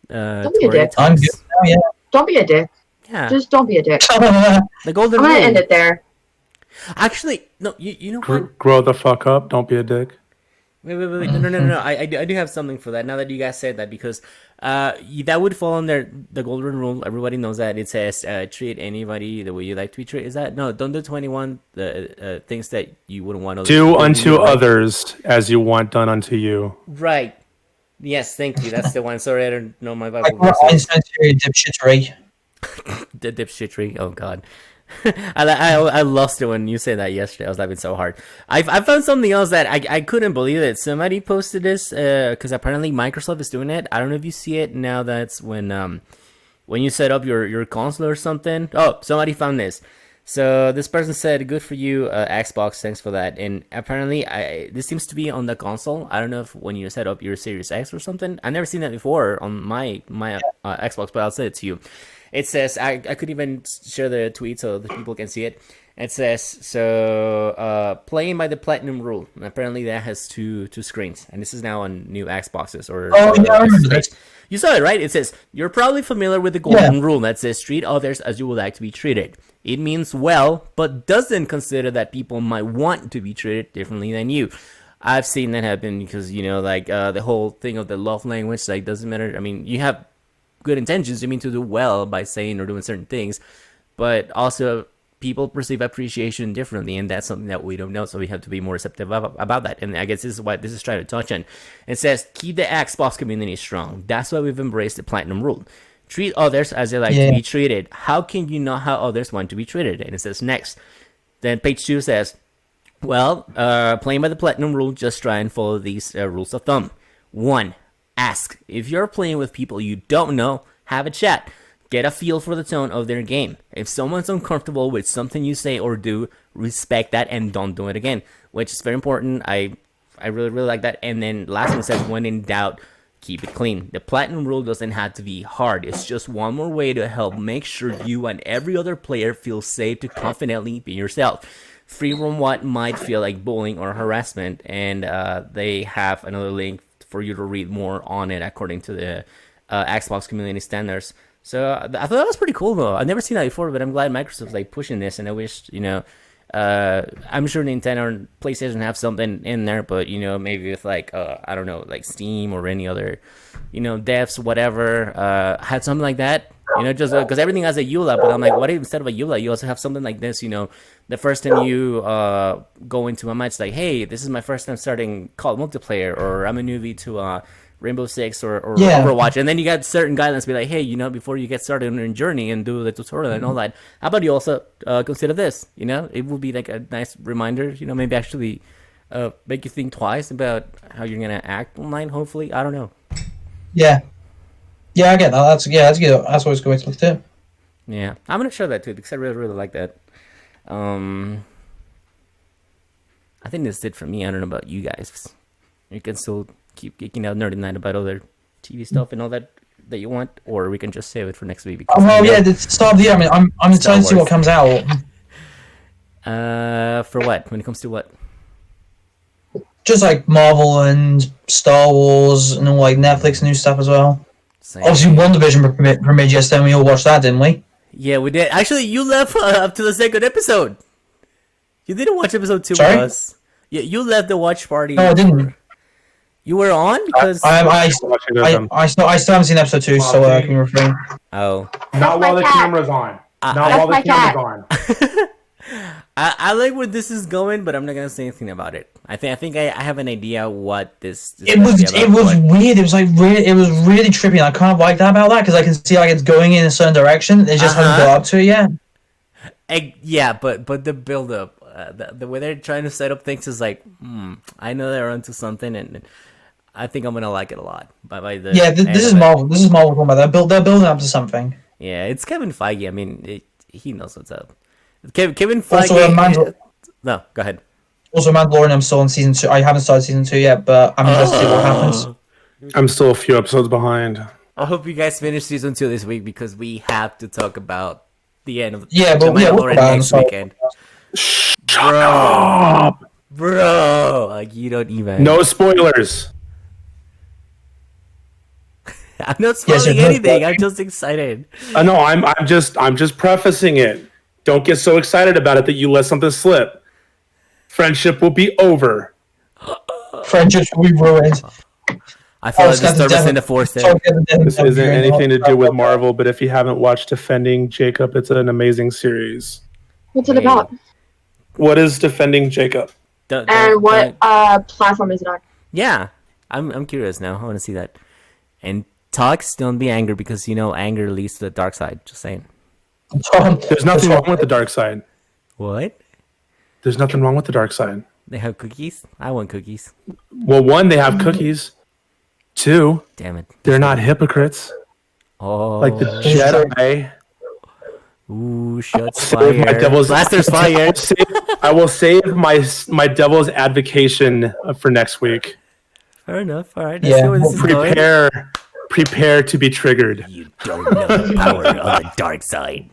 be a Tori, dick. I'm good now, yeah. Don't be a dick. Yeah, Just don't be a dick. the golden I'm gonna rule. end it there. Actually, no. You know what? Grow the fuck up. Don't be a dick. Wait. No. I do have something for that. Now that you guys said that, because that would fall under the golden rule. Everybody knows that. It says treat anybody the way you like to be treated. Is that no? Don't do 21 the things that you wouldn't want to Do unto others as you want done unto you. Right. Yes, thank you. That's the one. Sorry, I don't know my Like Bible we're verses. Einstein's theory of dipshittery. The dipshittery. Oh God. I lost it when you said that yesterday. I was laughing so hard. I found something else that I couldn't believe it. Somebody posted this because apparently Microsoft is doing it. I don't know if you see it now. That's when you set up your console or something. Oh, somebody found this. So this person said, "Good for you, Xbox. Thanks for that." And apparently, this seems to be on the console. I don't know if when you set up your Series X or something. I've never seen that before on my Xbox, but I'll say it to you. It says I could even share the tweet so the people can see it. It says so playing by the platinum rule. And apparently that has two screens, and this is now on new Xboxes or. Oh yeah, I remember this. You saw it, right? It says, you're probably familiar with the golden rule that says treat others as you would like to be treated. It means well, but doesn't consider that people might want to be treated differently than you. I've seen that happen because, like the whole thing of the love language, like doesn't matter. I mean, you have good intentions. You mean to do well by saying or doing certain things, but also people perceive appreciation differently, and that's something that we don't know, so we have to be more receptive about that. And I guess this is what this is trying to touch on. It says keep the Xbox community strong. That's why we've embraced the platinum rule. Treat others as they like to be treated. How can you know how others want to be treated? And it says next. Then page 2 says, well, playing by the platinum rule, just try and follow these rules of thumb. 1, ask. If you're playing with people you don't know, have a chat. Get a feel for the tone of their game. If someone's uncomfortable with something you say or do, respect that and don't do it again, which is very important. I really, really like that. And then last one says, when in doubt, keep it clean. The platinum rule doesn't have to be hard. It's just one more way to help make sure you and every other player feel safe to confidently be yourself, free from what might feel like bullying or harassment. And they have another link for you to read more on it according to the Xbox community standards. So I thought that was pretty cool though. I've never seen that before, but I'm glad Microsoft's like pushing this, and I wish, I'm sure Nintendo and PlayStation have something in there, but maybe with like I don't know, like Steam or any other, devs, whatever, had something like that. Just because everything has a EULA, but I'm like, what if instead of a EULA, you also have something like this? The first time you go into a match, like, hey, this is my first time starting COD multiplayer, or I'm a newbie to Rainbow Six or Yeah. Overwatch, and then you got certain guidelines be like, hey, before you get started on your journey and do the tutorial and all that, how about you also consider this? It will be like a nice reminder. Maybe actually make you think twice about how you're gonna act online. Hopefully, I don't know. Yeah, I get that. That's good. That's always a good way to look at it. Yeah, I'm gonna show that too because I really really like that. I think that's it for me. I don't know about you guys. You can still keep geeking out nerdy night about other TV stuff and all that you want, or we can just save it for next week. Because The start of the year. I mean, I'm excited to see what comes out. For what? When it comes to what? Just like Marvel and Star Wars and all like Netflix new stuff as well. Same. Obviously, WandaVision premiered yesterday, and we all watched that, didn't we? Yeah, we did. Actually, you left up to the second episode. You didn't watch episode 2 Sorry? with us. Yeah, you left the watch party. No, I didn't. You were on because I still haven't seen episode 2, so I can refrain. oh. Not while the camera's on. Not while the camera's on. I like where this is going, but I'm not gonna say anything about it. I think I have an idea what this It was weird. It was like it was really trippy. And I kind of like that about that because I can see like it's going in a certain direction. It just hasn't got up to it yet. Yeah, but the build up, the way they're trying to set up things is like, I know they're onto something, and I think I'm gonna like it a lot. This is Marvel. This is Marvel talking about that. They're building up to something. Yeah, it's Kevin Feige. I mean, he knows what's up. Kevin Feige. Also, no, go ahead. Also, Mandalorian. I'm still on season 2. I haven't started season 2 yet, but I'm interested to see what happens. I'm still a few episodes behind. I hope you guys finish season 2 this week because we have to talk about the end of the Mandalorian next weekend. Shut up, bro. Like you don't even. No spoilers. I'm not spoiling anything. I'm just excited. No, I'm just prefacing it. Don't get so excited about it that you let something slip. Friendship will be over. Friendships will be ruined. I feel like disturbance in the force there. This isn't anything to do with Marvel, but if you haven't watched Defending Jacob, it's an amazing series. What's it about? What is Defending Jacob? And what platform is it on? Yeah, I'm curious now. I want to see that. And Tox, don't be angry because anger leads to the dark side. Just saying. There's nothing wrong with the dark side. What? There's nothing wrong with the dark side. They have cookies? I want cookies. Well, 1, they have cookies. 2, damn it, they're not hypocrites. Oh, like the Jedi. Ooh, shots fired. Blasters fired. I will save my devil's advocation for next week. Fair enough. All right. Let's see where this is going. Prepare to be triggered. You don't know the power of the dark side.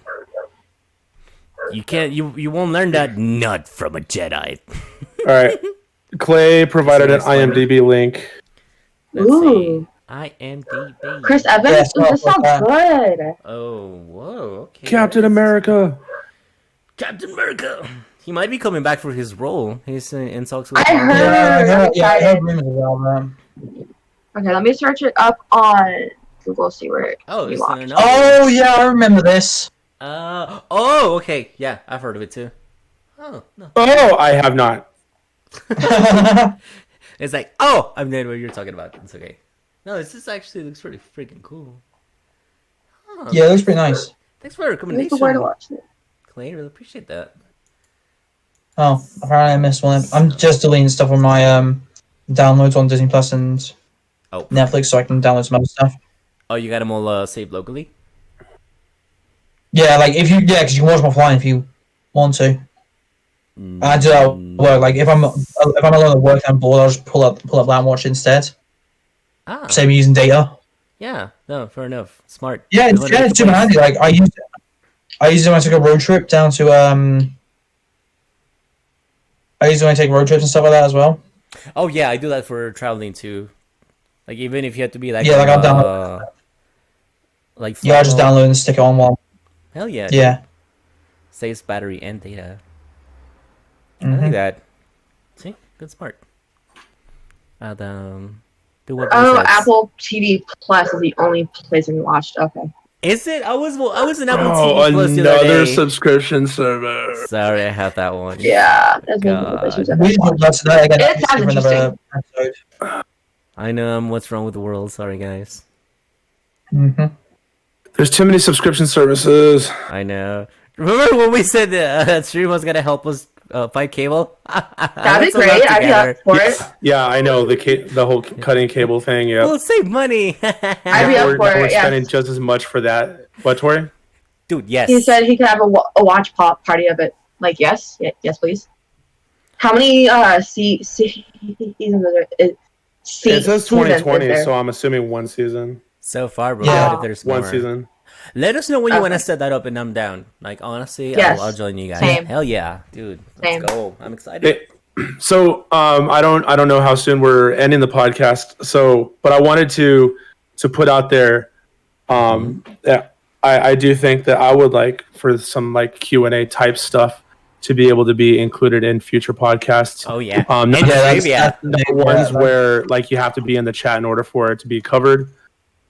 You can't. You won't learn that not from a Jedi. All right. Clay provided an IMDb link. Let's see. IMDb. Chris Evans. This sounds good. Oh, whoa. Okay. Captain America. Captain America. He might be coming back for his role. He's in talks with. I heard. I heard rumors about that. Okay, let me search it up on Google. See where it. Oh, yeah, I remember this. Okay. Yeah, I've heard of it too. Oh, no. Oh, I have not. It's like, oh, I know what you're talking about. It's okay. No, this actually looks pretty freaking cool. Huh. Yeah, it looks pretty nice. Thanks for the recommendation. Where to watch it? Clay, really appreciate that. Oh, apparently I missed one. I'm just deleting stuff on my downloads on Disney Plus and Netflix so I can download some other stuff. Oh, you got them all saved locally? Yeah, like because you can watch them offline if you want to. I do that at work. Like if I'm alone at work and I'm bored, I'll just pull up that and watch it instead. Save me using data. Yeah, no, fair enough. Smart. Yeah, it's super handy. Like I used it when I took a road trip down to I used it when I take road trips and stuff like that as well. Oh yeah, I do that for traveling too. Like even if you have to be like I'll download. I just download and stick it on one. Hell yeah. Yeah. Dude. Saves battery and data. I like that. See, good smart. Apple TV Plus is the only place we watched. Okay. Is it? I was an Apple TV Plus the other another day. subscription service. Sorry, I have that one. Yeah, that's one of the places. It's interesting. I know what's wrong with the world. Sorry, guys. There's too many subscription services. I know. Remember when we said that stream was gonna help us fight cable? That'd be great. I'd be up for it. Yeah, I know the whole cutting cable thing. Yeah, We'll save money. I'd be up for we're it. Yeah. spending just as much for that. What, Tori? Dude, yes. He said he could have a watch pop party of it. Like, yes, please. How many seasons is there? It says seasons is 2020, there? so I'm assuming one season. So far, but Yeah. what if there's more? One season. Let us know when you want to Okay. set that up, and I'm down. Like, honestly, Yes. I'll join you guys. Same. Hell yeah, dude. Same. Let's go. I'm excited. So I don't know how soon we're ending the podcast. So, but I wanted to put out there that I do think that I would like for some like Q&A type stuff to be able to be included in future podcasts. Oh yeah. Not And trivia. the ones where like you have to be in the chat in order for it to be covered.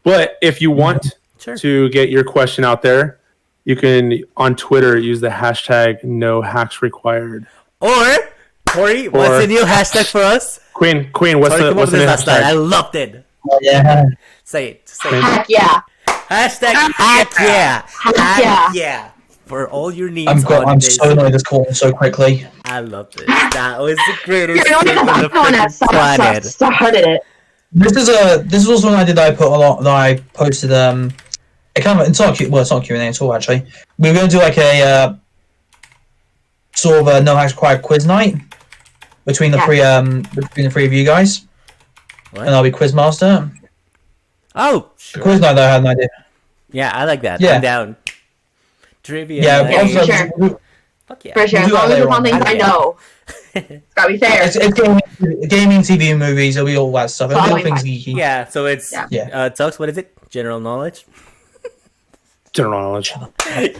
But if you want Sure. to get your question out there, you can on Twitter use the hashtag no hacks required. Or Tori, what's the new hashtag for us? Queen, Tori, what's come up the with new this last night. I hashtag? loved it. Yeah. Say it. Say it. Heck yeah. Hashtag heck yeah. yeah. Heck yeah. For all your needs. I'm so annoyed this call so quickly. I love this. That was the greatest You're thing the on the one that freaking planet. started it. This is also one I did. That I put a lot. That I posted. It kind of it's not Q. Well, it's not Q&A at all. Actually, we were going to do like a sort of a no hacks required quiz night between the three of you guys, What? and I'll be quiz master. Oh, The quiz sure. night that I had an idea. Yeah, I like that. Yeah. I'm down. Trivia. Yeah, Yeah, also, sure. Fuck yeah. For sure. We'll As do long that as it's later on on. things I Yeah. know. It's gotta be fair. it's gaming, TV, and movies. It'll be all that stuff. It'll be all Following things geeky. Yeah, so it's Yeah. Tux, what is it? General knowledge? General knowledge.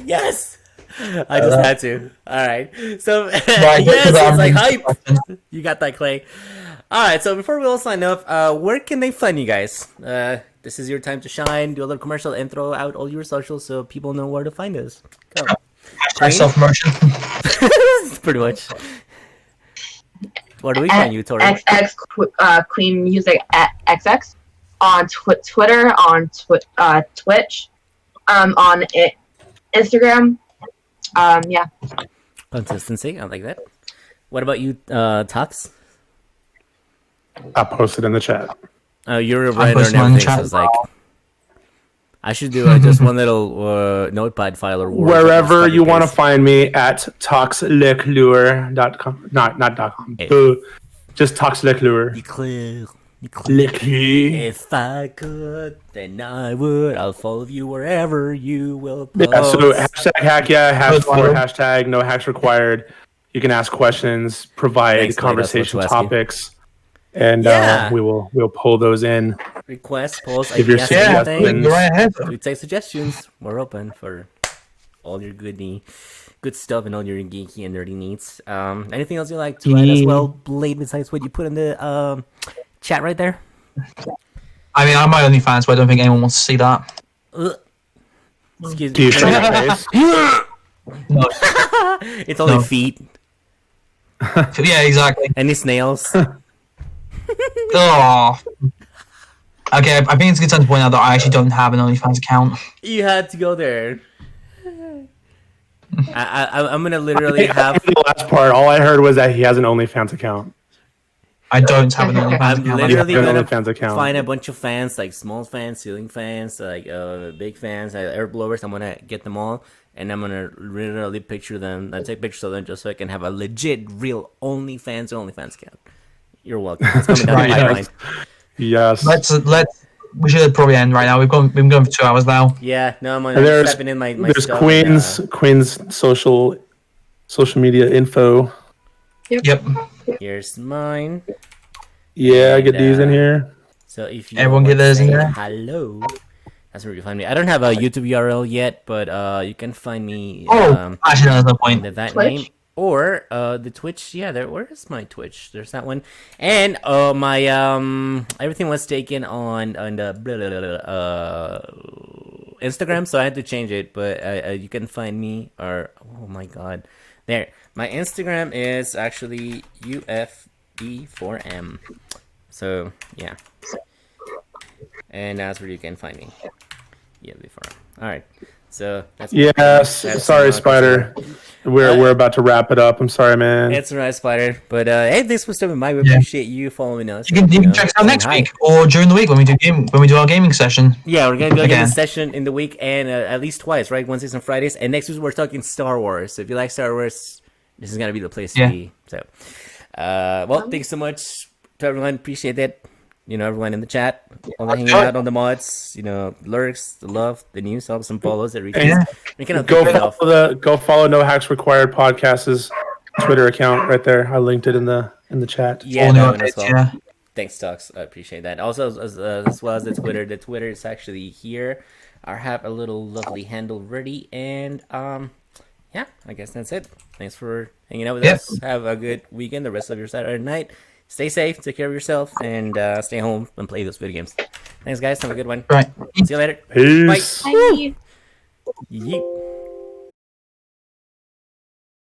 Yes. I just had to. Alright. So Right, yes, because it's like I'm- hype. You got that, Clay. Alright, so before we all sign off, where can they find you guys? This is your time to shine, do a little commercial and throw out all your socials so people know where to find us. Go. Self promotion. Pretty much. Where do we find you, Tori? xXQueenMusicXx on Twitter, on Twitch, on Instagram. Yeah. Consistency, I like that. What about you, Tux? I posted in the chat. You're a writer posting and on the everything, so chat. it's like I should do just one little notepad file or Word Wherever just you want to copy-paste. find me at toxiclure.com. Not .com. Hey. Just toxiclure. Clear. Licky. If I could, then I would. I'll follow you wherever you will post. Yeah, so hashtag hack yeah, Post viral. hashtag no hacks required. You can ask questions, provide Thanks, Clay, that's conversation what you asking. topics, and Yeah. we'll pull those in. Requests, polls, If you're ideas, serious, anything. then- Go right ahead. We take suggestions. We're open for all your good stuff and all your geeky and nerdy needs. Anything else you like to add as well, Blade, besides what you put in the chat right there? I mean, I'm my only fan, so I don't think anyone wants to see that. Ugh. Excuse Do you me. show your face? No. It's only No. feet. Yeah, exactly. Any snails? Oh. Okay, I think it's a good time to point out that I actually don't have an OnlyFans account. You had to go there. I'm gonna literally have. The last part, all I heard was that he has an OnlyFans account. I don't have an OnlyFans I'm account. literally You have an gonna OnlyFans account. find a bunch of fans, like small fans, ceiling fans, like big fans, air blowers. I'm gonna get them all, and I'm gonna literally picture them. I take pictures of them just so I can have a legit, real OnlyFans account. You're welcome. It's coming down Right, the pipeline. Yes. We should probably end right now. We've been going for 2 hours now. Yeah, no, I'm There's stepping in my there's stuff Queen's social media info. Yep. here's mine. Yeah, get these in here. So if you Everyone want get those to in say there? hello, that's where you find me. I don't have a YouTube URL yet, but you can find me. Actually, no, there's no point. Under that Twitch? name or the Twitch. Yeah, where is my Twitch? There's that one. And my everything was taken on the Instagram, so I had to change it. But you can find me or oh my god, there. My Instagram is actually UFB4M. So yeah. And that's where you can find me. Yeah, before. All right. So that's Yes. that's Sorry, not Spider. We're about to wrap it up. I'm sorry, man. It's alright, Spider. But hey, thanks for stopping by. We Yeah. appreciate you following us. You can check us out next week or during the week when we do our gaming session. Yeah, we're gonna do a Again. gaming session in the week and at least twice, right? Wednesdays and Fridays. And next week we're talking Star Wars. So if you like Star Wars, this is gonna be the place to be. So, well, thanks so much to everyone. Appreciate that. You know, everyone in the chat, all the hanging out on the mods, you know, lurks, the love, the new subs and follows that reaches. Yeah. We can Go follow No Hacks Required Podcast's Twitter account right there. I linked it in the chat. Yeah, All that new one as updates, well. yeah. Thanks, Tux. I appreciate that. Also, as well as the Twitter. The Twitter is actually here. I have a little lovely handle ready, and yeah, I guess that's it. Thanks for hanging out with us. Have a good weekend. The rest of your Saturday night. Stay safe, take care of yourself, and stay home and play those video games. Thanks, guys. Have a good one. Right. See you later. Peace. Bye. Yeet.